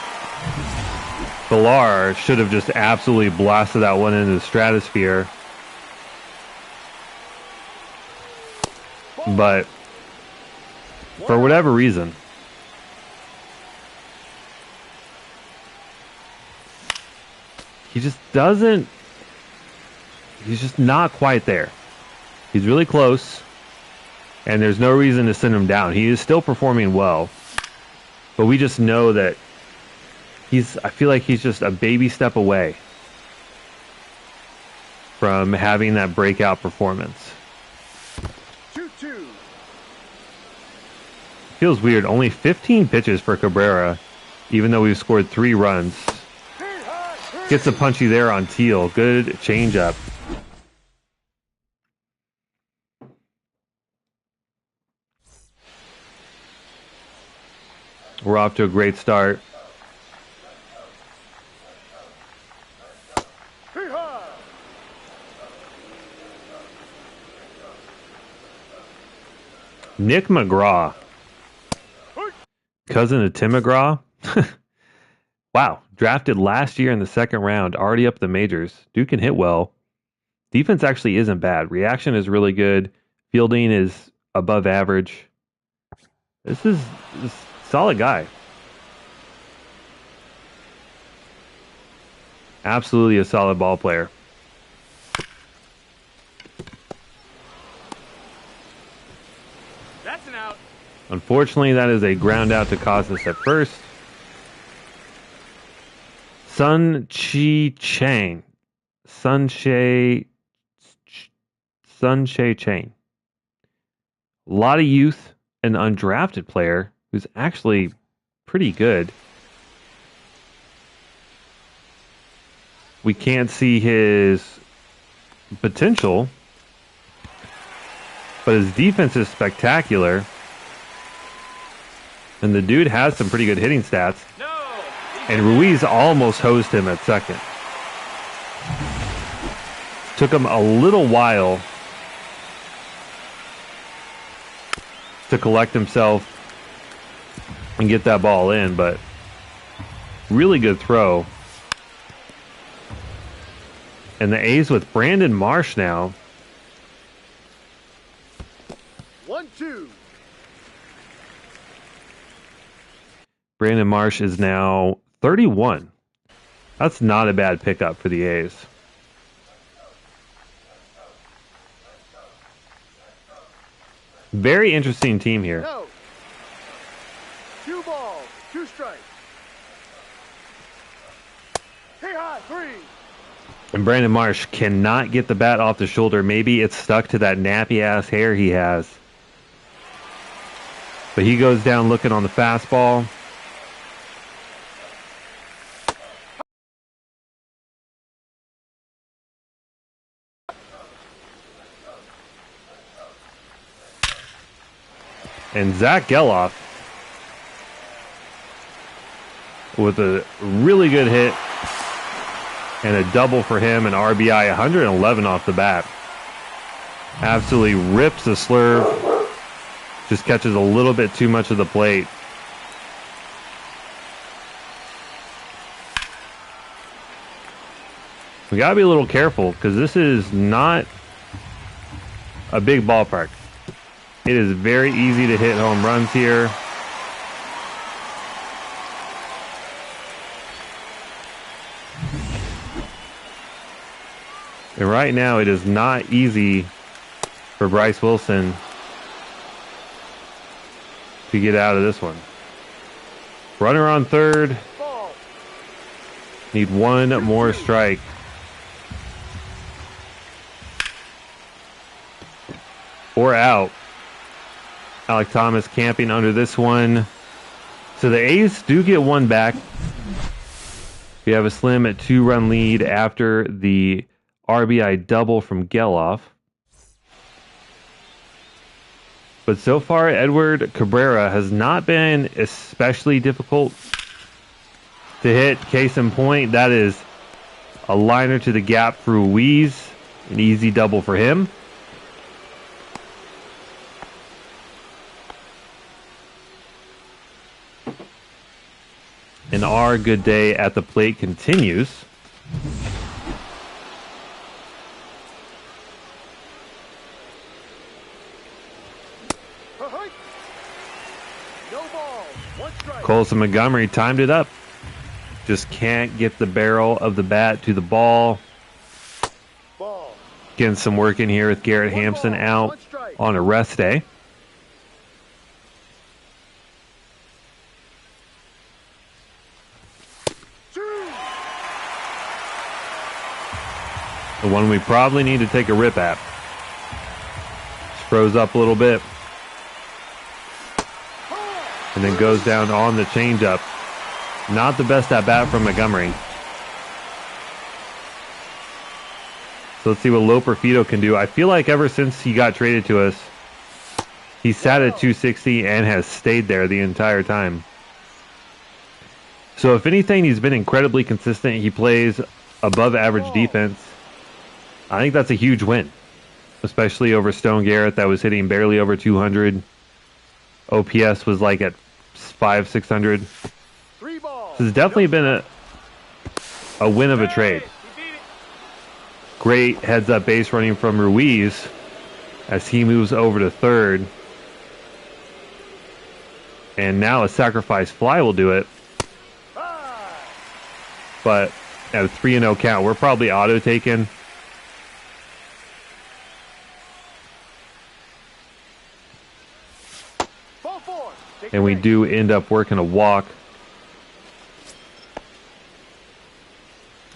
Villar should have just absolutely blasted that one into the stratosphere. But for whatever reason, he's just not quite there. He's really close, and there's no reason to send him down. He is still performing well, but we just know that I feel like he's just a baby step away from having that breakout performance. 2-2. Feels weird. Only 15 pitches for Cabrera, even though we've scored 3 runs. Gets a punchy there on Teal. Good changeup. We're off to a great start. Nick McGraw, cousin of Tim McGraw. Wow, drafted last year in the 2nd round, already up the majors. Dude can hit well. Defense actually isn't bad. Reaction is really good. Fielding is above average. This is a solid guy. Absolutely a solid ball player. That's an out. Unfortunately, that is a ground out to Casas at first. Sun Che Chang. A lot of youth, an undrafted player who's actually pretty good. We can't see his potential, but his defense is spectacular. And the dude has some pretty good hitting stats. No. And Ruiz almost hosed him at second. Took him a little while to collect himself and get that ball in, but really good throw. And the A's with Brandon Marsh now. 1-2. Brandon Marsh is now 31. That's not a bad pickup for the A's. Very interesting team here. No. 2 balls, 2 strikes. Hey, high, 3. And Brandon Marsh cannot get the bat off the shoulder. Maybe it's stuck to that nappy-ass hair he has. But he goes down looking on the fastball. And Zach Geloff with a really good hit and a double for him, an RBI, 111 off the bat. Absolutely rips the slurve. Just catches a little bit too much of the plate. We got to be a little careful because this is not a big ballpark. It is very easy to hit home runs here. And right now, it is not easy for Bryce Wilson to get out of this one. Runner on third. Need one more strike. Or out. Alek Thomas camping under this one. So the A's do get one back. We have a slim at 2-run lead after the RBI double from Geloff. But so far, Edward Cabrera has not been especially difficult to hit. Case in point, that is a liner to the gap for Ruiz. An easy double for him. And our good day at the plate continues. No ball. One strike. Colson Montgomery timed it up. Just can't get the barrel of the bat to the ball. Ball. Getting some work in here with Garrett One Hampson ball, out one strike. on a rest day. The one we probably need to take a rip at. Froze up a little bit. And then goes down on the changeup. Not the best at bat from Montgomery. So let's see what Loperfido can do. I feel like ever since he got traded to us, he sat at 260 and has stayed there the entire time. So if anything, he's been incredibly consistent. He plays above average defense. I think that's a huge win, especially over Stone Garrett that was hitting barely over 200. OPS was like at 500-600. This has definitely been a win of a trade. Great heads-up base running from Ruiz as he moves over to third. And now a sacrifice fly will do it. But at a 3-0 count, we're probably auto-taken. And we do end up working a walk.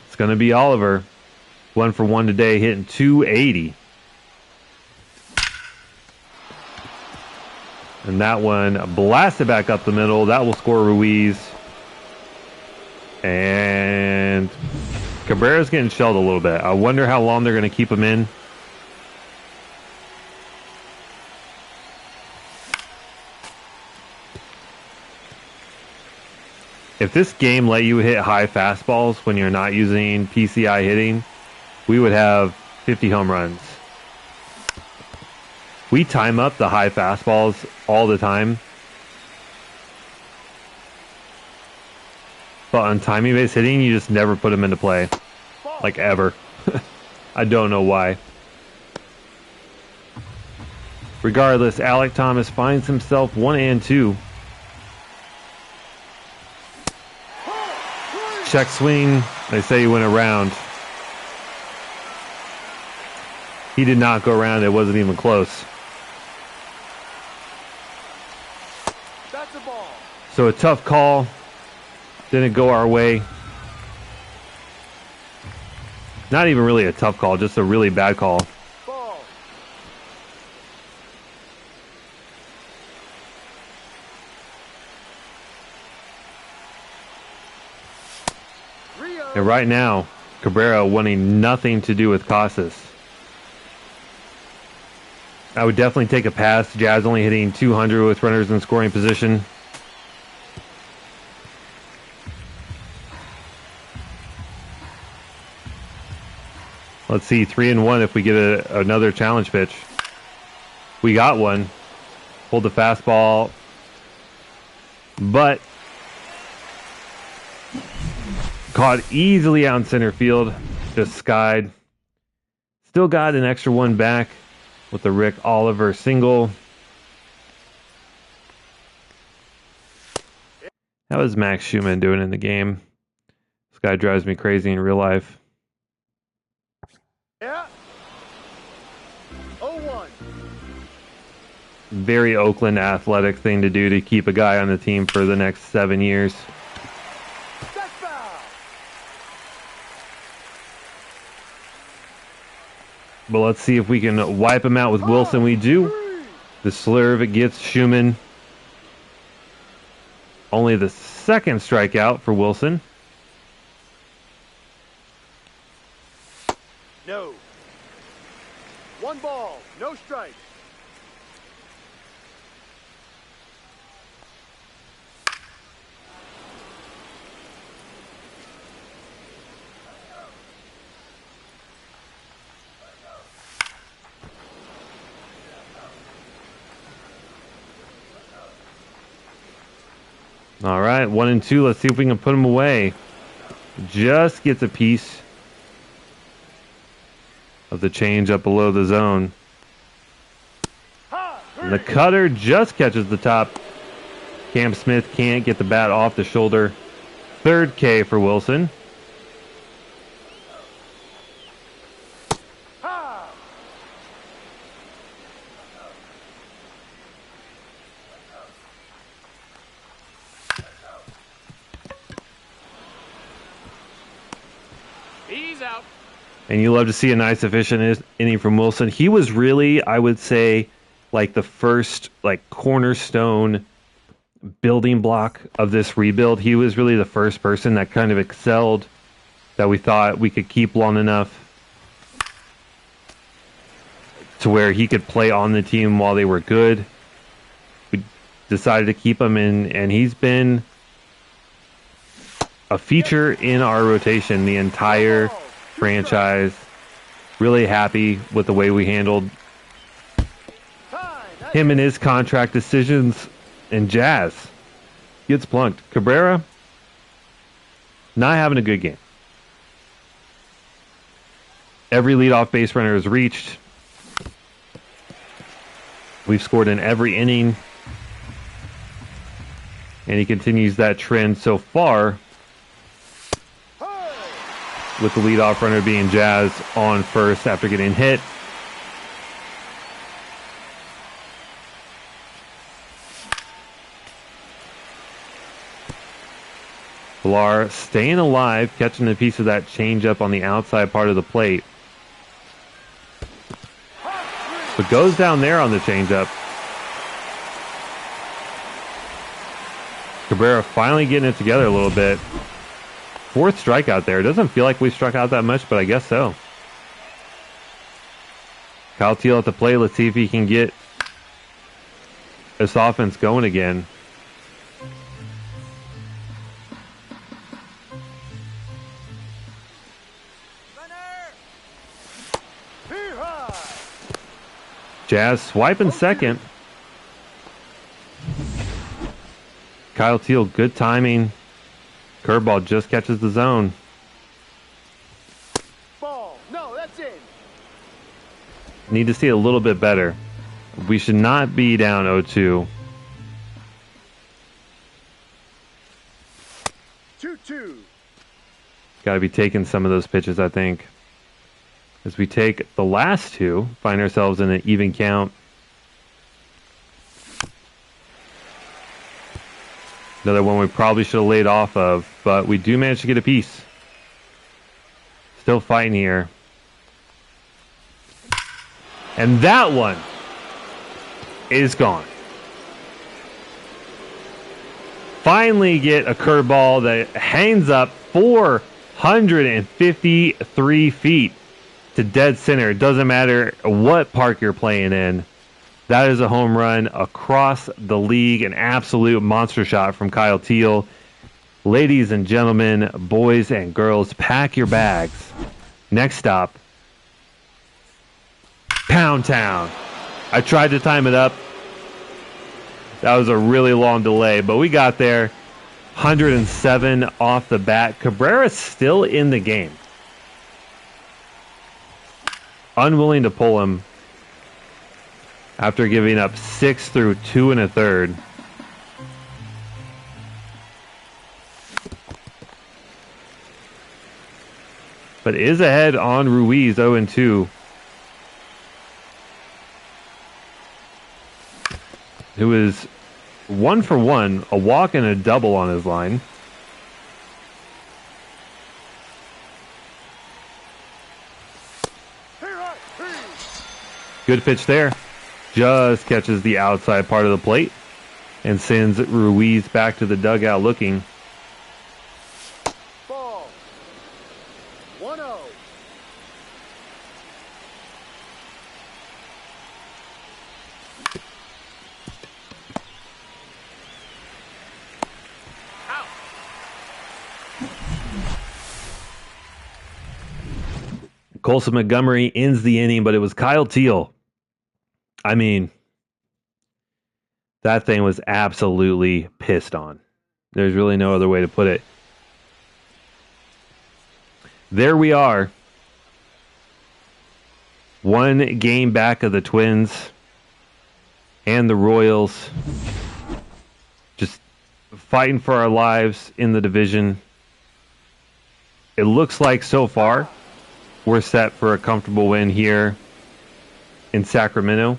It's going to be Oliver. 1 for 1 today, hitting 280. And that one blasted back up the middle. That will score Ruiz. And Cabrera's getting shelled a little bit. I wonder how long they're going to keep him in. If this game let you hit high fastballs when you're not using PCI hitting, we would have 50 home runs. We time up the high fastballs all the time. But on timing-based hitting, you just never put them into play. Like, ever. I don't know why. Regardless, Alek Thomas finds himself 1 and 2. Check swing. They say he went around. He did not go around. It wasn't even close. That's a ball. So a tough call. Didn't go our way. Not even really a tough call, just a really bad call. Ball. Rio. And right now, Cabrera wanting nothing to do with Casas. I would definitely take a pass. Jazz only hitting 200 with runners in scoring position. Let's see, 3-1 if we get another challenge pitch. We got one. Pulled the fastball. But caught easily out in center field. just skied. Still got an extra one back with the Rick Oliver single. How is Max Schumann doing in the game? This guy drives me crazy in real life. Yeah. 0-1. Very Oakland athletic thing to do to keep a guy on the team for the next 7 years. That's foul. But let's see if we can wipe him out with Wilson. We do. The slurve gets Schumann. Only the second strikeout for Wilson. No. 1 ball, no strike. All right, 1 and 2. Let's see if we can put him away. Just gets a piece of the change up below the zone. And the cutter just catches the top. Cam Smith can't get the bat off the shoulder. 3rd K for Wilson. He's out. And you love to see a nice efficient inning from Wilson. He was really, I would say, like the first cornerstone building block of this rebuild. He was really the first person that kind of excelled, that we thought we could keep long enough to where he could play on the team while they were good. We decided to keep him in, and he's been a feature in our rotation the entire franchise. Really happy with the way we handled him and his contract decisions. And Jazz gets plunked. Cabrera not having a good game. Every leadoff base runner is reached. We've scored in every inning, and he continues that trend so far, with the leadoff runner being Jazz on first after getting hit. Villar staying alive, catching a piece of that changeup on the outside part of the plate. But goes down there on the changeup. Cabrera finally getting it together a little bit. 4th strikeout there. Doesn't feel like we struck out that much, but I guess so. Kyle Teel at the plate. Let's see if he can get this offense going again. Jazz swiping second. Kyle Teel, good timing. Curveball just catches the zone. Ball. No, that's in. Need to see a little bit better. We should not be down 0-2. 2-2. Got to be taking some of those pitches, I think. As we take the last 2, find ourselves in an even count. Another one we probably should have laid off of, but we do manage to get a piece. Still fighting here. And that one is gone. Finally get a curveball that hangs up 453 feet to dead center. It doesn't matter what park you're playing in. That is a home run across the league. An absolute monster shot from Kyle Teel. Ladies and gentlemen, boys and girls, pack your bags. Next stop, Pound Town. I tried to time it up. That was a really long delay, but we got there. 107 off the bat. Cabrera's still in the game. unwilling to pull him after giving up 6 through 2 1/3. But is ahead on Ruiz, 0-2. Who is 1 for 1, a walk and a double on his line. Good pitch there. Just catches the outside part of the plate and sends Ruiz back to the dugout looking. Ball. 1-0. Out. Colson Montgomery ends the inning, but it was Kyle Teal. I mean, that thing was absolutely pissed on. There's really no other way to put it. There we are. 1 game back of the Twins and the Royals. Just fighting for our lives in the division. It looks like so far we're set for a comfortable win here in Sacramento.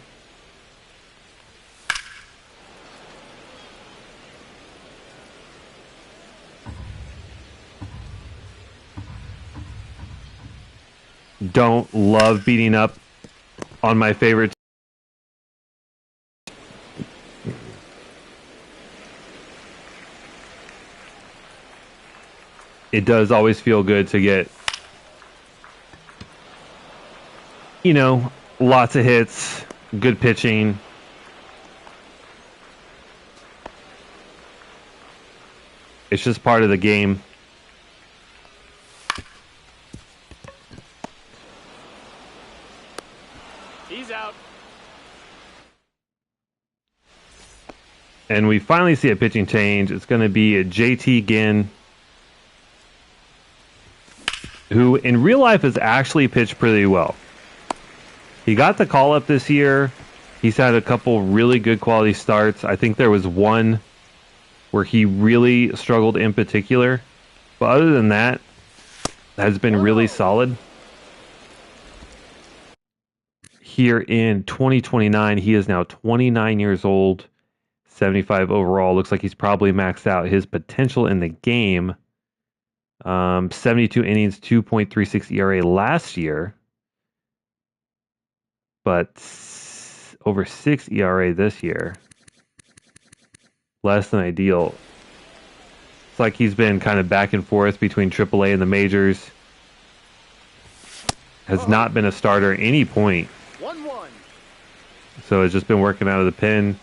Don't love beating up on my favorite. It does always feel good to get, you know, lots of hits, good pitching. It's just part of the game. He's out. And we finally see a pitching change. It's going to be a JT Ginn, who in real life has actually pitched pretty well. He got the call up this year. He's had a couple really good quality starts. I think there was one where he really struggled in particular. But other than that, has been really solid. Here in 2029, he is now 29 years old, 75 overall. Looks like he's probably maxed out his potential in the game. 72 innings, 2.36 ERA last year, but over 6 ERA this year. Less than ideal. It's like he's been kind of back and forth between AAA and the majors. Has not been a starter at any point. 1-1. So it's just been working out of the pen.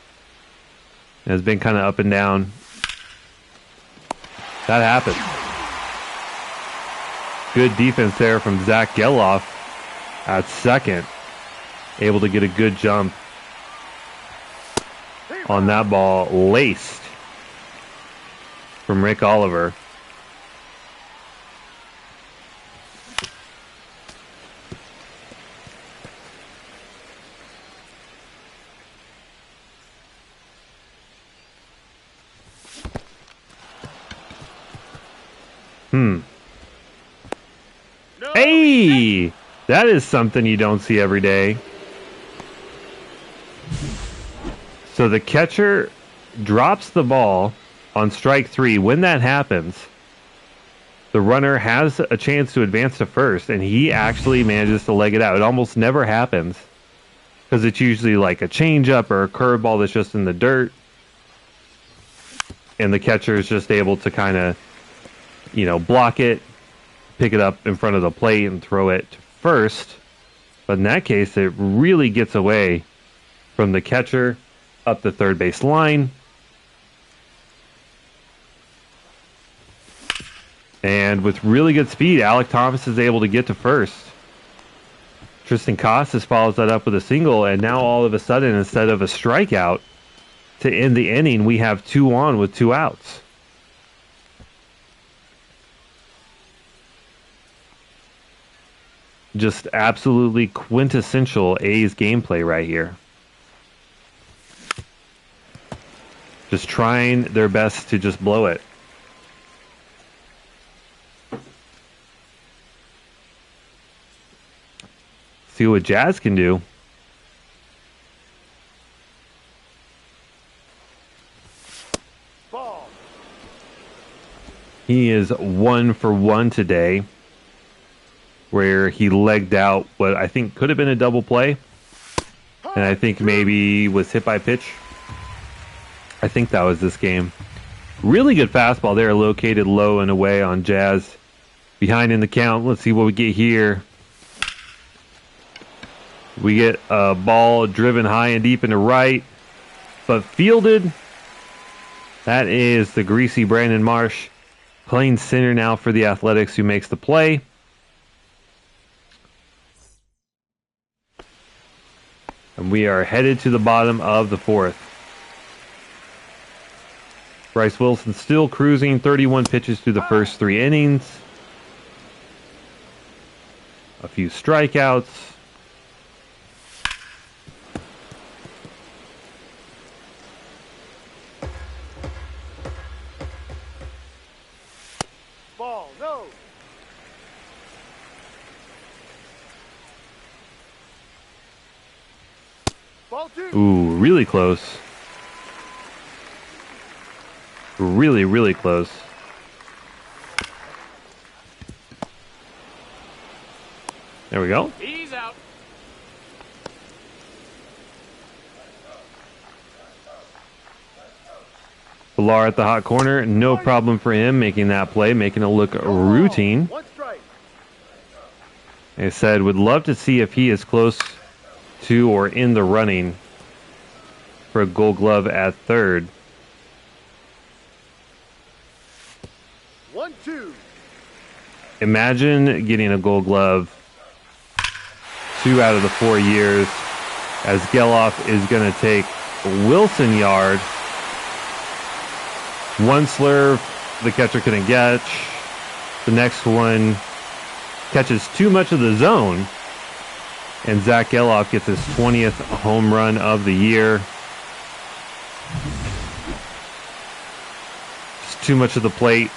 Has been kind of up and down. That happened. Good defense there from Zach Geloff at second. Able to get a good jump on that ball. Laced from Rick Oliver. Hey! That is something you don't see every day. So the catcher drops the ball on strike 3. When that happens, the runner has a chance to advance to first, and he actually manages to leg it out. It almost never happens because it's usually like a changeup or a curveball that's just in the dirt, and the catcher is just able to kind of, you know, block it, pick it up in front of the plate, and throw it to first. But in that case, it really gets away from the catcher up the third base line. And with really good speed, Alec Thomas is able to get to first. Tristan Casas follows that up with a single, and now all of a sudden, instead of a strikeout to end the inning, we have 2 on with 2 outs. Just absolutely quintessential A's gameplay right here. Just trying their best to just blow it. See what Jazz can do. Ball. He is 1 for 1 today, where he legged out what I think could have been a double play, and I think maybe was hit by pitch. I think that was this game. Really good fastball there, located low and away on Jazz. Behind in the count. Let's see what we get here. We get a ball driven high and deep into right, but fielded. That is the greasy Brandon Marsh, playing center now for the Athletics, who makes the play. And we are headed to the bottom of the 4th. Bryce Wilson still cruising, 31 pitches through the first 3 innings. A few strikeouts. Ball. No. Ball 2. Ooh, really close. Really, really close. There we go. He's out. Villar at the hot corner. No problem for him making that play, making it look routine. 1 strike. I said, would love to see if he is close to or in the running for a Gold Glove at third. 1-2. Imagine getting a Gold Glove 2 out of the 4 years, as Geloff is going to take Wilson yard. 1 slurve, the catcher couldn't catch. The next one catches too much of the zone, and Zach Geloff gets his 20th home run of the year. Just too much of the plate,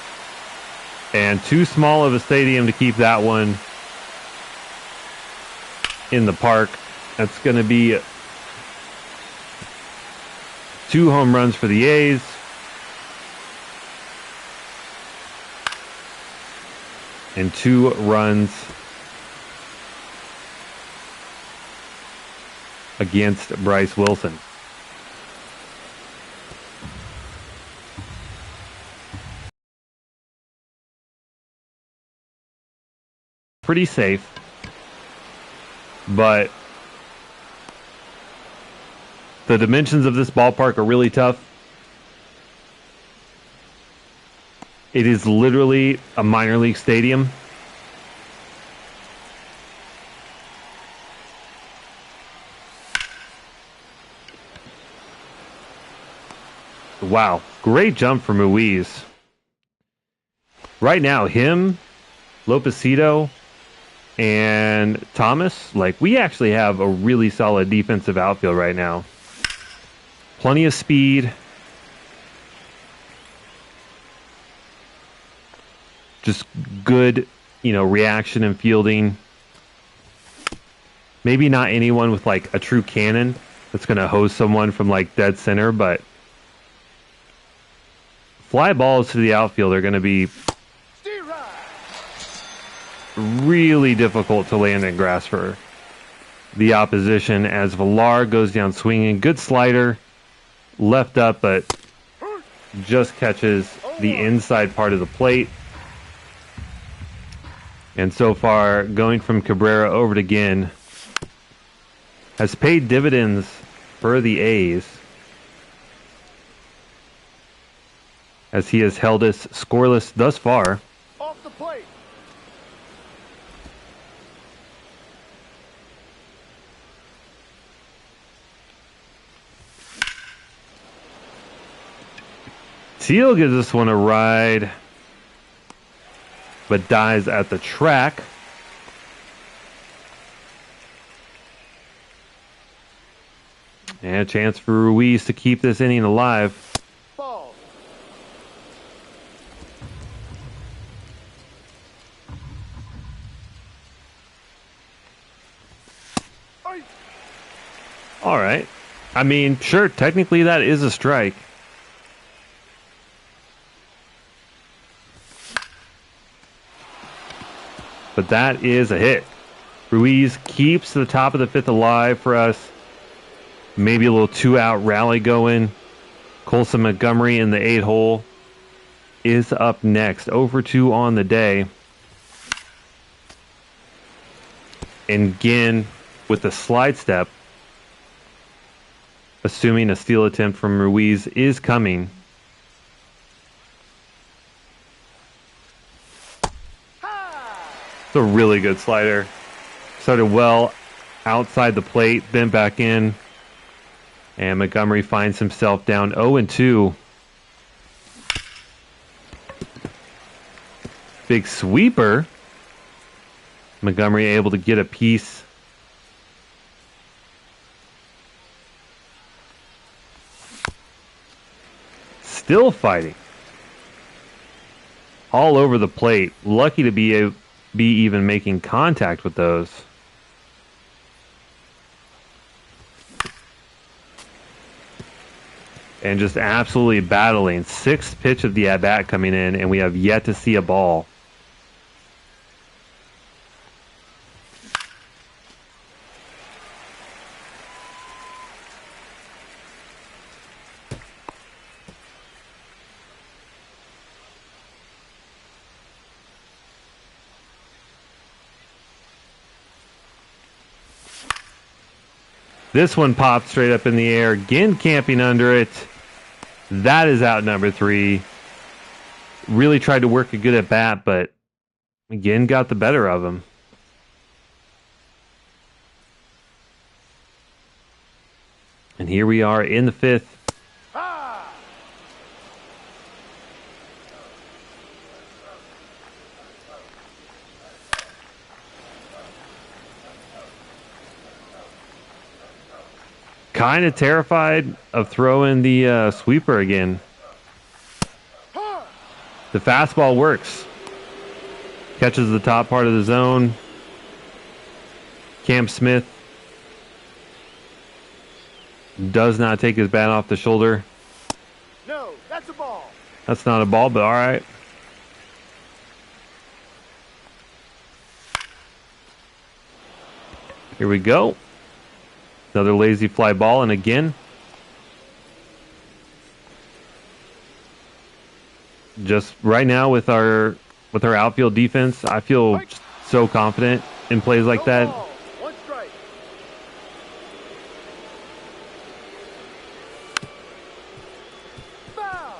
and too small of a stadium to keep that one in the park. That's going to be 2 home runs for the A's. And 2 runs against Bryce Wilson. Pretty safe, but the dimensions of this ballpark are really tough. It is literally a minor league stadium. Wow, great jump from Ruiz. Right now, him, Lopecito, and Thomas, like, we actually have a really solid defensive outfield right now. Plenty of speed. Just good, reaction and fielding. Maybe not anyone with like a true cannon that's going to hose someone from like dead center, but fly balls to the outfield are going to be really difficult to land in grass for the opposition, as Villar goes down swinging. Good slider, left up, but just catches the inside part of the plate. And so far, going from Cabrera over to Ginn has paid dividends for the A's, as he has held us scoreless thus far. Off the plate. Teal gives this one a ride, but dies at the track. And a chance for Ruiz to keep this inning alive. Ball. All right. I mean, sure, technically that is a strike. But that is a hit. Ruiz keeps the top of the fifth alive for us. Maybe a little two-out rally going. Colson Montgomery in the 8-hole is up next. Over 2 on the day. And again, with the slide step, assuming a steal attempt from Ruiz is coming. It's a really good slider. Started well outside the plate, then back in. And Montgomery finds himself down 0-2. Big sweeper. Montgomery able to get a piece. Still fighting. All over the plate. Lucky to be even making contact with those. And just absolutely battling. 6th pitch of the at-bat coming in, and we have yet to see a ball. This one popped straight up in the air. Again, camping under it. That is out number 3. Really tried to work a good at bat, but again got the better of him. And here we are in the 5th. Kind of terrified of throwing the sweeper again. The fastball works. Catches the top part of the zone. Cam Smith does not take his bat off the shoulder. No, that's a ball. That's not a ball, but all right. Here we go. Another lazy fly ball, and again, just right now with our outfield defense, I feel so confident in plays like that. One strike. Foul.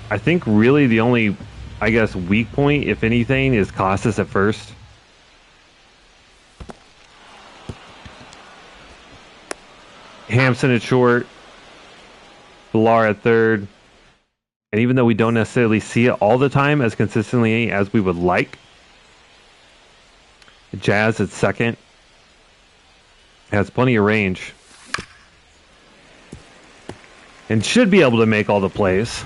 I think really the only, I guess, weak point, if anything, is Costas at first. Hampson at short, Villar at third, and even though we don't necessarily see it all the time as consistently as we would like, Jazz at second has plenty of range and should be able to make all the plays.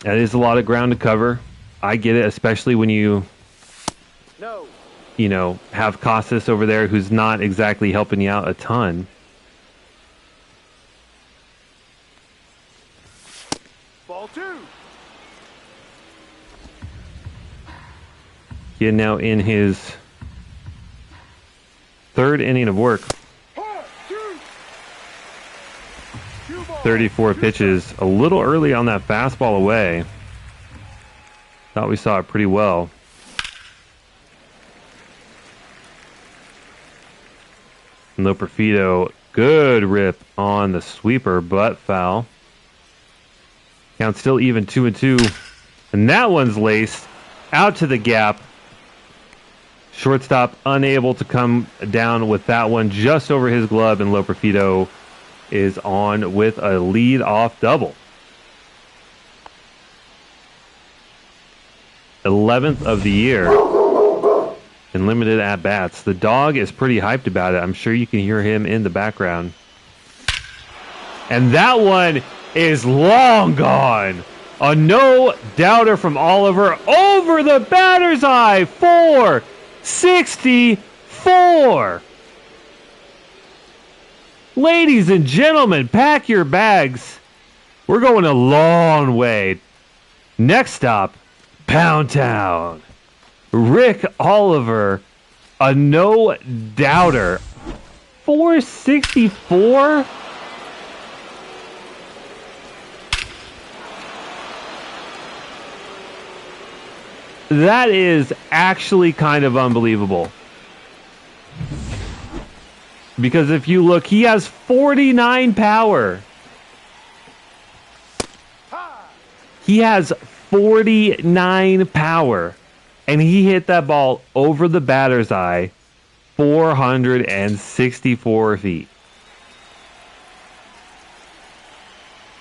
That is a lot of ground to cover. I get it, especially when you have Costas over there who's not exactly helping you out a ton. Ball 2. Getting now in his 3rd inning of work. 34 pitches. A little early on that fastball away. Thought we saw it pretty well. Loperfido, good rip on the sweeper, but foul. Count still even 2-2. And that one's laced out to the gap. Shortstop unable to come down with that one just over his glove, and Loperfido is on with a lead-off double. 11th of the year. in limited at-bats. The dog is pretty hyped about it. I'm sure you can hear him in the background. And that one is long gone. A no-doubter from Oliver over the batter's eye. 464. Ladies and gentlemen, pack your bags. We're going a long way. Next stop, Pound Town. Rick Oliver, a no-doubter. 464? That is actually kind of unbelievable. Because if you look, he has 49 power. He has 49 power. And he hit that ball over the batter's eye 464 feet.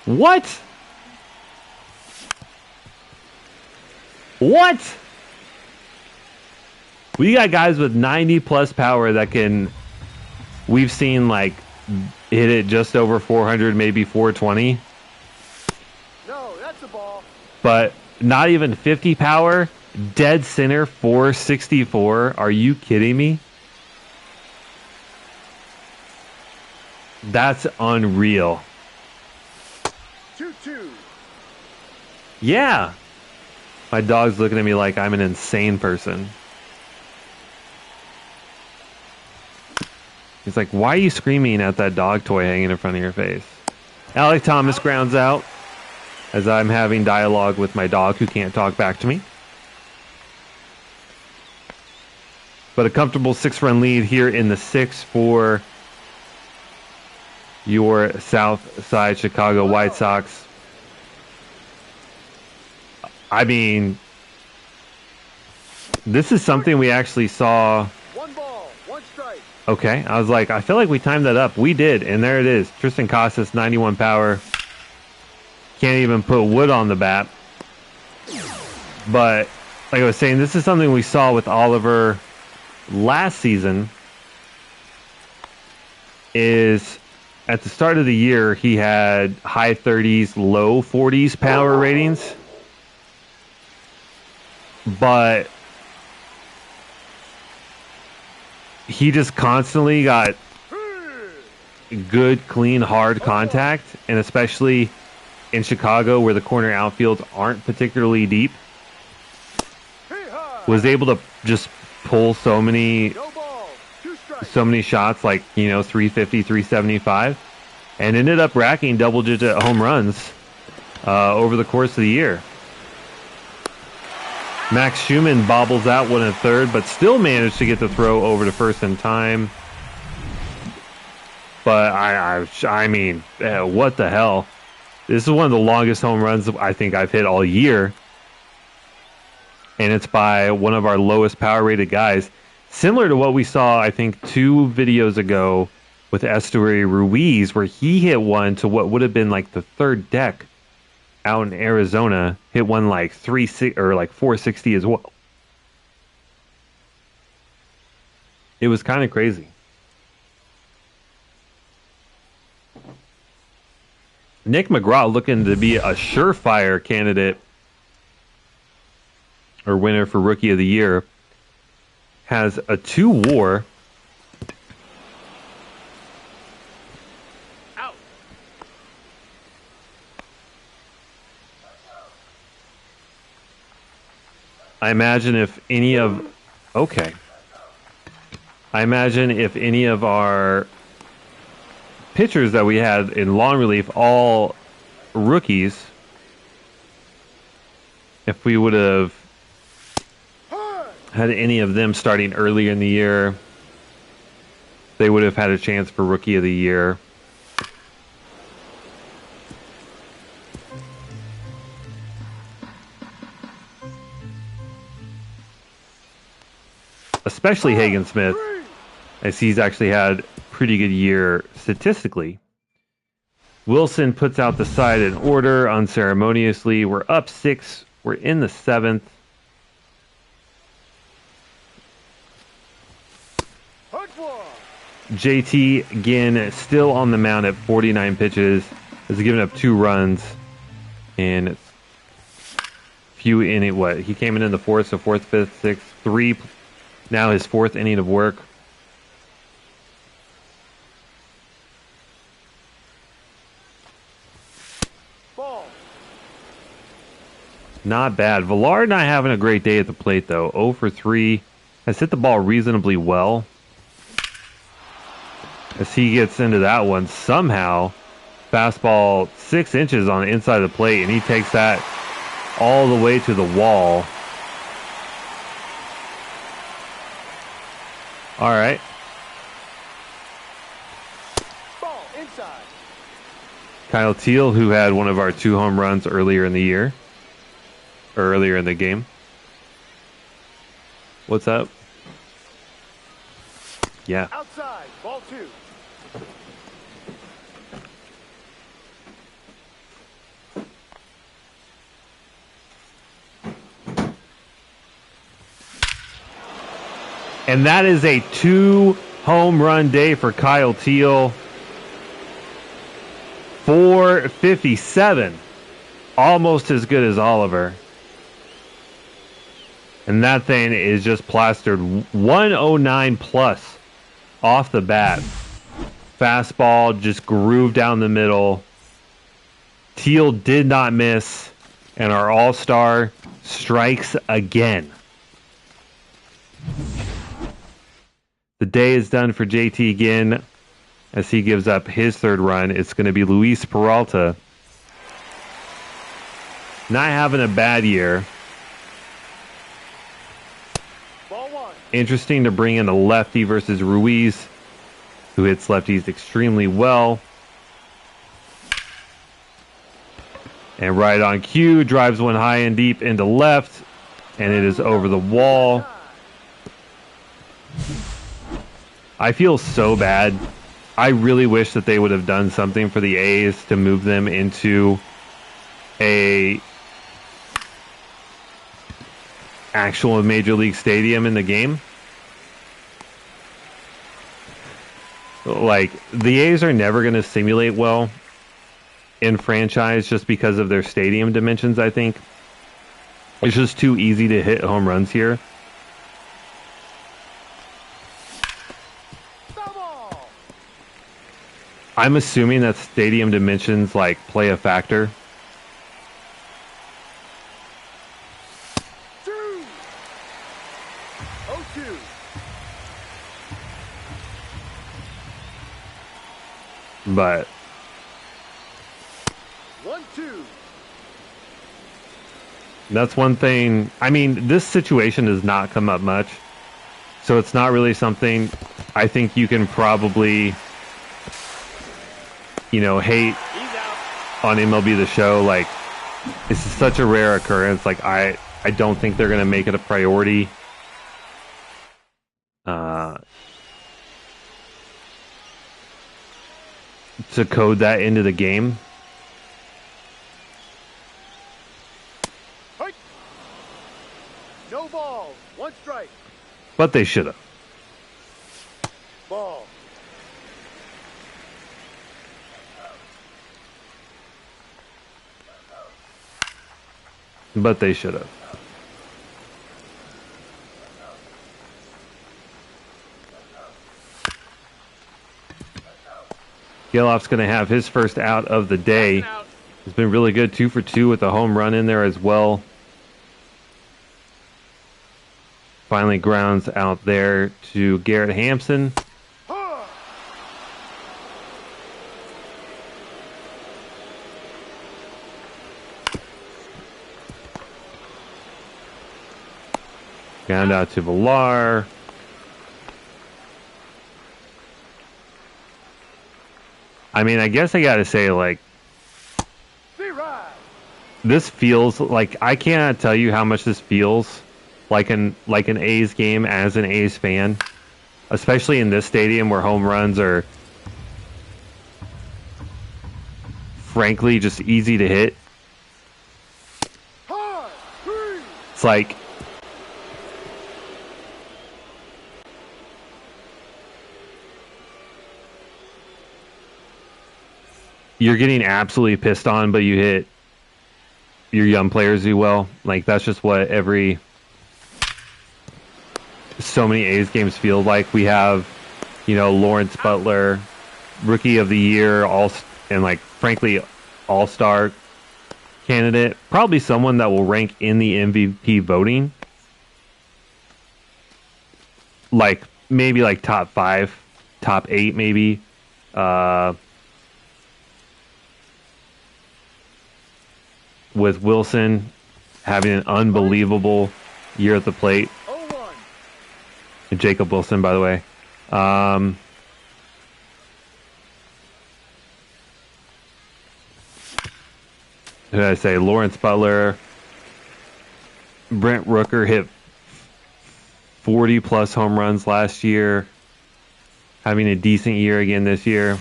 What? What? We got guys with 90 plus power that can, we've seen like hit it just over 400, maybe 420. No, that's a ball. But not even 50 power, dead center 464. Are you kidding me? That's unreal. 2-2. Yeah. My dog's looking at me like I'm an insane person. He's like, why are you screaming at that dog toy hanging in front of your face? Alec Thomas grounds out as I'm having dialogue with my dog who can't talk back to me. But a comfortable 6-run lead here in the 6th for your South Side Chicago White Sox. I mean, this is something we actually saw. 1 ball, 1 strike. Okay, I was like, I feel like we timed that up. We did, and there it is. Tristan Casas, 91 power. Can't even put wood on the bat. But, like I was saying, this is something we saw with Oliver last season. Is at the start of the year, he had high 30s, low 40s power ratings. But he just constantly got good, clean, hard contact, and especially in Chicago where the corner outfields aren't particularly deep, was able to just pull so many shots, like, 350, 375, and ended up racking double-digit home runs over the course of the year. Max Schumann bobbles out 1 1/3, but still managed to get the throw over to first in time. But I mean, what the hell? This is one of the longest home runs I think I've hit all year. And it's by one of our lowest power rated guys. Similar to what we saw, I think, 2 videos ago with Estuary Ruiz, where he hit one to what would have been like the 3rd deck out in Arizona, hit one like 460 as well. It was kind of crazy. Nick McGraw looking to be a surefire candidate or winner for Rookie of the Year. Has a 2 WAR. Out. I imagine if any of our pitchers that we had in long relief, all rookies, if we would have had any of them starting earlier in the year, they would have had a chance for Rookie of the Year. Especially Hagen Smith, as he's actually had a pretty good year statistically. Wilson puts out the side in order unceremoniously. We're up 6. We're in the 7th. JT again still on the mound at 49 pitches. Has given up 2 runs in few inning. What he came in the fourth, so fourth, fifth, sixth, 3. Now his 4th inning of work. Ball. Not bad. Villard not having a great day at the plate though. 0 for 3. Has hit the ball reasonably well. As he gets into that one, somehow fastball 6 inches on the inside of the plate, and he takes that all the way to the wall. All right. Ball inside. Kyle Teal, who had one of our 2 home runs earlier in the year, or earlier in the game. What's up? Yeah. Outside. Ball 2. And that is a 2 home run day for Kyle Teal. 457. Almost as good as Oliver. And that thing is just plastered 109 plus off the bat. Fastball just grooved down the middle. Teal did not miss. And our all-star strikes again. The day is done for JT again as he gives up his 3rd run. It's going to be Luis Peralta. Not having a bad year. Ball 1. Interesting to bring in a lefty versus Ruiz, who hits lefties extremely well. And right on cue, drives one high and deep into left, and it is over the wall. I feel so bad. I really wish that they would have done something for the A's to move them into a actual Major League Stadium in the game. Like, the A's are never going to simulate well in franchise just because of their stadium dimensions, I think. It's just too easy to hit home runs here. I'm assuming that stadium dimensions like play a factor. 2-0-2. But 1-2. that's one thing. I mean, this situation does not come up much. So it's not really something I think you can probably, you know, hate on MLB The Show. Like, this is such a rare occurrence. Like, I don't think they're going to make it a priority. To code that into the game. Hike. No balls. 1 strike. But they should have. Ball. But they should have. Gelof's going to have his first out of the day. He's been really good, 2 for 2 with a home run in there as well. Finally grounds out there to Garrett Hampson. Ground out to Villar. I mean, I guess I gotta say, like, this feels like, I cannot tell you how much this feels like an A's game as an A's fan, especially in this stadium where home runs are frankly just easy to hit. It's like, you're getting absolutely pissed on, but you hit your young players do well. Like, that's just what so many A's games feel like. We have, Lawrence Butler, Rookie of the Year, and like, frankly, All-Star candidate. Probably someone that will rank in the MVP voting. Like, maybe like top 5, top 8 maybe. With Wilson having an unbelievable year at the plate. And Jacob Wilson, by the way. Who did I say? Lawrence Butler. Brent Rooker hit 40-plus home runs last year. Having a decent year again this year.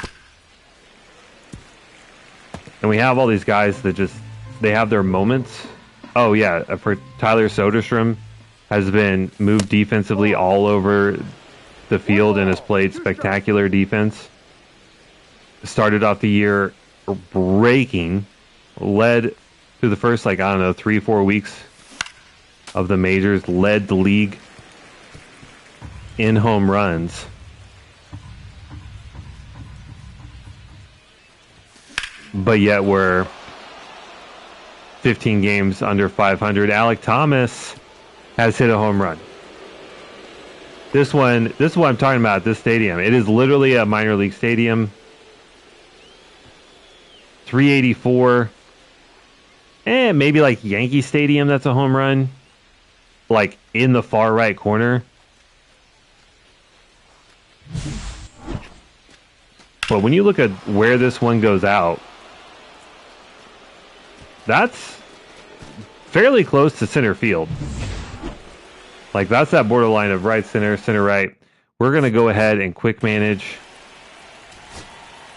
And we have all these guys that they have their moments. Oh, yeah. For Tyler Soderstrom has been moved defensively all over the field and has played spectacular defense. Started off the year breaking. Led through the first, 3-4 weeks of the majors. Led the league in home runs. But yet we're 15 games under 500. Alek Thomas has hit a home run. This is what I'm talking about, this stadium. It is literally a minor league stadium. 384. Maybe like Yankee Stadium, that's a home run. Like in the far right corner. But when you look at where this one goes out, that's fairly close to center field. Like, that's that borderline of right center, center right. We're going to go ahead and quick manage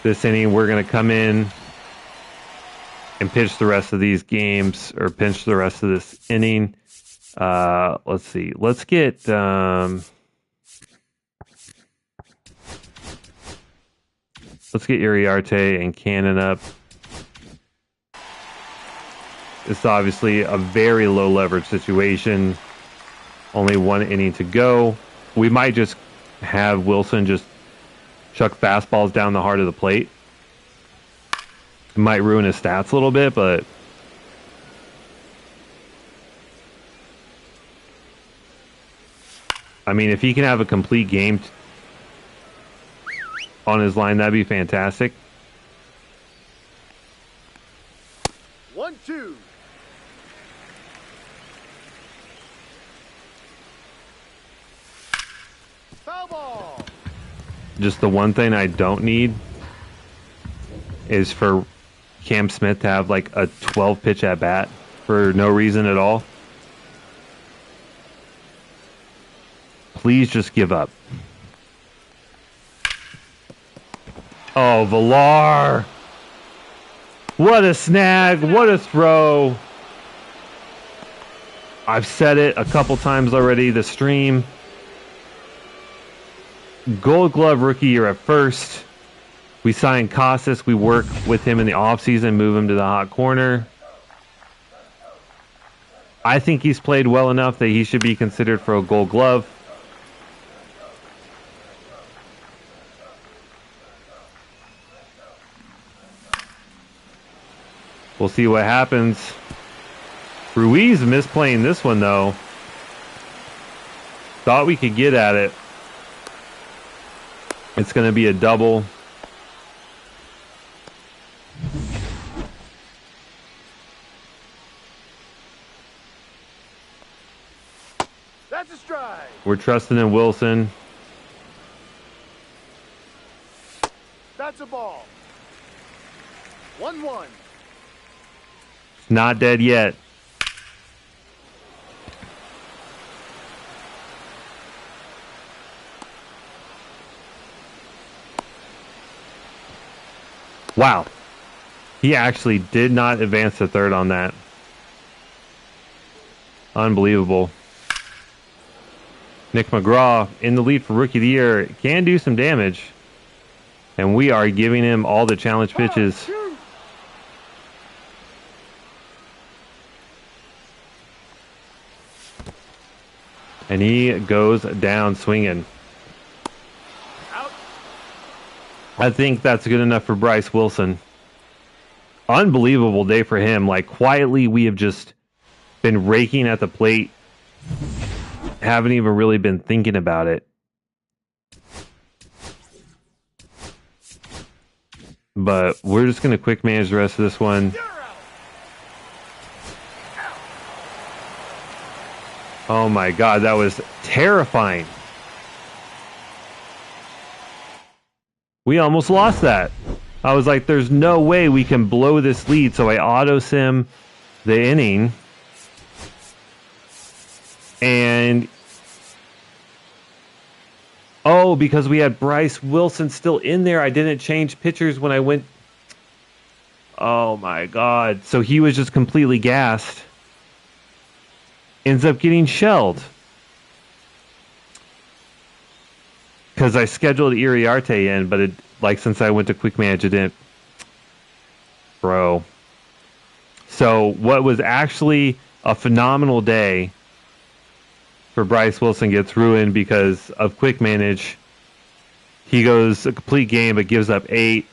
this inning. We're going to come in and pitch the rest of these games, or pinch the rest of this inning. Let's see. Let's get Uriarte and Cannon up. It's obviously a very low leverage situation. Only one inning to go. We might just have Wilson just chuck fastballs down the heart of the plate. It might ruin his stats a little bit, but I mean, if he can have a complete game on his line, that'd be fantastic. 1-2. Foul ball. Just the one thing I don't need is for Cam Smith to have like a 12 pitch at bat for no reason at all. Please just give up. Oh, Villar. What a snag. What a throw. I've said it a couple times already, the stream. Gold Glove rookie year at first. We signed Costas. We work with him in the offseason, move him to the hot corner. I think he's played well enough that he should be considered for a Gold Glove. We'll see what happens. Ruiz misplaying this one, though. Thought we could get at it. It's going to be a double. That's a strike. We're trusting in Wilson. That's a ball. 1-1. Not dead yet. Wow. He actually did not advance to third on that. Unbelievable. Nick McGraw in the lead for Rookie of the Year. Can do some damage. And we are giving him all the challenge pitches. 2. And he goes down swinging. Out. I think that's good enough for Bryce Wilson. Unbelievable day for him. Like, quietly, we have just been raking at the plate. Haven't even really been thinking about it. But we're just going to quick manage the rest of this one. Oh my God, that was terrifying. We almost lost that. I was like, there's no way we can blow this lead. So I auto-sim the inning. And oh, because we had Bryce Wilson still in there, I didn't change pitchers when I went. Oh my God. So he was just completely gassed. Ends up getting shelled. Because I scheduled Iriarte in, but it, like, since I went to quick manage, it didn't. Bro. So what was actually a phenomenal day for Bryce Wilson gets ruined because of quick manage. He goes a complete game but gives up 8.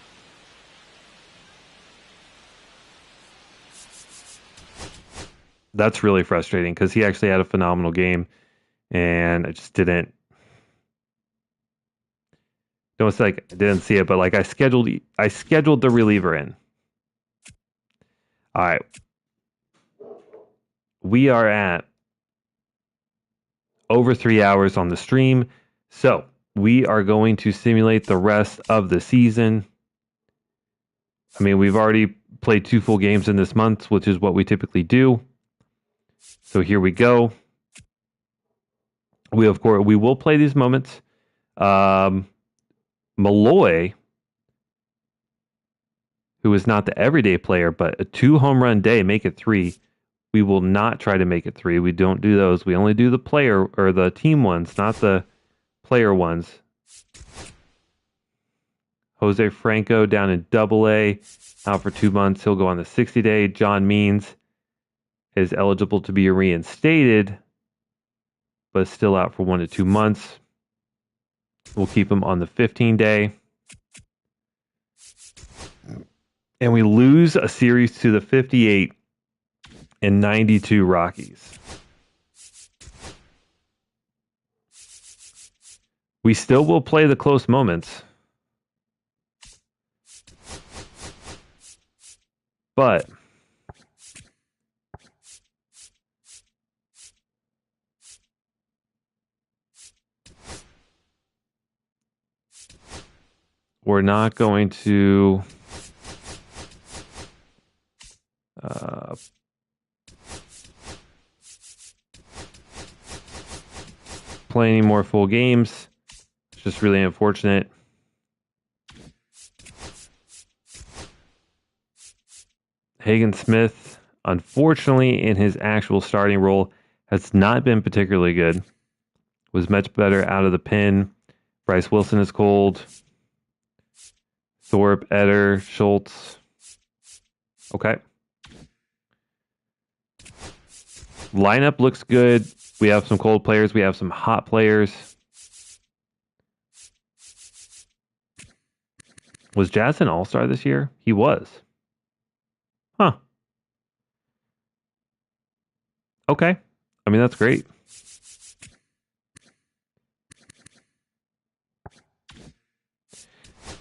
That's really frustrating because he actually had a phenomenal game and I just didn't. Don't say like I didn't see it, but like I scheduled the reliever in. All right. We are at over 3 hours on the stream. So we are going to simulate the rest of the season. I mean, we've already played 2 full games in this month, which is what we typically do. So here we go. We will play these moments. Malloy, who is not the everyday player, but a 2 home run day, make it 3. We will not try to make it 3. We don't do those. We only do the player or the team ones, not the player ones. Jose Franco down in AA, out for 2 months. He'll go on the 60-day. John Means is eligible to be reinstated, but still out for 1 to 2 months. We'll keep him on the 15-day. And we lose a series to the 58 and 92 Rockies. We still will play the close moments. But we're not going to play any more full games. It's just really unfortunate. Hagen Smith, unfortunately, in his actual starting role, has not been particularly good. Was much better out of the pen. Bryce Wilson is cold. Thorpe, Eder, Schultz. Okay. Lineup looks good. We have some cold players. We have some hot players. Was Jazz an all-star this year? He was. Huh. Okay. I mean, that's great.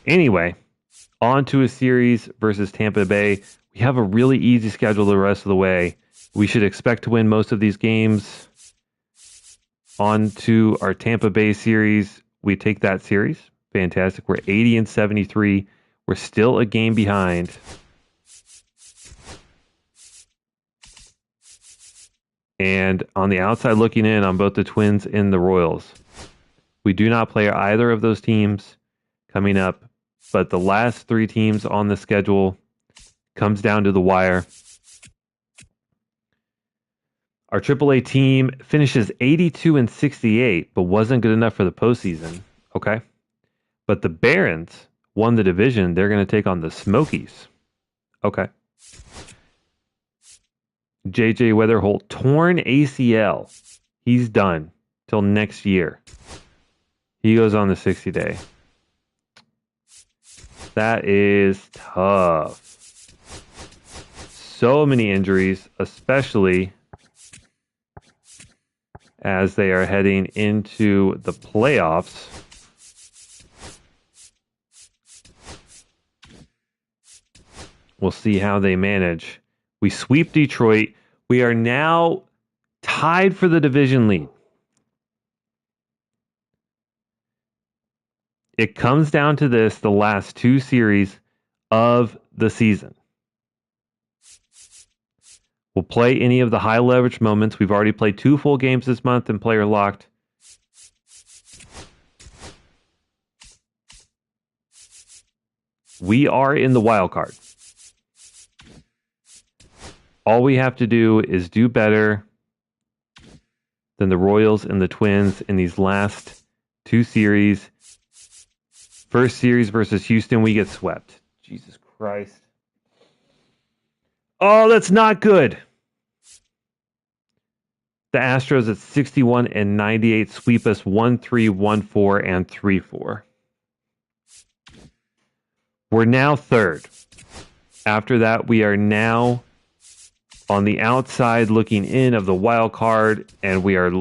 Anyway, on to a series versus Tampa Bay. We have a really easy schedule the rest of the way. We should expect to win most of these games. On to our Tampa Bay series. We take that series. Fantastic. We're 80 and 73. We're still a game behind. And on the outside looking in on both the Twins and the Royals. We do not play either of those teams coming up. But the last 3 teams on the schedule comes down to the wire. Our AAA team finishes 82 and 68, but wasn't good enough for the postseason. Okay. But the Barons won the division. They're going to take on the Smokies. Okay. JJ Weatherholt, torn ACL. He's done till next year. He goes on the 60-day. That is tough. So many injuries, especially as they are heading into the playoffs. We'll see how they manage. We sweep Detroit. We are now tied for the division lead. It comes down to this, the last two series of the season. We'll play any of the high leverage moments. We've already played 2 full games this month and player locked. We are in the wild card. All we have to do is do better than the Royals and the Twins in these last 2 series. First series versus Houston, we get swept. Jesus Christ. Oh, that's not good. The Astros at 61 and 98 sweep us 1-3, 1-4, and 3-4. We're now third. After that, we are now on the outside looking in of the wild card, and we are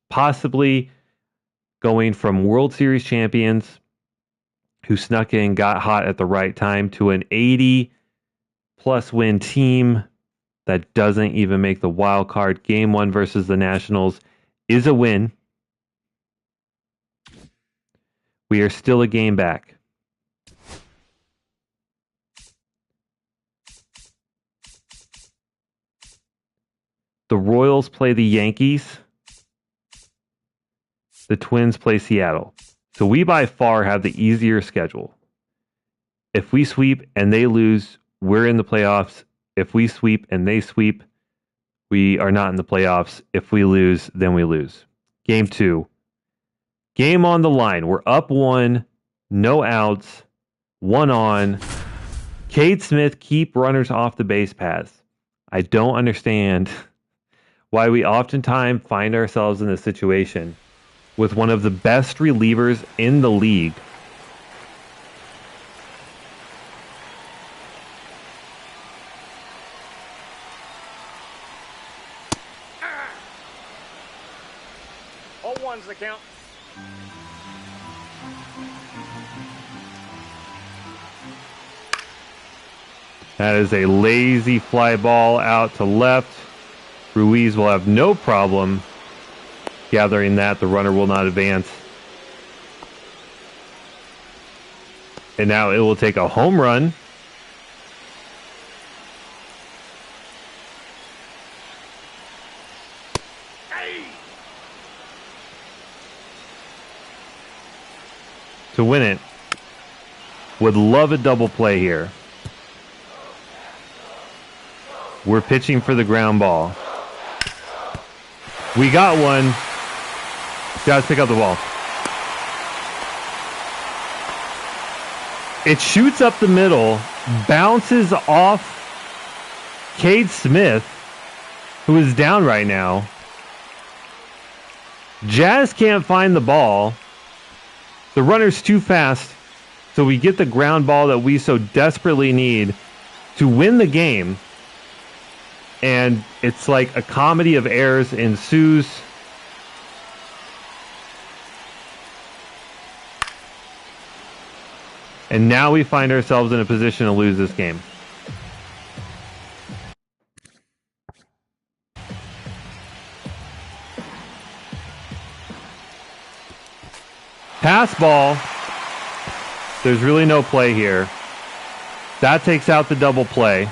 possibly going from World Series champions who snuck in, got hot at the right time, to an 80-plus win team that doesn't even make the wild card. Game 1 versus the Nationals is a win. We are still a game back. The Royals play the Yankees. The Twins play Seattle. So we by far have the easier schedule. If we sweep and they lose, we're in the playoffs. If we sweep and they sweep, we are not in the playoffs. If we lose, then we lose. Game 2. Game on the line. We're up 1, no outs, 1 on. Cade Smith, keep runners off the base paths. I don't understand why we oftentimes find ourselves in this situation with one of the best relievers in the league. All ones the count. That is a lazy fly ball out to left. Ruiz will have no problem gathering that. The runner will not advance. And now it will take a home run. To win it. Would love a double play here. We're pitching for the ground ball. We got one. Guys, pick up the ball. It shoots up the middle, bounces off Cade Smith, who is down right now. Jazz can't find the ball. The runner's too fast, so we get the ground ball that we so desperately need to win the game. And it's like a comedy of errors ensues. And now we find ourselves in a position to lose this game. Pass ball. There's really no play here. That takes out the double play.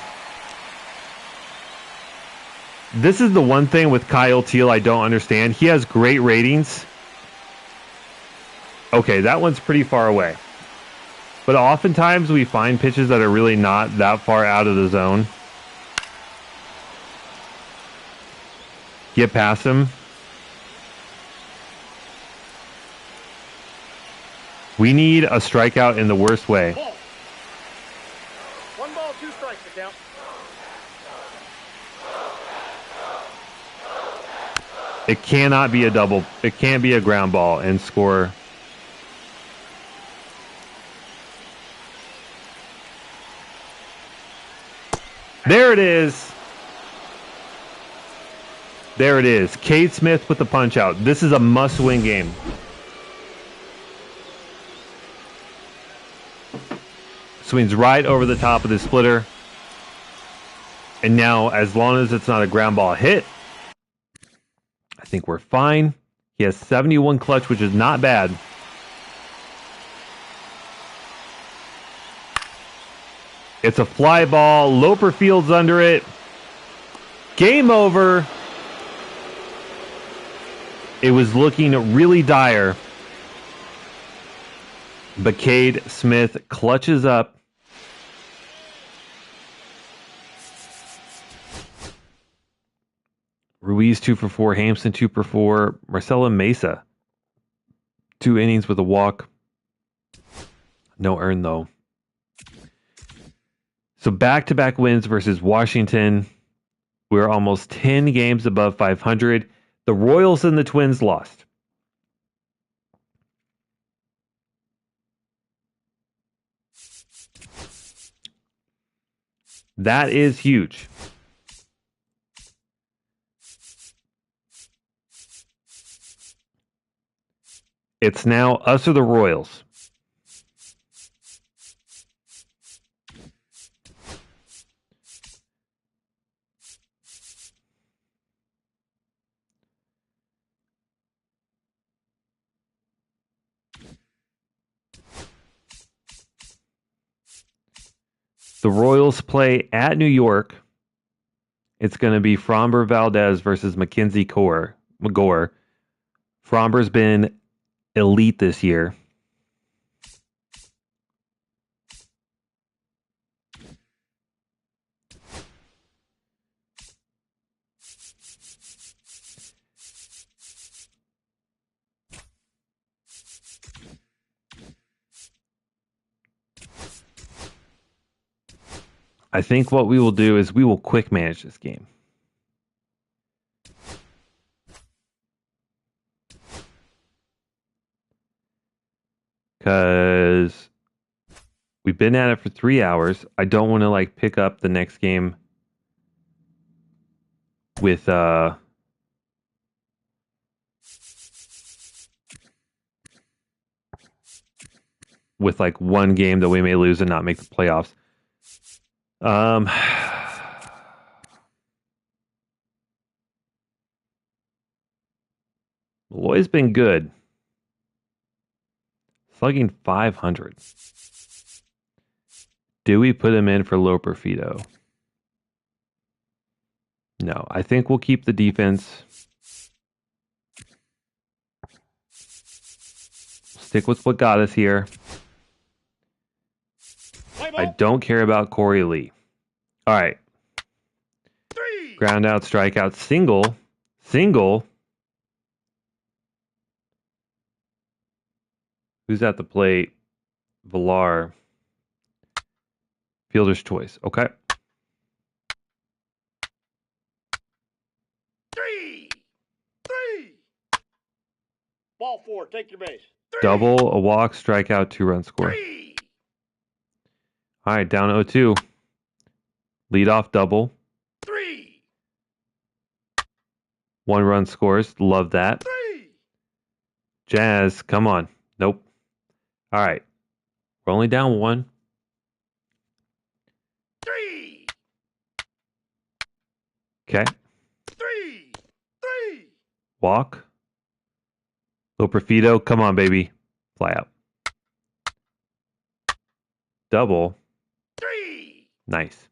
This is the one thing with Kyle Teal I don't understand. He has great ratings. Okay, that one's pretty far away. But oftentimes we find pitches that are really not that far out of the zone. Get past him. We need a strikeout in the worst way. Ball. 1 ball, 2 strikes to count. It cannot be a double. It can't be a ground ball and score. There it is. There it is. Cade Smith with the punch out. This is a must-win game. Swings right over the top of the splitter. And now, as long as it's not a ground ball hit, I think we're fine. He has 71 clutch, which is not bad. It's a fly ball. Loper fields under it. Game over. It was looking really dire. But Cade Smith clutches up. Ruiz 2 for 4, Hampson 2 for 4, Marcelo Mesa 2 innings with a walk. No earn though. So back-to-back wins versus Washington. We're almost 10 games above 500. The Royals and the Twins lost. That is huge. It's now us or the Royals. The Royals play at New York. It's going to be Framber Valdez versus Mackenzie McGore. Framber's been elite this year. I think what we will do is we will quick manage this game. Because we've been at it for 3 hours. I don't want to pick up the next game with one game that we may lose and not make the playoffs. Malloy's been good. Slugging 500. Do we put him in for Loper Fido? No, I think we'll keep the defense. Stick with what got us here. I don't care about Corey Lee. All right. Ground out, strikeout, single. Who's at the plate? Villar. Fielder's choice. Okay. 3. Ball 4. Take your base. 3. Double, a walk, strikeout, 2-run score. 3. All right, down 0-2. Lead off double. 3. 1-run scores. Love that. 3. Jazz, come on. Nope. All right. We're only down 1. 3. Okay. 3. Walk. Loper Fido, come on, baby. Fly out. Double. 3. Nice.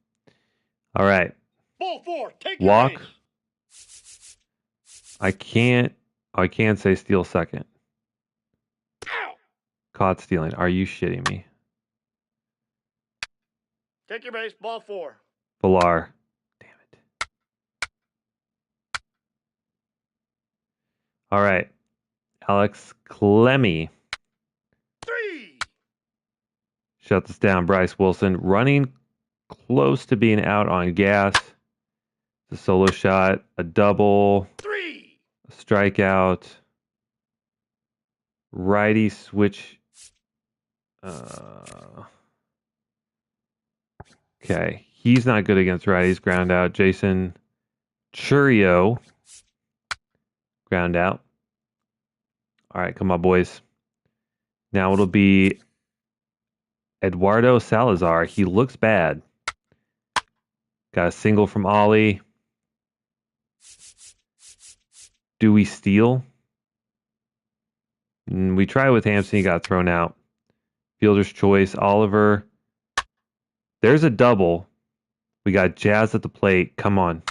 All right. Ball 4. Take your Walk. base. I can't say steal second. Ow. Caught stealing. Are you shitting me? Take your base. Ball 4. Villar. Damn it. All right. Alex Clemmy. 3. Shut this down. Bryce Wilson running close to being out on gas. The solo shot, a double, 3. strikeout. Righty switch. Okay. He's not good against righties. Ground out. Jason Churio. Ground out. All right, come on, boys. Now it'll be Eduardo Salazar. He looks bad. Got a single from Ollie. Do we steal? We try with Hampson. He got thrown out. Fielder's choice. Oliver. There's a double. We got Jazz at the plate. Come on.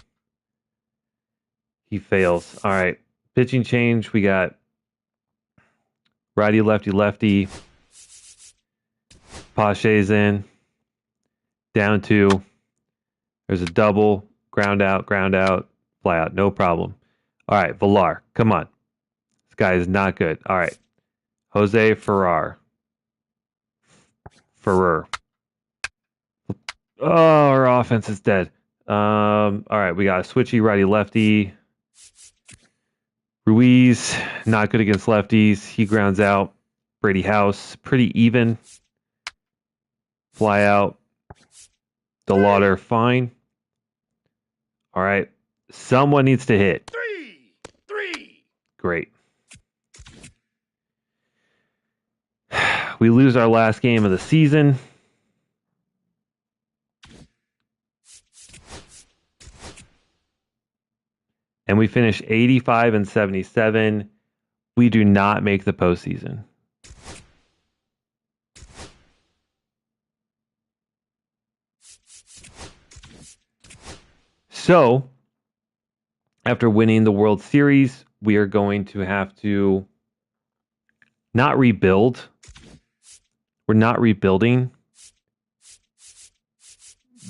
He fails. All right. Pitching change. We got righty, lefty, lefty. Pache's in. Down 2. There's a double. Ground out, fly out. No problem. All right, Villar. Come on. This guy is not good. All right. Jose Ferrer. Oh, our offense is dead. All right, we got a switchy righty lefty. Ruiz, not good against lefties. He grounds out. Brady House, pretty even. Fly out. DeLauder, fine. All right. Someone needs to hit. 3. Great. We lose our last game of the season. And we finish 85 and 77. We do not make the postseason. So, after winning the World Series, we are going to have to not rebuild. We're not rebuilding.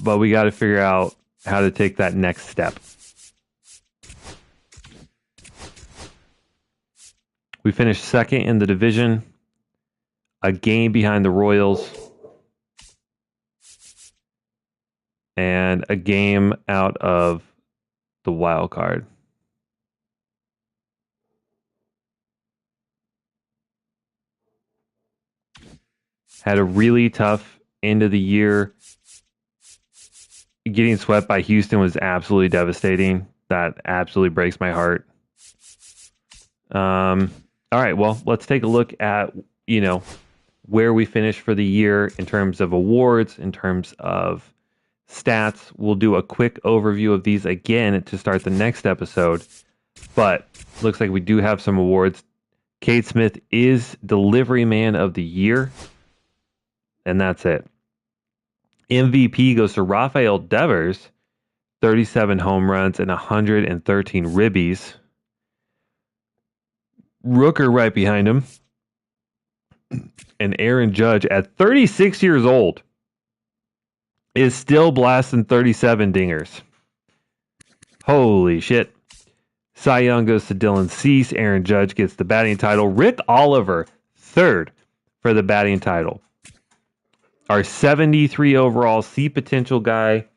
But we got to figure out how to take that next step. We finished second in the division, a game behind the Royals, and a game out of the wild card. Had a really tough end of the year. Getting swept by Houston was absolutely devastating. That absolutely breaks my heart. All right, well, let's take a look at, where we finished for the year in terms of awards, in terms of stats. We'll do a quick overview of these again to start the next episode. But looks like we do have some awards. Kate Smith is Delivery Man of the Year. And that's it. MVP goes to Rafael Devers, 37 home runs and 113 ribbies. Rooker right behind him. And Aaron Judge at 36 years old is still blasting 37 dingers. Holy shit. Cy Young goes to Dylan Cease. Aaron Judge gets the batting title. Rick Oliver, third for the batting title. Our 73 overall C potential guy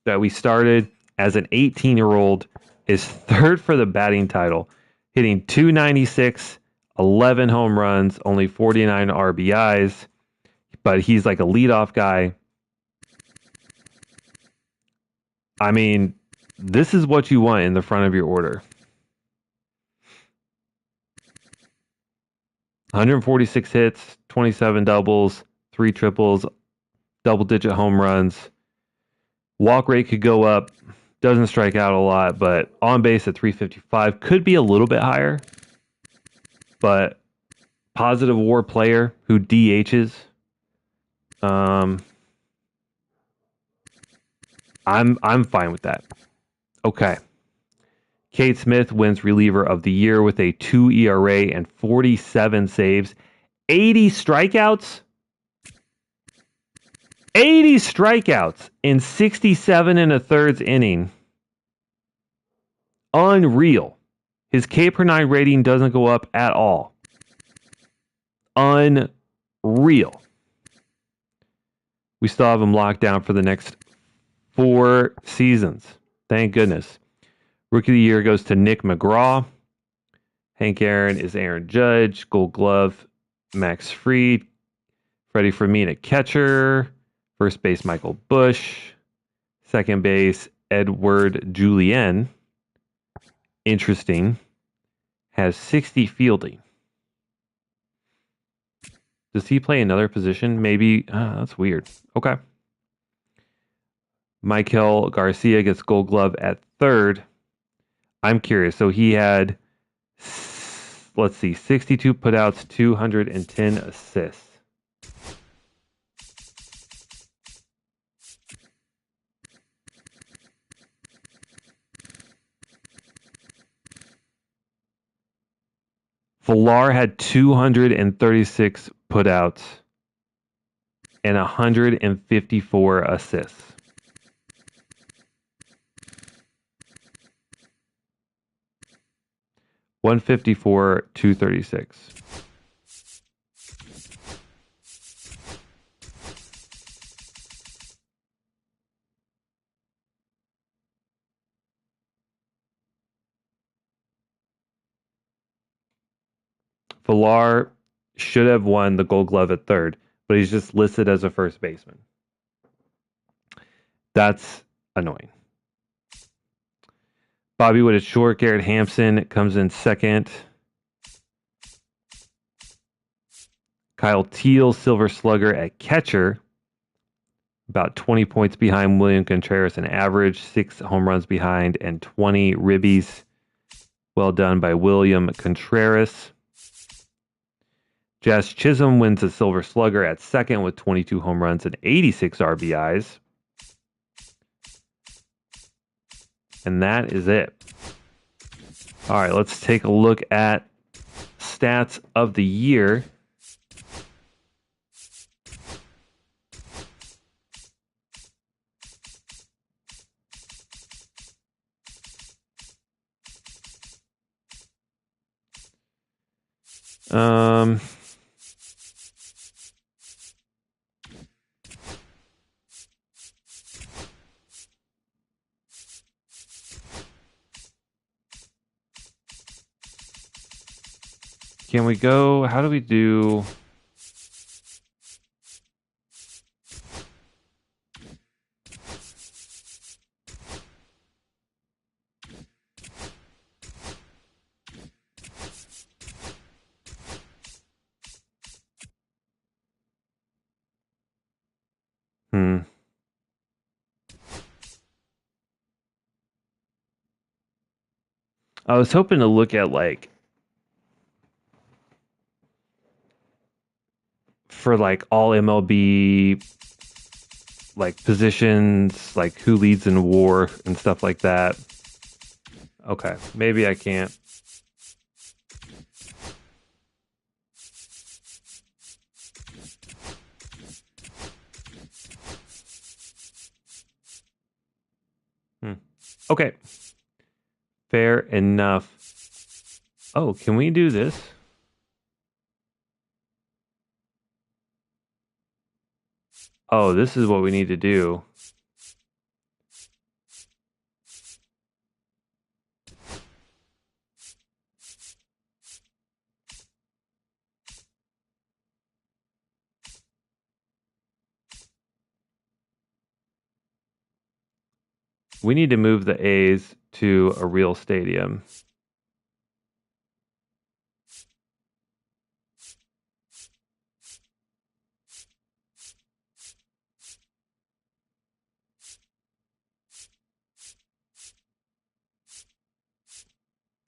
that we started as an 18-year-old is third for the batting title, hitting .296, 11 home runs, only 49 RBIs, but he's like a leadoff guy. I mean, this is what you want in the front of your order. 146 hits, 27 doubles, 3 triples, double-digit home runs. Walk rate could go up. Doesn't strike out a lot, but on base at 355 could be a little bit higher. But positive WAR player who DHs. I'm fine with that. Okay. Kate Smith wins reliever of the year with a 2 ERA and 47 saves. 80 strikeouts? 80 strikeouts in 67 and a thirds inning. Unreal. His K per 9 rating doesn't go up at all. Unreal. We still have him locked down for the next 4 seasons. Thank goodness. Rookie of the year goes to Nick McGraw. Hank Aaron is Aaron Judge. Gold Glove, Max Fried. Freddie Fermin, catcher. First base, Michael Bush. Second base, Edward Julien. Interesting. Has 60 fielding. Does he play another position? Maybe. That's weird. Okay. Michael Garcia gets Gold Glove at third. I'm curious. So he had, let's see, 62 putouts, 210 assists. Villar had 236 putouts and 154 assists. $154, $236. Villar should have won the Gold Glove at third, but he's just listed as a first baseman. That's annoying. Bobby Wood at short. Garrett Hampson comes in second. Kyle Teal, Silver Slugger at catcher. About 20 points behind William Contreras in average, 6 home runs behind, and 20 ribbies. Well done by William Contreras. Jazz Chisholm wins the Silver Slugger at second with 22 home runs and 86 RBIs. And that is it. All right, let's take a look at stats of the year. Can we go? How do we do? I was hoping to look at for all MLB positions, who leads in WAR and stuff like that. Okay, maybe I can't. Okay. Fair enough. Oh, can we do this? Oh, this is what we need to do. We need to move the A's to a real stadium.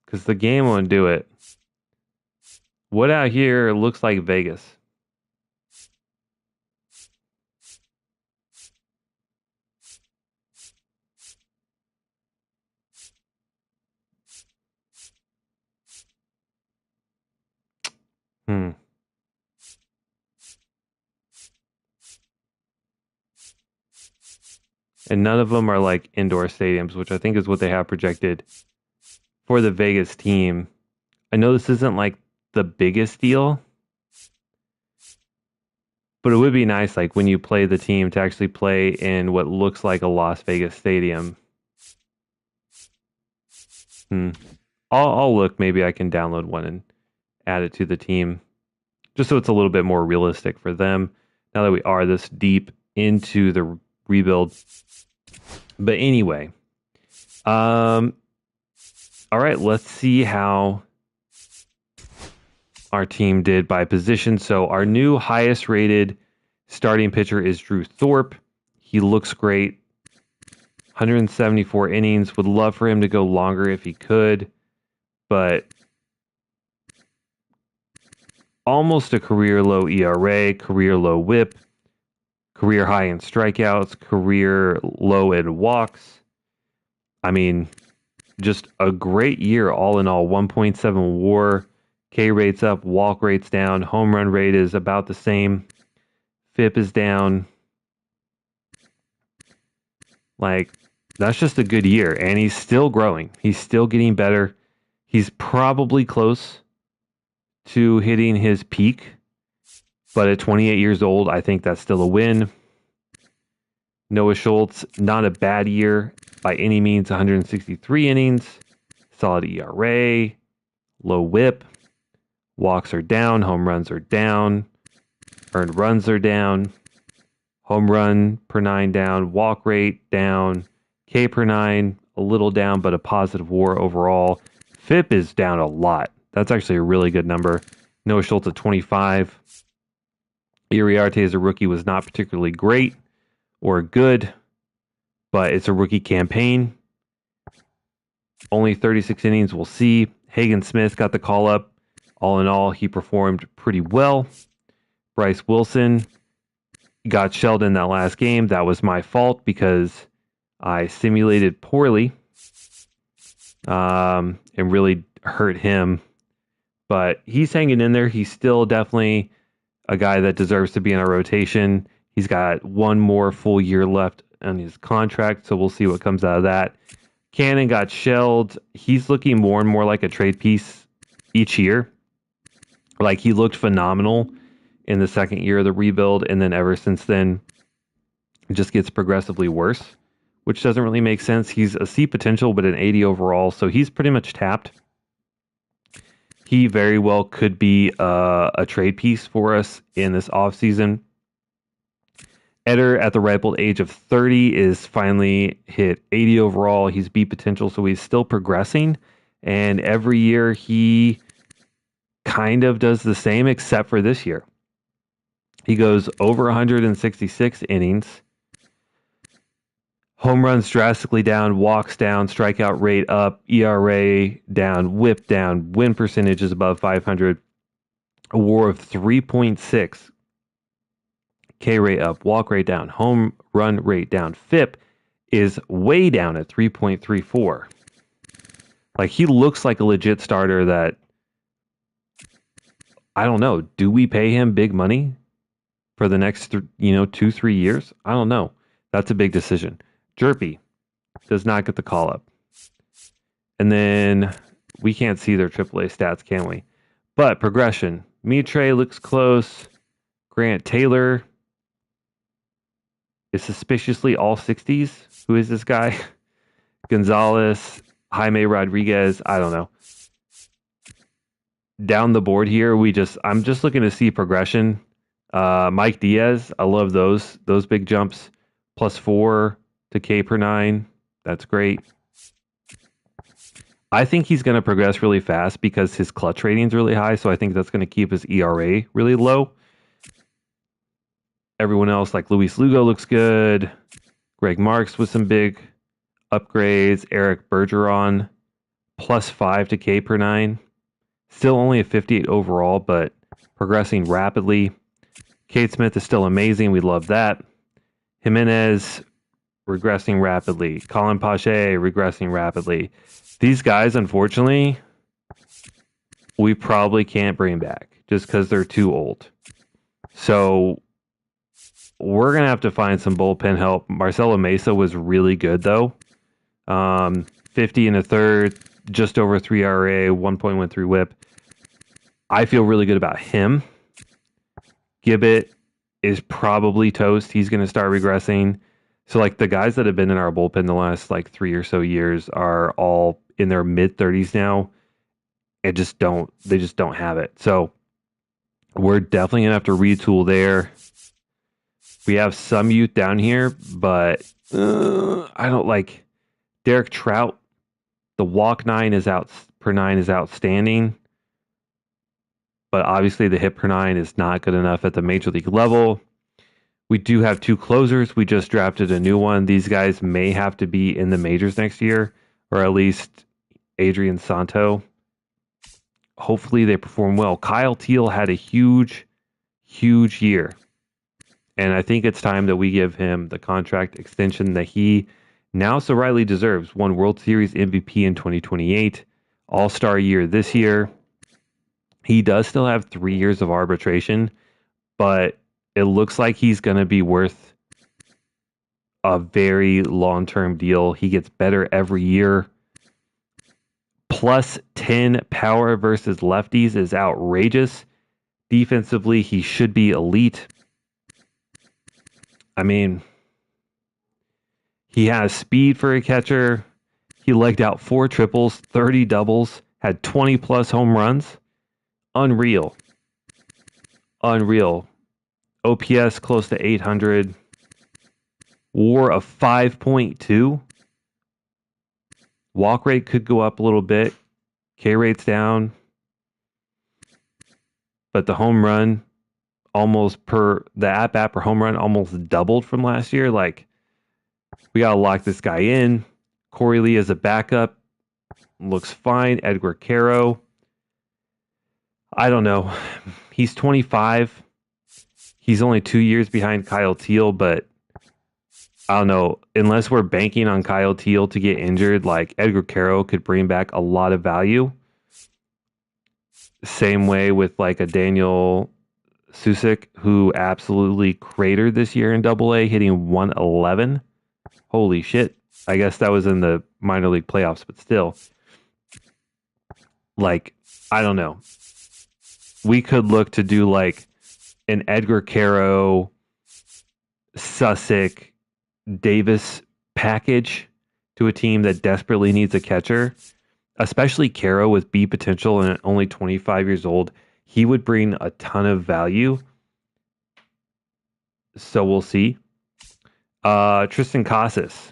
Because the game won't do it. What out here looks like Vegas? And none of them are indoor stadiums, which I think is what they have projected for the Vegas team. I know this isn't the biggest deal, but it would be nice when you play the team to actually play in what looks like a Las Vegas stadium. I'll look. Maybe I can download one and add it to the team, just so it's a little bit more realistic for them. Now that we are this deep into the rebuild. But anyway, all right. Let's see how our team did by position. So our new highest rated starting pitcher is Drew Thorpe. He looks great. 174 innings. Would love for him to go longer if he could, but almost a career low ERA, career low WHIP, career high in strikeouts, career low in walks. I mean, just a great year all in all. 1.7 WAR, K rate's up, walk rate's down, home run rate is about the same, FIP is down. Like, that's just a good year, and he's still growing. He's still getting better. He's probably close to hitting his peak, but at 28 years old, I think that's still a win. Noah Schultz, not a bad year by any means. 163 innings, solid ERA, low WHIP, walks are down, home runs are down, earned runs are down, home run per 9 down, walk rate down, K per 9 a little down, but a positive WAR overall. FIP is down a lot. That's actually a really good number. Noah Schultz at 25. Iriarte as a rookie was not particularly great or good, but it's a rookie campaign. Only 36 innings, we'll see. Hagen Smith got the call up. All in all, he performed pretty well. Bryce Wilson got shelled in that last game. That was my fault because I simulated poorly and really hurt him. But he's hanging in there. He's still definitely a guy that deserves to be in our rotation. He's got one more full year left on his contract, so we'll see what comes out of that. Cannon got shelled. He's looking more and more like a trade piece each year. Like, he looked phenomenal in the second year of the rebuild, and then ever since then, it just gets progressively worse, which doesn't really make sense. He's a C potential, but an 80 overall, so he's pretty much tapped. He very well could be a trade piece for us in this offseason. Eder, at the ripe old age of 30, is finally hit 80 overall. He's B potential, so he's still progressing. And every year he kind of does the same, except for this year. He goes over 166 innings. Home runs drastically down, walks down, strikeout rate up, ERA down, WHIP down, win percentage is above 500, a WAR of 3.6, K rate up, walk rate down, home run rate down, FIP is way down at 3.34. Like, he looks like a legit starter that, I don't know, do we pay him big money for the next 2-3 years? I don't know. That's a big decision. Jerpy does not get the call up. And then we can't see their AAA stats, can we? But progression. Mitre looks close. Grant Taylor is suspiciously all 60s. Who is this guy? Gonzalez, Jaime Rodriguez, I don't know. Down the board here, I'm just looking to see progression. Mike Diaz, I love those big jumps. +4 to K per 9. That's great. I think he's going to progress really fast because his clutch rating is really high, so I think that's going to keep his ERA really low. Everyone else, like Luis Lugo, looks good. Greg Marks with some big upgrades. Eric Bergeron, +5 to K per 9. Still only a 58 overall, but progressing rapidly. Kate Smith is still amazing. We love that. Jimenez, regressing rapidly. Colin Pache, regressing rapidly. These guys, unfortunately, we probably can't bring back just because they're too old. So we're going to have to find some bullpen help. Marcelo Mesa was really good, though. 50 and a third, just over 3 RA, 1.13 whip. I feel really good about him. Gibbet is probably toast. He's going to start regressing. So, like, the guys that have been in our bullpen the last, 3 or so years are all in their mid-30s now. they just don't have it. So we're definitely gonna have to retool there. We have some youth down here, but I don't like Derek Trout. The walk per nine is outstanding, but obviously the hit per nine is not good enough at the major league level. We do have 2 closers. We just drafted a new one. These guys may have to be in the majors next year, or at least Adrian Santo. Hopefully they perform well. Kyle Teal had a huge year. And I think it's time that we give him the contract extension that he now so rightly deserves. Won World Series MVP in 2028, All-Star year this year. He does still have 3 years of arbitration, but it looks like he's going to be worth a very long-term deal. He gets better every year. Plus 10 power versus lefties is outrageous. Defensively, he should be elite. I mean, he has speed for a catcher. He legged out 4 triples, 30 doubles, had 20 plus home runs. Unreal. OPS close to 800. WAR of 5.2. Walk rate could go up a little bit. K rate's down. But the home run the at-bat per home run almost doubled from last year. Like, we got to lock this guy in. Corey Lee as a backup looks fine. Edgar Caro, I don't know. He's 25. He's only 2 years behind Kyle Teal, but I don't know. Unless we're banking on Kyle Teal to get injured, like Edgar Caro could bring back a lot of value. Same way with like a Daniel Susick, who absolutely cratered this year in AA, hitting 111. Holy shit. I guess that was in the minor league playoffs, but still. Like, I don't know. We could look to do like an Edgar Caro, Susick, Davis package to a team that desperately needs a catcher, especially Caro with B potential and only 25 years old. He would bring a ton of value. So we'll see. Tristan Casas.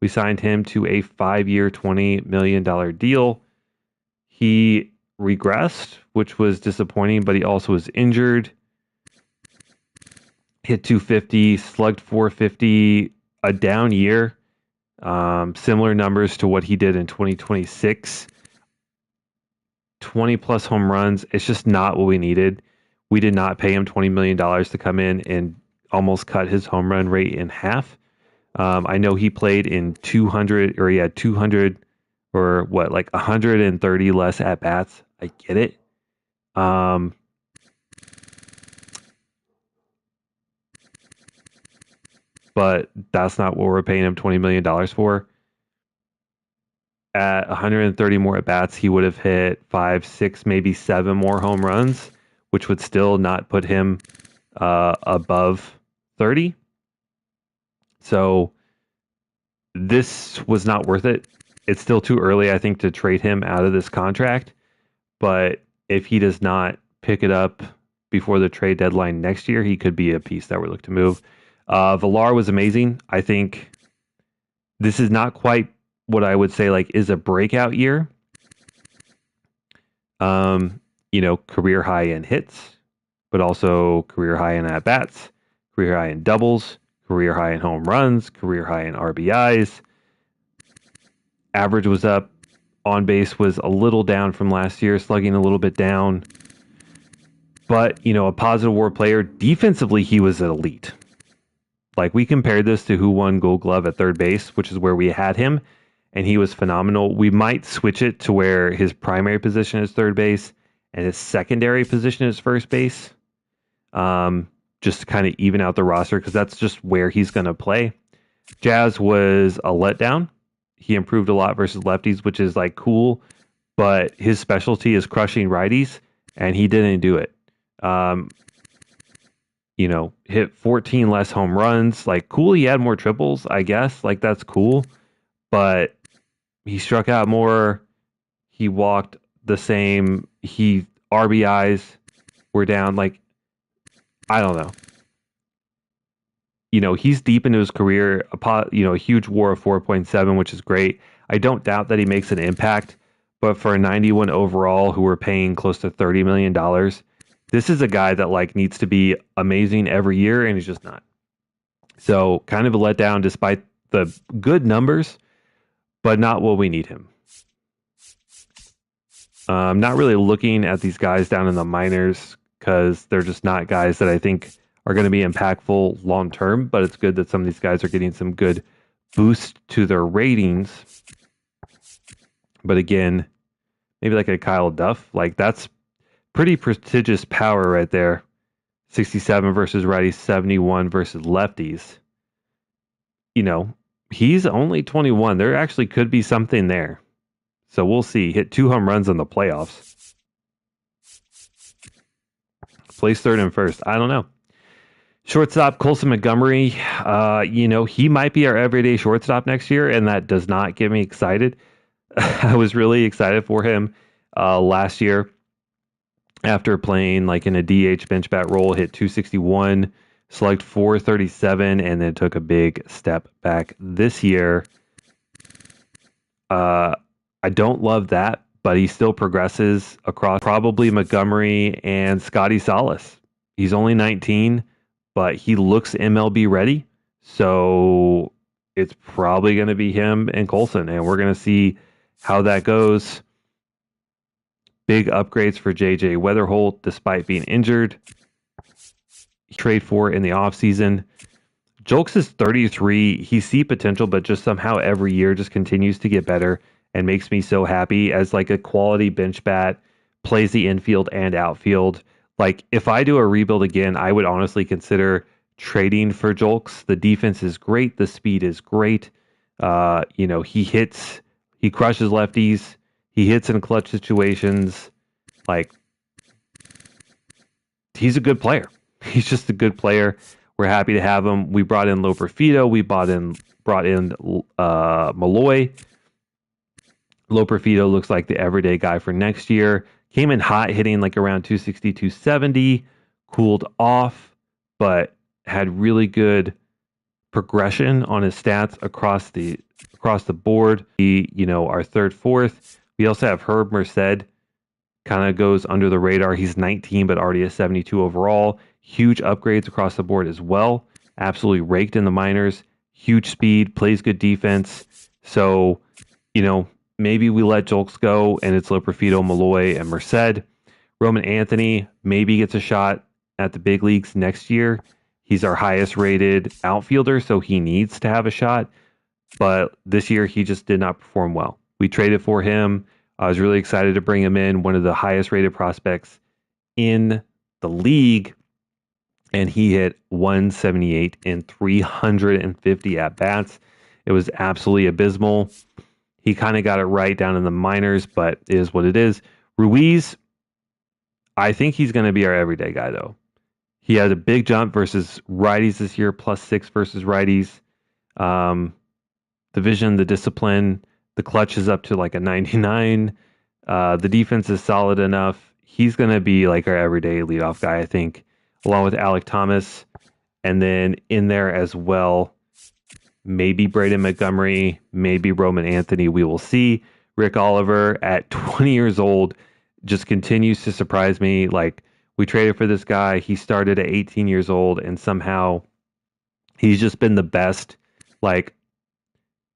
We signed him to a 5-year, $20 million deal. He regressed, which was disappointing, but he also was injured. Hit 250, slugged 450, a down year. Similar numbers to what he did in 2026. 20 plus home runs. It's just not what we needed. We did not pay him $20 million to come in and almost cut his home run rate in half. I know he played in 200, or he had 200 or what, like 130 less at bats. I get it. But that's not what we're paying him $20 million for. At 130 more at bats, he would have hit 5, 6, maybe 7 more home runs, which would still not put him above 30. So this was not worth it. It's still too early, I think, to trade him out of this contract. But if he does not pick it up before the trade deadline next year, he could be a piece that we're looking to move. Villar was amazing. I think this is not quite what I would say like is a breakout year. Career high in hits, but also career high in at bats, career high in doubles, career high in home runs, career high in RBIs. Average was up. On base was a little down from last year, slugging a little bit down. But, a positive WAR player. Defensively, he was elite. Like, we compared this to who won Gold Glove at third base, which is where we had him, and he was phenomenal. We might switch it to where his primary position is third base and his secondary position is first base, just to kind of even out the roster, because that's just where he's going to play. Jazz was a letdown. He improved a lot versus lefties, which is like cool, but his specialty is crushing righties, and he didn't do it. Hit 14 less home runs. Like, cool, he had more triples, I guess. Like, that's cool. But he struck out more. He walked the same. RBIs were down. Like, I don't know. He's deep into his career. A huge WAR of 4.7, which is great. I don't doubt that he makes an impact, but for a 91 overall, who we're paying close to $30 million, this is a guy that like needs to be amazing every year, and he's just not. So kind of a letdown despite the good numbers, but not what we need him. I'm not really looking at these guys down in the minors because they're just not guys that I think are going to be impactful long term, but it's good that some of these guys are getting some good boost to their ratings. But again, maybe like a Kyle Duff, like that's pretty prestigious power right there. 67 versus righties, 71 versus lefties. He's only 21. There actually could be something there. So we'll see. Hit 2 home runs in the playoffs. Place third and first. I don't know. Shortstop Colson Montgomery. He might be our everyday shortstop next year, and that does not get me excited. I was really excited for him last year after playing like in a DH bench bat role, hit 261, slugged 437, and then took a big step back this year. I don't love that, but he still progresses across probably Montgomery and Scotty Salas. He's only 19, but he looks MLB ready. So it's probably going to be him and Colson, and we're going to see how that goes. Big upgrades for JJ Weatherholt despite being injured. Trade for in the offseason. Julks is 33. He sees potential, but just somehow every year just continues to get better and makes me so happy as like a quality bench bat, plays the infield and outfield. Like if I do a rebuild again, I would honestly consider trading for Julks. The defense is great. The speed is great. He crushes lefties. He hits in clutch situations. Like he's a good player. He's just a good player. We're happy to have him. We brought in Loperfido. We brought in Malloy. Loperfido looks like the everyday guy for next year. Came in hot, hitting like around 260, 270. Cooled off, but had really good progression on his stats across the board. Our third, fourth. We also have Herb Merced. Kind of goes under the radar. He's 19, but already a 72 overall. Huge upgrades across the board as well. Absolutely raked in the minors. Huge speed, plays good defense. So, maybe we let Julks go and it's Loperfido, Malloy, and Merced. Roman Anthony maybe gets a shot at the big leagues next year. He's our highest rated outfielder, so he needs to have a shot. But this year he just did not perform well. We traded for him. I was really excited to bring him in, one of the highest rated prospects in the league. And he hit 178 in 350 at-bats. It was absolutely abysmal. He kind of got it right down in the minors, but it is what it is. Ruiz, I think he's going to be our everyday guy, though. He had a big jump versus righties this year, +6 versus righties. The vision, the discipline, the clutch is up to like a 99. The defense is solid enough. He's going to be like our everyday leadoff guy, I think, along with Alec Thomas. And then in there as well, maybe Braden Montgomery, maybe Roman Anthony. We will see. Rick Oliver at 20 years old just continues to surprise me. Like, we traded for this guy. He started at 18 years old, and somehow he's just been the best, like,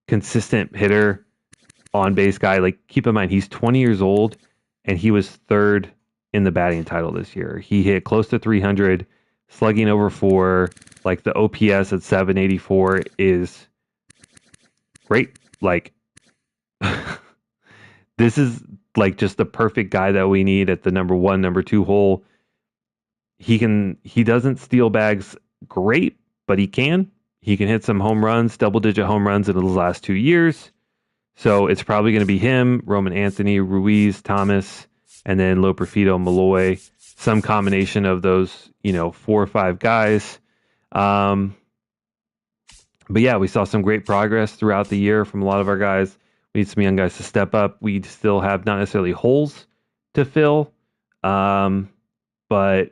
consistent hitter, on base guy. Like, keep in mind, he's 20 years old, and he was third in the batting title this year. He hit close to 300, slugging over 4. Like, the OPS at 784 is great. Like, this is like just the perfect guy that we need at the number 1, number 2 hole. He doesn't steal bags great, but he can hit some home runs, double-digit home runs in the last 2 years. So it's probably going to be him, Roman Anthony, Ruiz, Thomas, and then Loperfido, Malloy, some combination of those, 4 or 5 guys. But yeah, we saw some great progress throughout the year from a lot of our guys. We need some young guys to step up. We still have not necessarily holes, to fill. But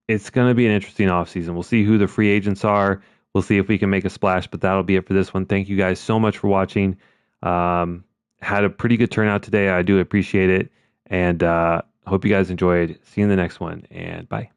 it's going to be an interesting offseason. We'll see who the free agents are. We'll see if we can make a splash, but that'll be it for this one. Thank you guys so much for watching. Had a pretty good turnout today. I do appreciate it. And hope you guys enjoyed. See you in the next one, and bye.